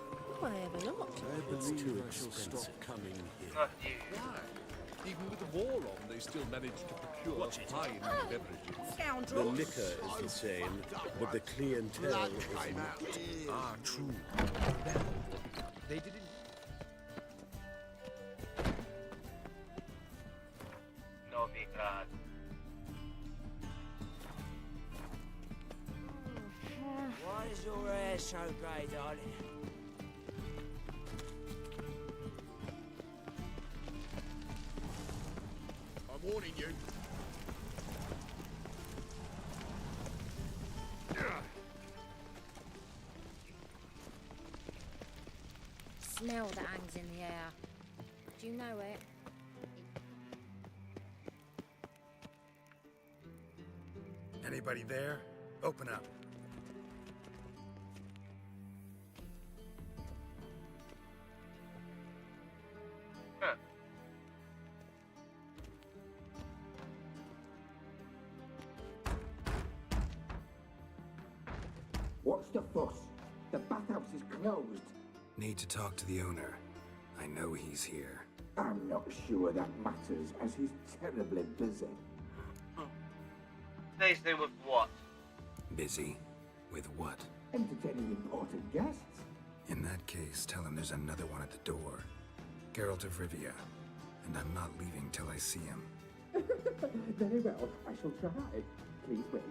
I have a lot. It's too expensive. Coming here. Not you. Why? Even with the war on, they still manage to procure fine beverages. The liquor is the same, but the clientele is not. Ah, true. They didn't. Novigrad. Why is your hair so grey, darling? I'm warning you. Smell that hangs in the air. Do you know it? Anybody there? Open up. Huh. What's the fuss? The bathhouse is closed. Need to talk to the owner. I know he's here. I'm not sure that matters, as he's terribly busy. Busy with what? Busy? With what? Entertaining important guests. In that case, tell him there's another one at the door. Geralt of Rivia. And I'm not leaving till I see him. Very well, I shall try. Please wait.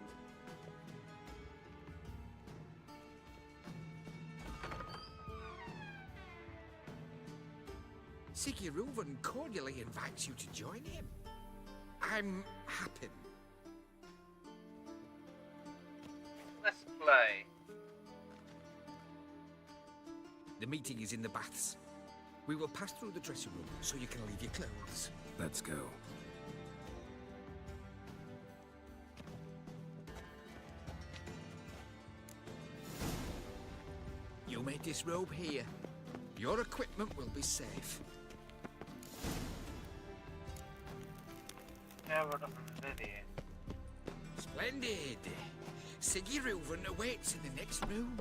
Siguruvin cordially invites you to join him. I'm happy. Let's play. The meeting is in the baths. We will pass through the dressing room so you can leave your clothes. Let's go. You may disrobe here. Your equipment will be safe. Geralt of Rivia. Splendid. Siguruvin awaits in the next room.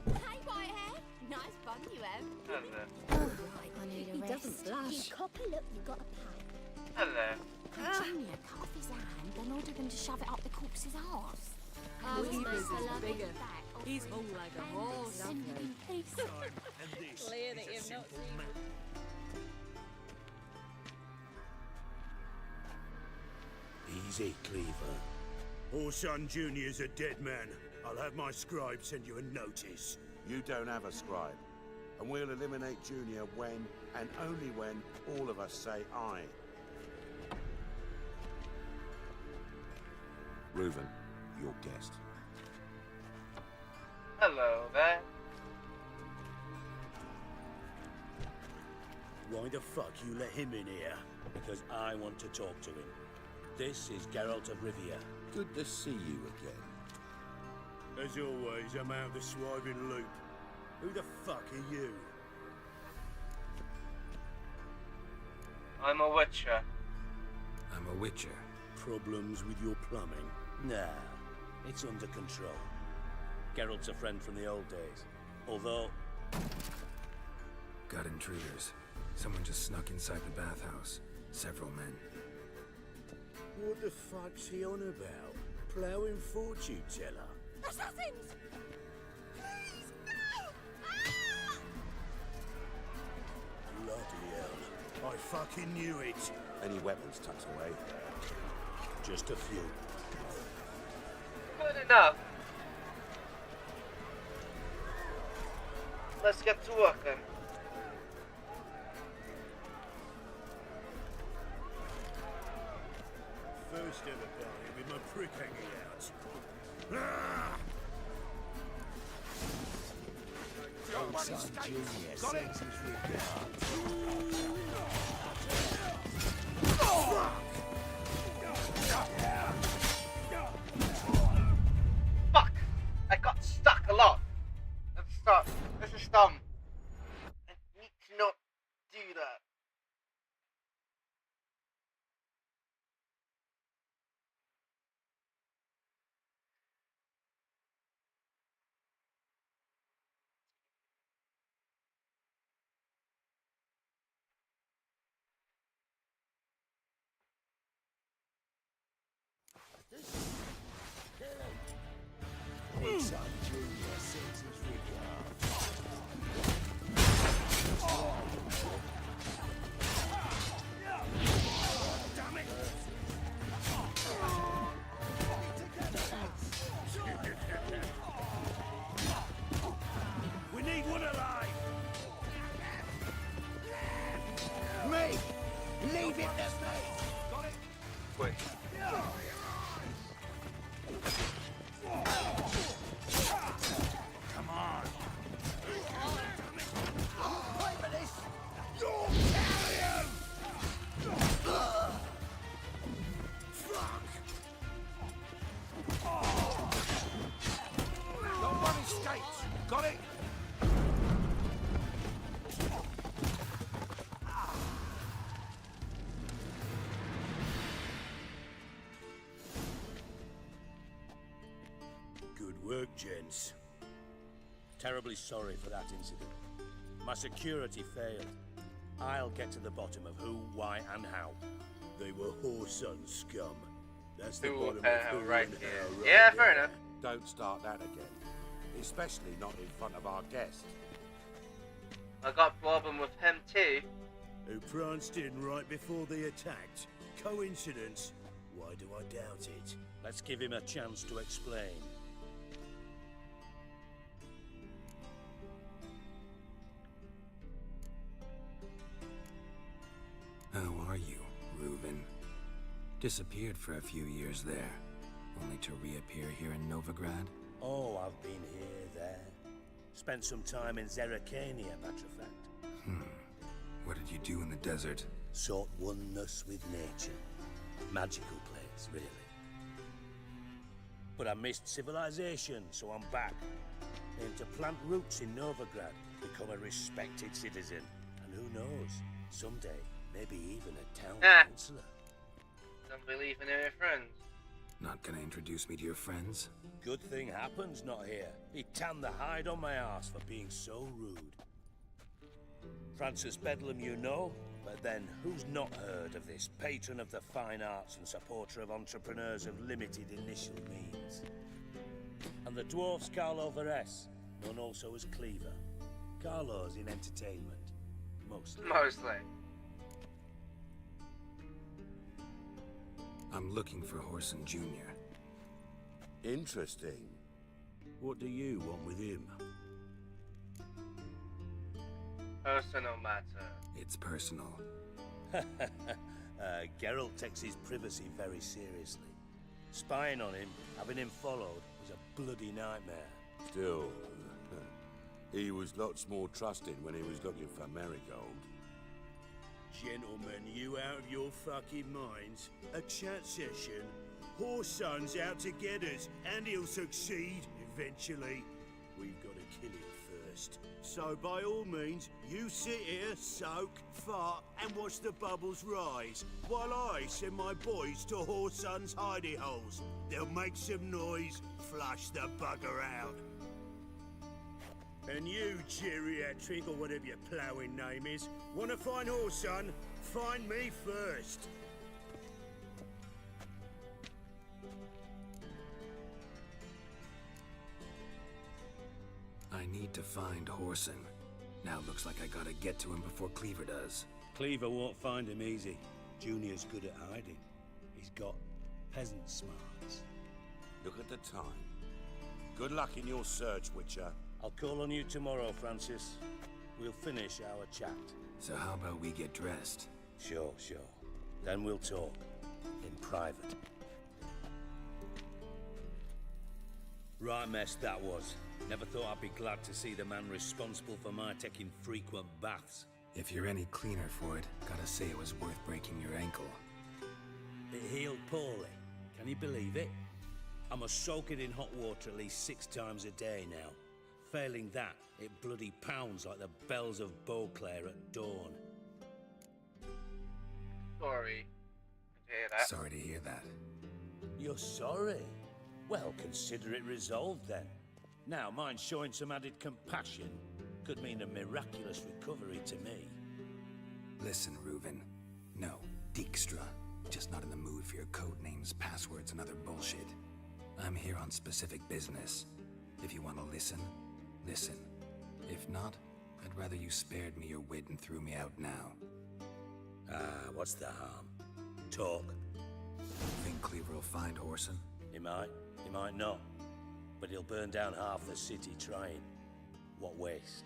Hey, Whitehair. Nice bun you have. Hello. Right, I need a rest. You copper, look, you got a pay. Hello. Could Junior cut off his hand and order them to shove it up the corpse's arse? Oh, it's nice to love bigger. you back. He's hung like a horse. Send him in peace. And this Clear that is a you've not simple seen map. Easy, Cleaver. Orson Jr.'s a dead man. I'll have my scribe send you a notice. You don't have a scribe. And we'll eliminate Junior when, and only when, all of us say aye. Reuven, your guest. Hello there. Why the fuck you let him in here? Because I want to talk to him. This is Geralt of Rivia. Good to see you again. As always, I'm out of the swiving loop. Who the fuck are you? I'm a witcher. I'm a witcher. Problems with your plumbing? Nah, it's under control. Geralt's a friend from the old days. Although... Got intruders. Someone just snuck inside the bathhouse. Several men. What the fuck's he on about? Ploughing fortune teller? Assassins! Please, no! Ah! Bloody hell. I fucking knew it. Any weapons tucked away? Just a few. Good enough. Let's get to work then. First ever party with my prick hanging out. Ah! Orson Jr. sends his regards. Fuck! I got stuck a lot. Let's stop. This is dumb. I need to not do that. Son Junior sends his regard. Damn it! We need one alive! Me! Leave it to me! Got it? Quick. Come on! Wait for this! You'll carry him! Fuck! No one escapes! Got it? Good work, gents. Terribly sorry for that incident. My security failed. I'll get to the bottom of who, why, and how. They were whoreson scum. That's the Who, bottom of who right and here. how right Yeah, there. fair enough. Don't start that again. Especially not in front of our guest. I got problem with him too. Who pranced in right before they attacked. Coincidence? Why do I doubt it? Let's give him a chance to explain. How are you, Reuben? Disappeared for a few years there, only to reappear here in Novigrad? Oh, I've been here, there. Spent some time in Zerrikania, matter of fact. What did you do in the desert? Sought oneness with nature. Magical place, really. But I missed civilization, so I'm back. Aim to plant roots in Novigrad, become a respected citizen. And who knows, someday, maybe even a town councillor. Don't believe in her friends. Not gonna introduce me to your friends? Good thing happens not here. He tanned the hide on my ass for being so rude. Francis Bedlam you know, but then who's not heard of this patron of the fine arts and supporter of entrepreneurs of limited initial means? And the dwarf's Carlo Veres, known also as Cleaver. Carlo's in entertainment, mostly. Mostly. I'm looking for Horson Jr. Interesting. What do you want with him? Personal matter. It's personal. Geralt takes his privacy very seriously. Spying on him, having him followed, was a bloody nightmare. Still, he was lots more trusting when he was looking for Marigold. Gentlemen, you out of your fucking minds? A chat session? Horson's out to get us, and he'll succeed eventually. We've got to kill him first. So by all means, you sit here, soak, fart, and watch the bubbles rise, while I send my boys to Horson's hidey holes. They'll make some noise, flush the bugger out. And you, geriatric, or whatever your ploughing name is, want to find Horson? Find me first. I need to find Horson. Now looks like I gotta get to him before Cleaver does. Cleaver won't find him easy. Junior's good at hiding. He's got peasant smarts. Look at the time. Good luck in your search, Witcher. I'll call on you tomorrow, Francis. We'll finish our chat. So how about we get dressed? Sure. Then we'll talk. In private. Right mess that was. Never thought I'd be glad to see the man responsible for my taking frequent baths. If you're any cleaner for it, gotta say it was worth breaking your ankle. It healed poorly. Can you believe it? I must soak it in hot water at least 6 times a day now. Failing that, it bloody pounds like the bells of Beauclair at dawn. Sorry to hear that. Sorry to hear that. You're sorry? Well, consider it resolved then. Now, mind showing some added compassion could mean a miraculous recovery to me. Listen, Reuben. No, Dijkstra. Just not in the mood for your code names, passwords, and other bullshit. I'm here on specific business. If you want to listen, listen. If not, I'd rather you spared me your wit and threw me out now. Ah, what's the harm? Talk. Think Cleaver will find Horson? He might not. But he'll burn down half the city trying. What waste?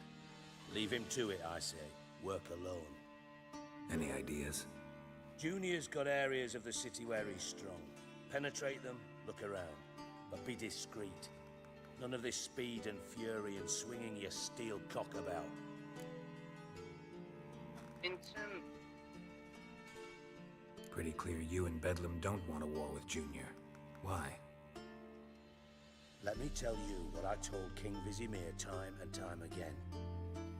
Leave him to it, I say. Work alone. Any ideas? Junior's got areas of the city where he's strong. Penetrate them, look around. But be discreet. None of this speed and fury and swinging your steel cock about. Pretty clear you and Bedlam don't want a war with Junior. Why? Let me tell you what I told King Vizimir time and time again.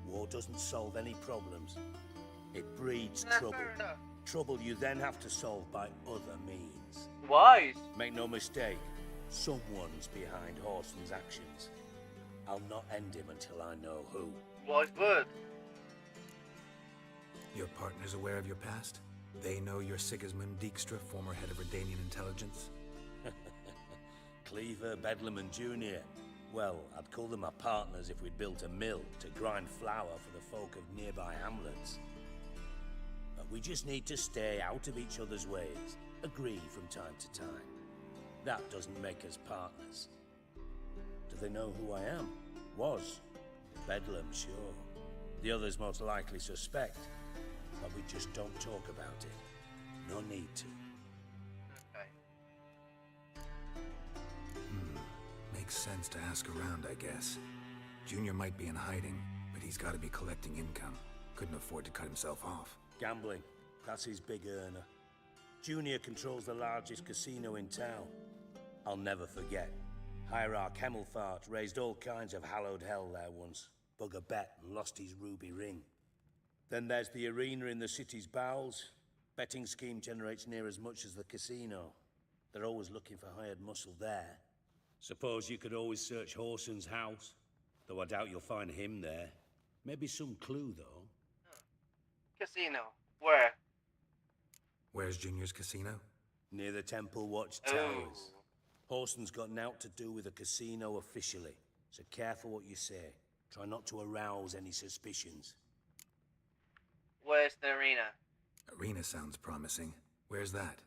War doesn't solve any problems. It breeds trouble. Trouble you then have to solve by other means. Wise. Make no mistake, someone's behind Horson's actions. I'll not end him until I know who. Wise word. Your partner's aware of your past? They know you're Sigismund Dijkstra, former head of Redanian intelligence? Cleaver, Bedlam and Junior. Well, I'd call them my partners if we'd built a mill to grind flour for the folk of nearby hamlets. But we just need to stay out of each other's ways, agree from time to time. That doesn't make us partners. Do they know who I am? Was. Bedlam, sure. The others most likely suspect. But we just don't talk about it. No need to. Makes sense to ask around, I guess. Junior might be in hiding, but he's got to be collecting income. Couldn't afford to cut himself off. Gambling. That's his big earner. Junior controls the largest casino in town. I'll never forget. Hierarch Hemmelfart raised all kinds of hallowed hell there once. Bug a bet and lost his ruby ring. Then there's the arena in the city's bowels. Betting scheme generates near as much as the casino. They're always looking for hired muscle there. Suppose you could always search Horson's house, though I doubt you'll find him there. Maybe some clue, though. Casino. Where? Where's Junior's casino? Near the Temple Watch Towers. Horson's got naught to do with the casino officially, so careful what you say. Try not to arouse any suspicions. Where's the arena? Arena sounds promising. Where's that?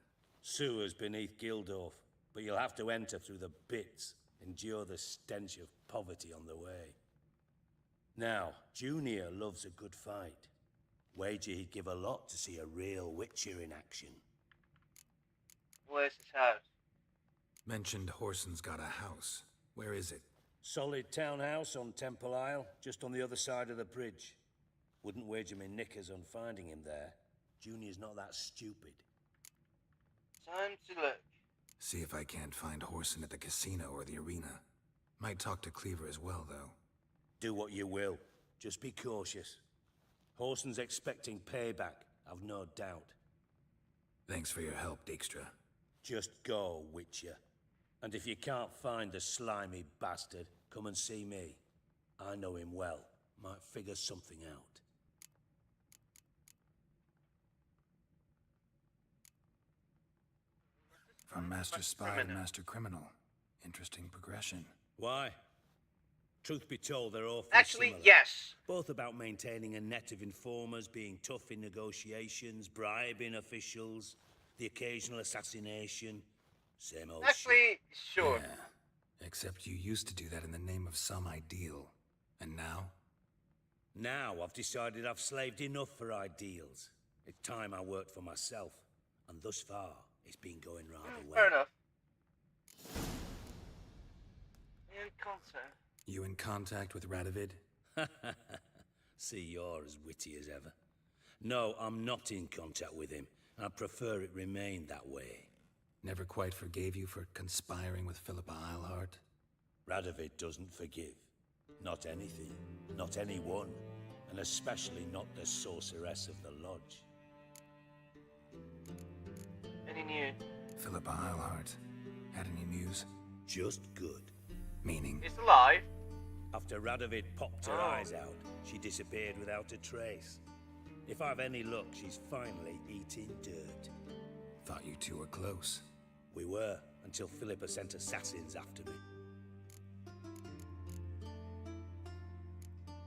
Sewers beneath Gildorf, but you'll have to enter through the pits, endure the stench of poverty on the way. Now, Junior loves a good fight. Wager he'd give a lot to see a real Witcher in action. Where's his house? Mentioned Horson's got a house. Where is it? Solid townhouse on Temple Isle, just on the other side of the bridge. Wouldn't wager me knickers on finding him there. Junior's not that stupid. Time to look. See if I can't find Horson at the casino or the arena. Might talk to Cleaver as well, though. Do what you will. Just be cautious. Horson's expecting payback, I've no doubt. Thanks for your help, Dijkstra. Just go, Witcher. And if you can't find the slimy bastard, come and see me. I know him well. Might figure something out. From Master Spy to Master Criminal. Interesting progression. Why? Truth be told, they're awfully Actually, similar. yes. Both about maintaining a net of informers, being tough in negotiations, bribing officials, the occasional assassination. Same old Actually, sure. Yeah. Except you used to do that in the name of some ideal. And now? Now I've decided I've slaved enough for ideals. It's time I worked for myself. And thus far, it's been going rather well. Fair enough. In contact. You in contact with Radovid? See, you're as witty as ever. No, I'm not in contact with him. I prefer it remain that way. Never quite forgave you for conspiring with Philippa Eilhart? Radovid doesn't forgive. Not anything. Not anyone. And especially not the sorceress of the lodge. Any news? Philippa Eilhart. Had any news? Just good. Meaning? It's alive. After Radovid popped her eyes out, she disappeared without a trace. If I've any luck, she's finally eating dirt. Thought you two were close. We were, until Philippa sent assassins after me.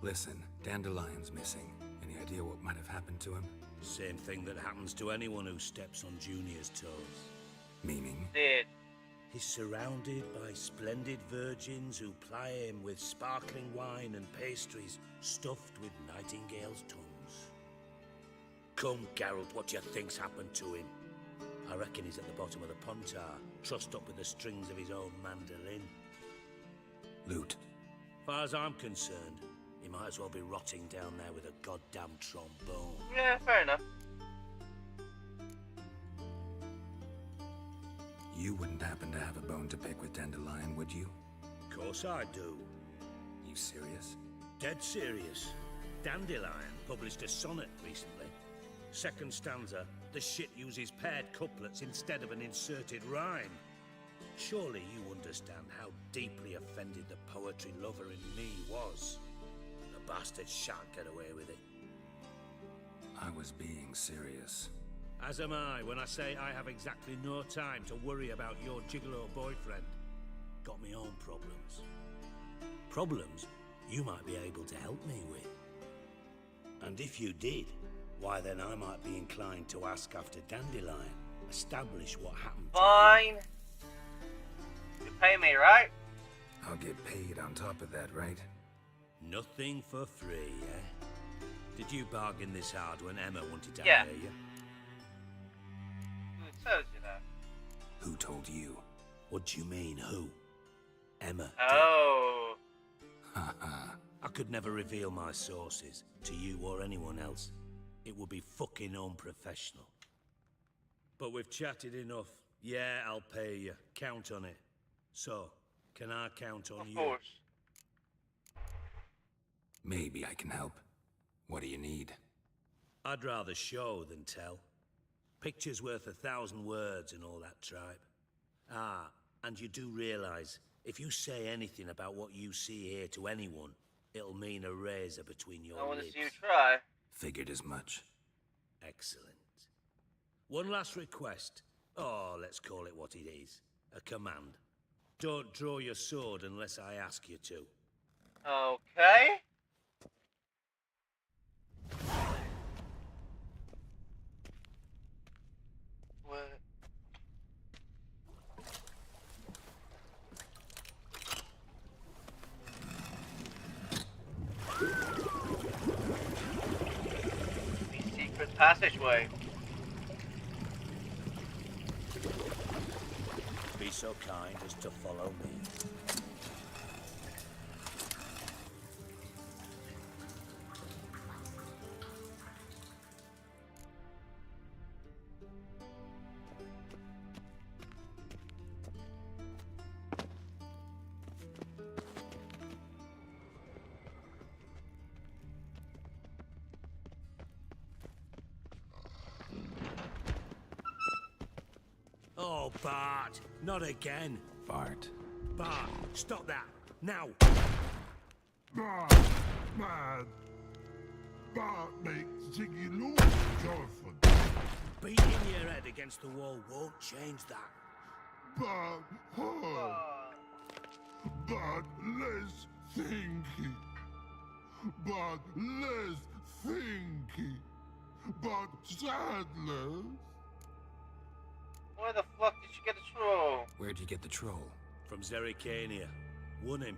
Listen, Dandelion's missing. Any idea what might have happened to him? Same thing that happens to anyone who steps on Junior's toes. Meaning? Dead. He's surrounded by splendid virgins who ply him with sparkling wine and pastries stuffed with nightingales' tongues. Come, Geralt, what do you think's happened to him? I reckon he's at the bottom of the Pontar, trussed up with the strings of his own mandolin. Loot. Far as I'm concerned, he might as well be rotting down there with a goddamn trombone. Yeah, fair enough. You wouldn't happen to have a bone to pick with Dandelion, would you? Of course I do. You serious? Dead serious. Dandelion published a sonnet recently. Second stanza, the shit uses paired couplets instead of an inserted rhyme. Surely you understand how deeply offended the poetry lover in me was. The bastard shan't get away with it. I was being serious. As am I when I say I have exactly no time to worry about your gigolo boyfriend. Got me own problems. Problems you might be able to help me with. And if you did, why then I might be inclined to ask after Dandelion, establish what happened. Fine. You pay me, right? I'll get paid on top of that, right? Nothing for free, eh? Did you bargain this hard when Emma wanted to Yeah. hire you? Who told you that? Who told you? What do you mean, who? Emma. Oh. Haha. I could never reveal my sources to you or anyone else. It would be fucking unprofessional. But we've chatted enough. Yeah, I'll pay you. Count on it. So, can I count on you? Of course. Maybe I can help. What do you need? I'd rather show than tell. Picture's worth 1,000 words and all that tripe. Ah, and you do realize, if you say anything about what you see here to anyone, it'll mean a razor between your I want to lips. see you try. Figured as much. Excellent. One last request. Oh, let's call it what it is. A command. Don't draw your sword unless I ask you to. Okay. What? The secret passageway. Be so kind as to follow me. Oh, Bart, not again. Bart. Bart, stop that, now. Bart, man. Bart makes Ziggy lose, Jonathan. Beating your head against the wall won't change that. Bart, Bart, less thinky. Bart, less thinky. Bart, sadness. Where the fuck did you get the troll? Where'd you get the troll? From Zerrikania. Won him.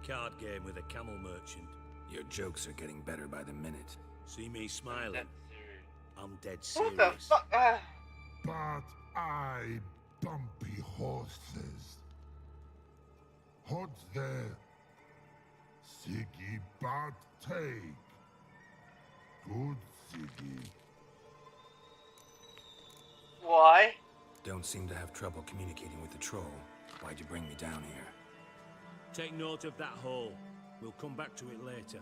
Card game with a camel merchant. Your jokes are getting better by the minute. See me smiling? I'm dead What serious. the fuck? But I bumpy horses. Hot there. Siggy but take. Good Siggy. Why? Don't seem to have trouble communicating with the troll. Why'd you bring me down here? Take note of that hole. We'll come back to it later.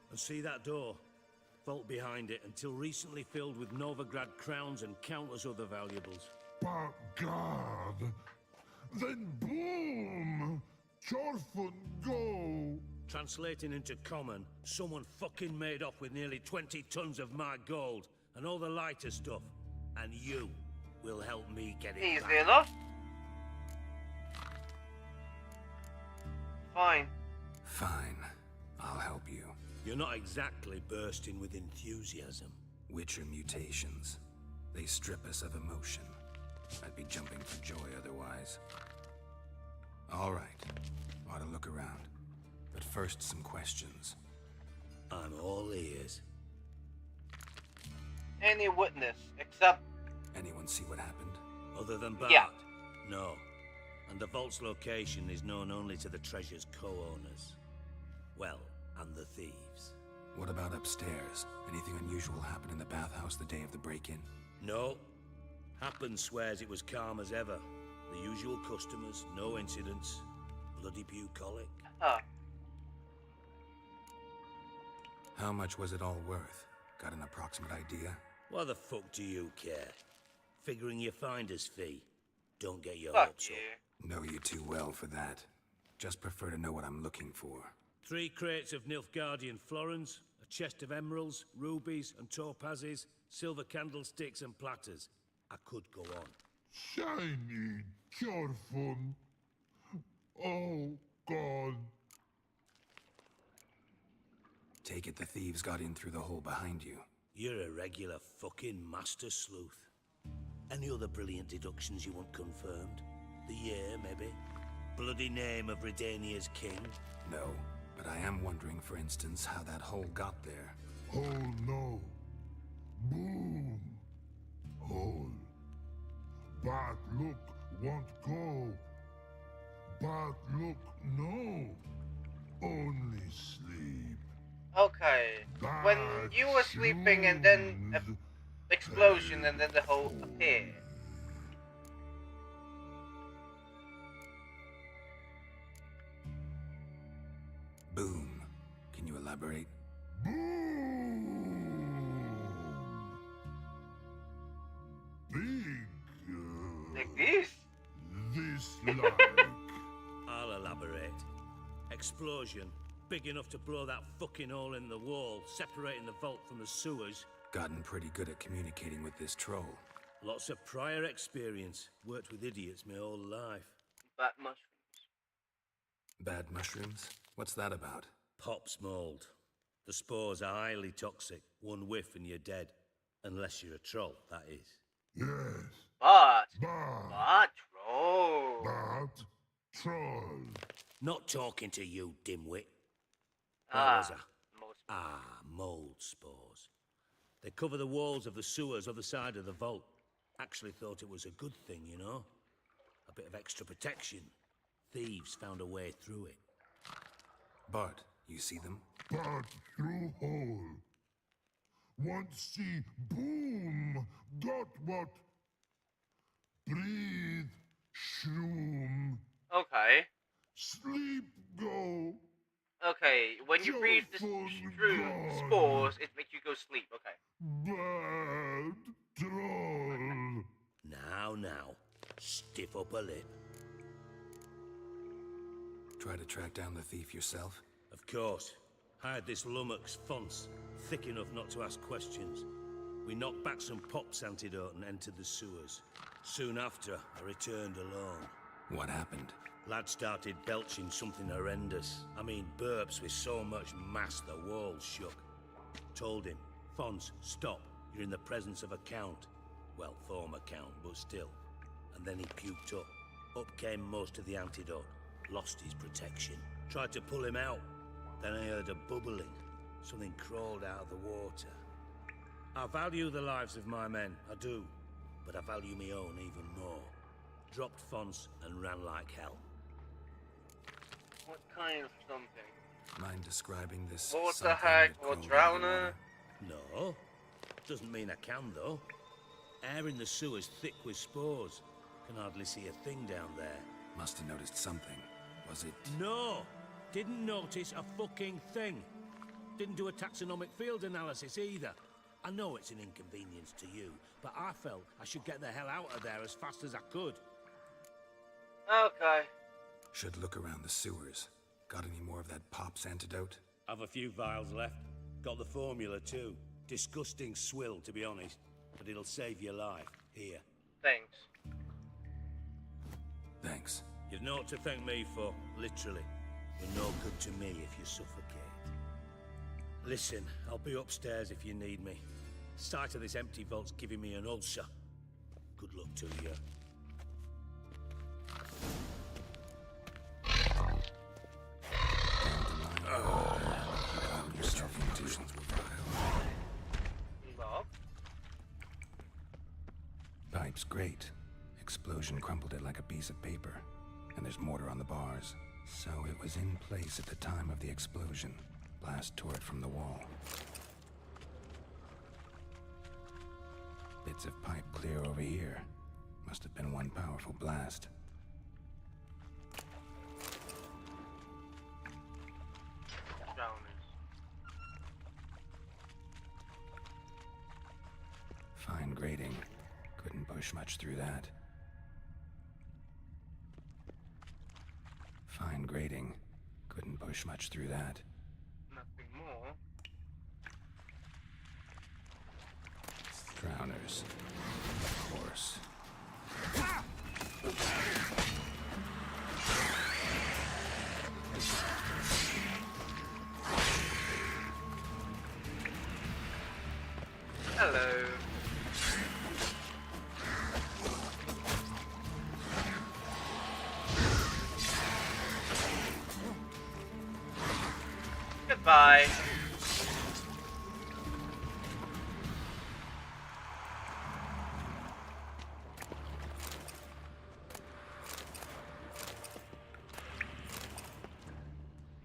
And see that door? Vault behind it, until recently filled with Novigrad crowns and countless other valuables. But God. Then boom! Chorfun go! Translating into common, someone fucking made off with nearly 20 tons of my gold and all the lighter stuff. And you will help me get it Easy back. enough. Fine. Fine. I'll help you. You're not exactly bursting with enthusiasm. Witcher mutations. They strip us of emotion. I'd be jumping for joy otherwise. All right. Ought to look around. But first, some questions. I'm all ears. Any witness, except... Anyone see what happened? Other than Bart? Yeah. No. And the vault's location is known only to the treasure's co-owners. Well, and the thieves. What about upstairs? Anything unusual happen in the bathhouse the day of the break-in? No. Happen swears it was calm as ever. The usual customers, no incidents. Bloody bucolic. Huh. How much was it all worth? Got an approximate idea? Why the fuck do you care? Figuring your finder's fee. Don't get your Fuck hopes you. up. Know you too well for that. Just prefer to know what I'm looking for. 3 crates of Nilfgaardian florins, a chest of emeralds, rubies and topazes, silver candlesticks and platters. I could go on. Shiny, careful. Oh, God. Take it the thieves got in through the hole behind you. You're a regular fucking master sleuth. Any other brilliant deductions you want confirmed? The year, maybe? Bloody name of Redania's king? No, but I am wondering, for instance, how that hole got there. Hole no. Boom. Hole. Bad look won't go. Bad look no. Only sleep. Okay. When you were sleeping and then an explosion and then the hole appeared. Boom. Can you elaborate? Like this? This like. I'll elaborate. Explosion. Big enough to blow that fucking hole in the wall, separating the vault from the sewers. Gotten pretty good at communicating with this troll. Lots of prior experience. Worked with idiots my whole life. Bad mushrooms. Bad mushrooms? What's that about? Pops mold. The spores are highly toxic. One whiff and you're dead. Unless you're a troll, that is. Yes. But troll. Bad troll. Not talking to you, dimwit. Mold spores. They cover the walls of the sewers other side of the vault. Actually thought it was a good thing, you know? A bit of extra protection. Thieves found a way through it. Bart, you see them? Bad through hole. Want see boom. Got what? Breathe. Shroom. Okay. Sleep go. Okay, when you breathe the spores, it makes you go sleep. Okay. Bad troll. Now. Stiff up a lip. Try to track down the thief yourself? Of course. Hired this lummox Fonce, thick enough not to ask questions. We knocked back some Pop's antidote and entered the sewers. Soon after, I returned alone. What happened? Lad started belching something horrendous. I mean, burps with so much mass the walls shook. Told him, Fonce, stop. You're in the presence of a count. Well, former count, but still. And then he puked up. Up came most of the antidote. Lost his protection. Tried to pull him out. Then I heard a bubbling. Something crawled out of the water. I value the lives of my men, I do. But I value my own even more. Dropped Fonce and ran like hell. What kind of something? Mind describing this? Water hack or drowner? No. Doesn't mean I can, though. Air in the sewer's thick with spores. Can hardly see a thing down there. Must have noticed something. Was it? No! Didn't notice a fucking thing. Didn't do a taxonomic field analysis either. I know it's an inconvenience to you, but I felt I should get the hell out of there as fast as I could. Okay. Should look around the sewers. Got any more of that Pop's antidote? I've a few vials left. Got the formula too. Disgusting swill, to be honest. But it'll save your life. Here. Thanks. Thanks. You've naught to thank me for, literally. You're no good to me if you suffocate. Listen, I'll be upstairs if you need me. Sight of this empty vault's giving me an ulcer. Good luck to you. Pipe's great. Explosion crumpled it like a piece of paper. And there's mortar on the bars. So it was in place at the time of the explosion. Blast tore it from the wall. Bits of pipe clear over here. Must have been one powerful blast. Fine grating. Couldn't push much through that. Fine grating. Couldn't push much through that. Nothing more. Drowners. Of course. Hello. Goodbye.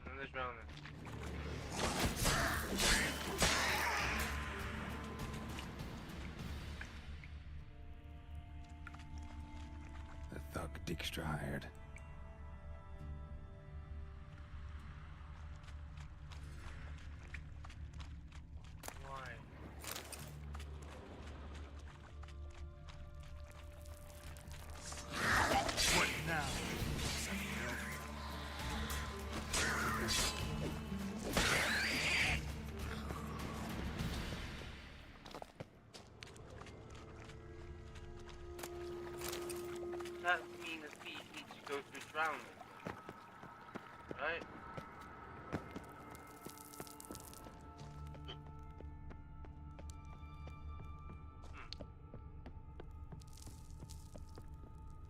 And there's Ronan. The thug Dijkstra hired. What now? That means he needs to go through drowning. Right?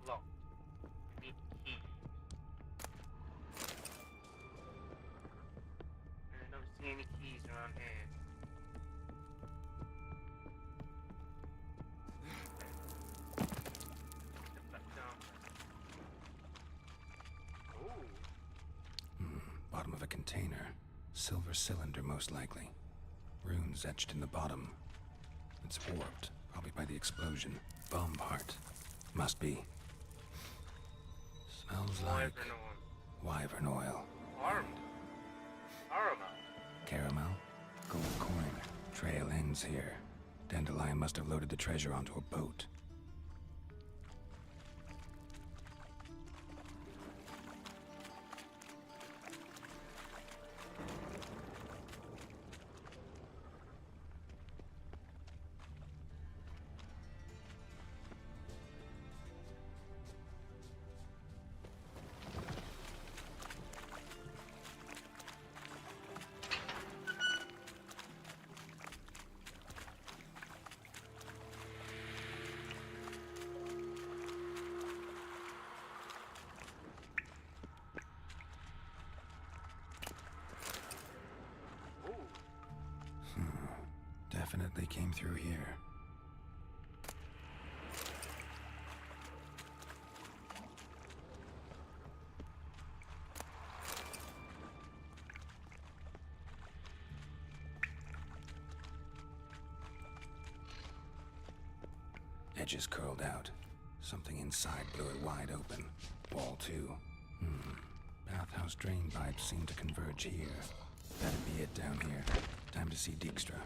Locked. We need keys. I don't see any keys around here. Step back down. Ooh. Bottom of a container. Silver cylinder, most likely. Runes etched in the bottom. It's warped, probably by the explosion. Bomb part. Must be. Smells like wyvern oil. Armed. Caramel. Caramel? Gold coin. Trail ends here. Dandelion must have loaded the treasure onto a boat. Definitely came through here. Edges curled out. Something inside blew it wide open. Wall too. Bathhouse drain pipes seem to converge here. That'd be it down here. Time to see Dijkstra.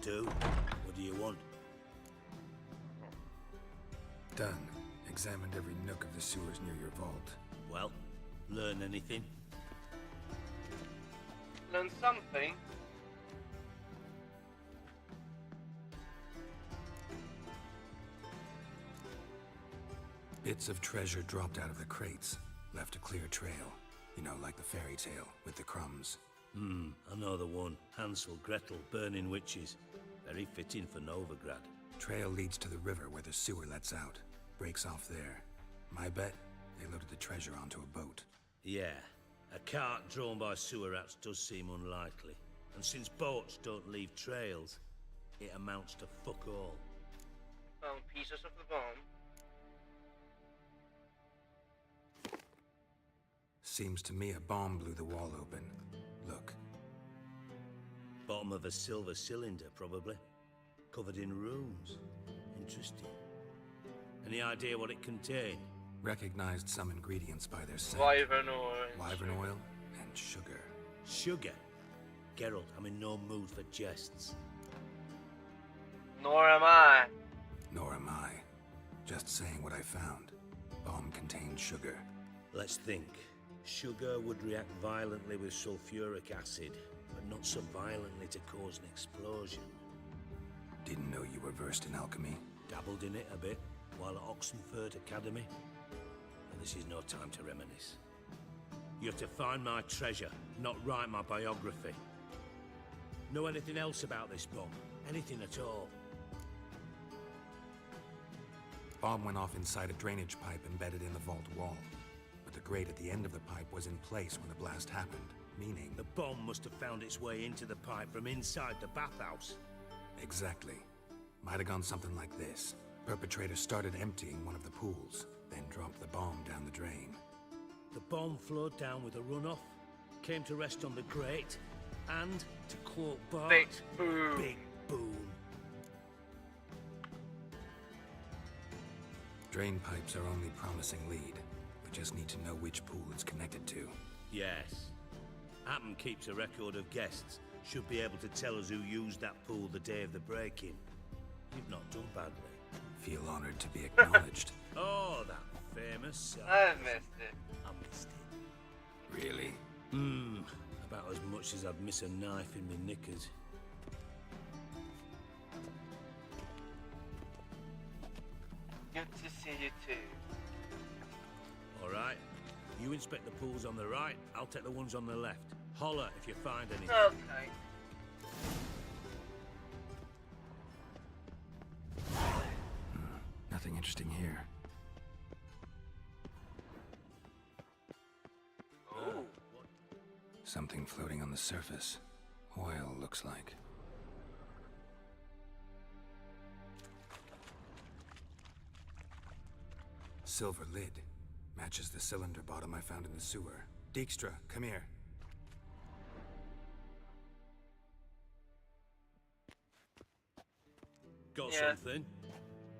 do. What do you want? Done. Examined every nook of the sewers near your vault. Well, learn anything? Learn something. Bits of treasure dropped out of the crates. Left a clear trail. You know, like the fairy tale, with the crumbs. I know the one. Hansel, Gretel, burning witches. Very fitting for Novigrad. Trail leads to the river where the sewer lets out. Breaks off there. My bet, they loaded the treasure onto a boat. Yeah, a cart drawn by sewer rats does seem unlikely. And since boats don't leave trails, it amounts to fuck all. Found pieces of the bomb. Seems to me a bomb blew the wall open. Look. Bottom of a silver cylinder, probably. Covered in runes. Interesting. Any idea what it contained? Recognized some ingredients by their scent. Wyvern oil. Wyvern oil and sugar. Sugar? Geralt, I'm in no mood for jests. Nor am I. Nor am I. Just saying what I found. Bomb contained sugar. Let's think. Sugar would react violently with sulfuric acid, but not so violently to cause an explosion. Didn't know you were versed in alchemy. Dabbled in it a bit, while at Oxenford Academy. But this is no time to reminisce. You're to find my treasure, not write my biography. Know anything else about this bomb? Anything at all? Bomb went off inside a drainage pipe embedded in the vault wall. But the grate at the end of the pipe was in place when the blast happened, meaning... The bomb must have found its way into the pipe from inside the bathhouse. Exactly. Might have gone something like this. Perpetrator started emptying one of the pools, then dropped the bomb down the drain. The bomb flowed down with a runoff, came to rest on the grate, and, to quote Bart, Big boom. Big boom. Drain pipes are only promising lead. We just need to know which pool it's connected to. Yes. Appen keeps a record of guests. Should be able to tell us who used that pool the day of the break-in. You've not done badly. Feel honored to be acknowledged. Oh, that famous... I missed it. I missed it. Really? About as much as I'd miss a knife in my knickers. Good to see you too. All right. You inspect the pools on the right, I'll take the ones on the left. Holler if you find anything. Okay. Nothing interesting here. Oh. Something floating on the surface. Oil, looks like. Silver lid. Matches the cylinder bottom I found in the sewer. Dijkstra, come here. Got something?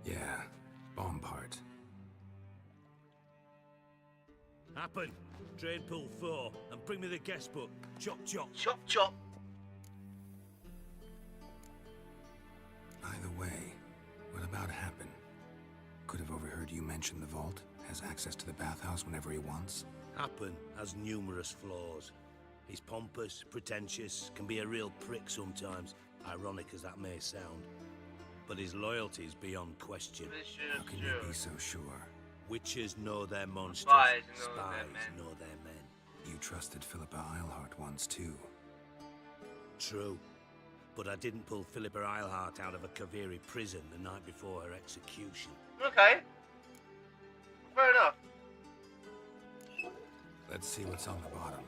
Yeah, bomb part. Happen. Drain pool 4, and bring me the guest book. Chop chop. Chop chop. Either way, what about Happen? Could have overheard you mention the vault. Has access to the bathhouse whenever he wants. Happen has numerous flaws. He's pompous, pretentious, can be a real prick sometimes, ironic as that may sound. But his loyalty is beyond question. How can you be so sure? Witches know their monsters. Spies know their men. You trusted Philippa Eilhart once too. True. But I didn't pull Philippa Eilhart out of a Kaviri prison the night before her execution. Okay. Fair enough. Let's see what's on the bottom.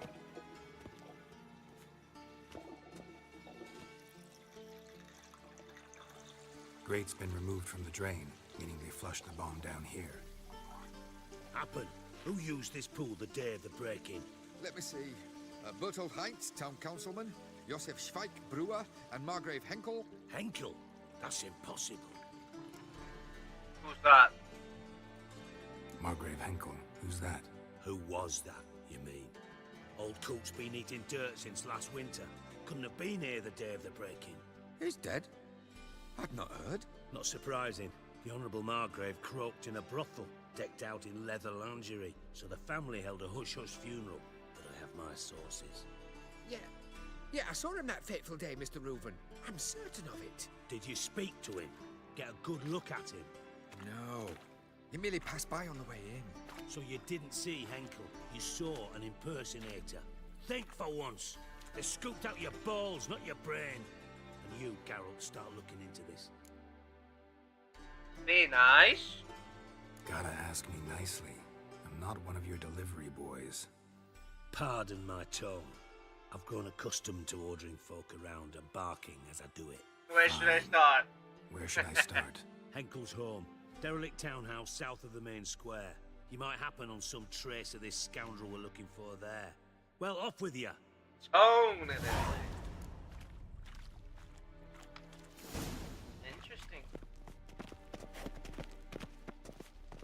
Grate's been removed from the drain, meaning they flushed the bomb down here. Happen. Who used this pool the day of the break-in? Let me see. Bertold Heinz, town councilman, Josef Schweik, brewer, and Margrave Henkel. Henkel? That's impossible. Who's that? Margrave Henkel. Who's that? Who was that, you mean? Old Cook's been eating dirt since last winter. Couldn't have been here the day of the break-in. He's dead. I'd not heard. Not surprising. The Honourable Margrave croaked in a brothel, decked out in leather lingerie, so the family held a hush-hush funeral. But I have my sources. Yeah, I saw him that fateful day, Mr. Reuven. I'm certain of it. Did you speak to him? Get a good look at him? No. He merely passed by on the way in. So you didn't see Henkel. You saw an impersonator. Think for once. They scooped out your balls, not your brain. And you, Carol, start looking into this. Be nice. Gotta ask me nicely. I'm not one of your delivery boys. Pardon my tone. I've grown accustomed to ordering folk around and barking as I do it. Where should I start? Where should I start? Henkel's home. Derelict townhouse south of the main square. You might happen on some trace of this scoundrel we're looking for there. Well, off with you. Tone it. Interesting.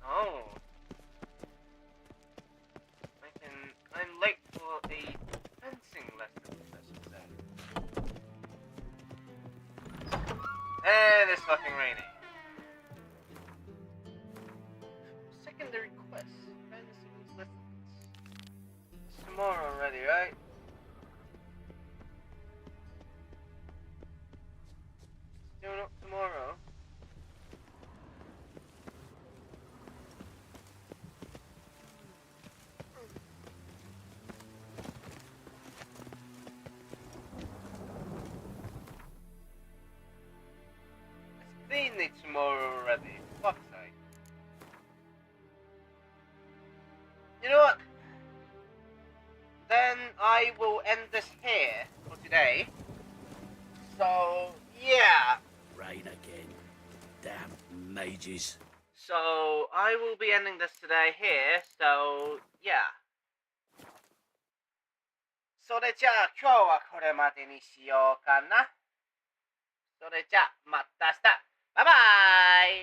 Oh. I'm late for a fencing lesson, I should say. And it's fucking raining. Secondary quest. Fencing lessons. It's tomorrow already, right? Still not tomorrow. It's been tomorrow already. Fuck's sake. You know what? Then I will end this here for today. So, yeah. Rain again. Damn mages. So, I will be ending this today here, so, yeah. それじゃあ今日はこれまでにしようかな。それじゃあまた明日。バイバイ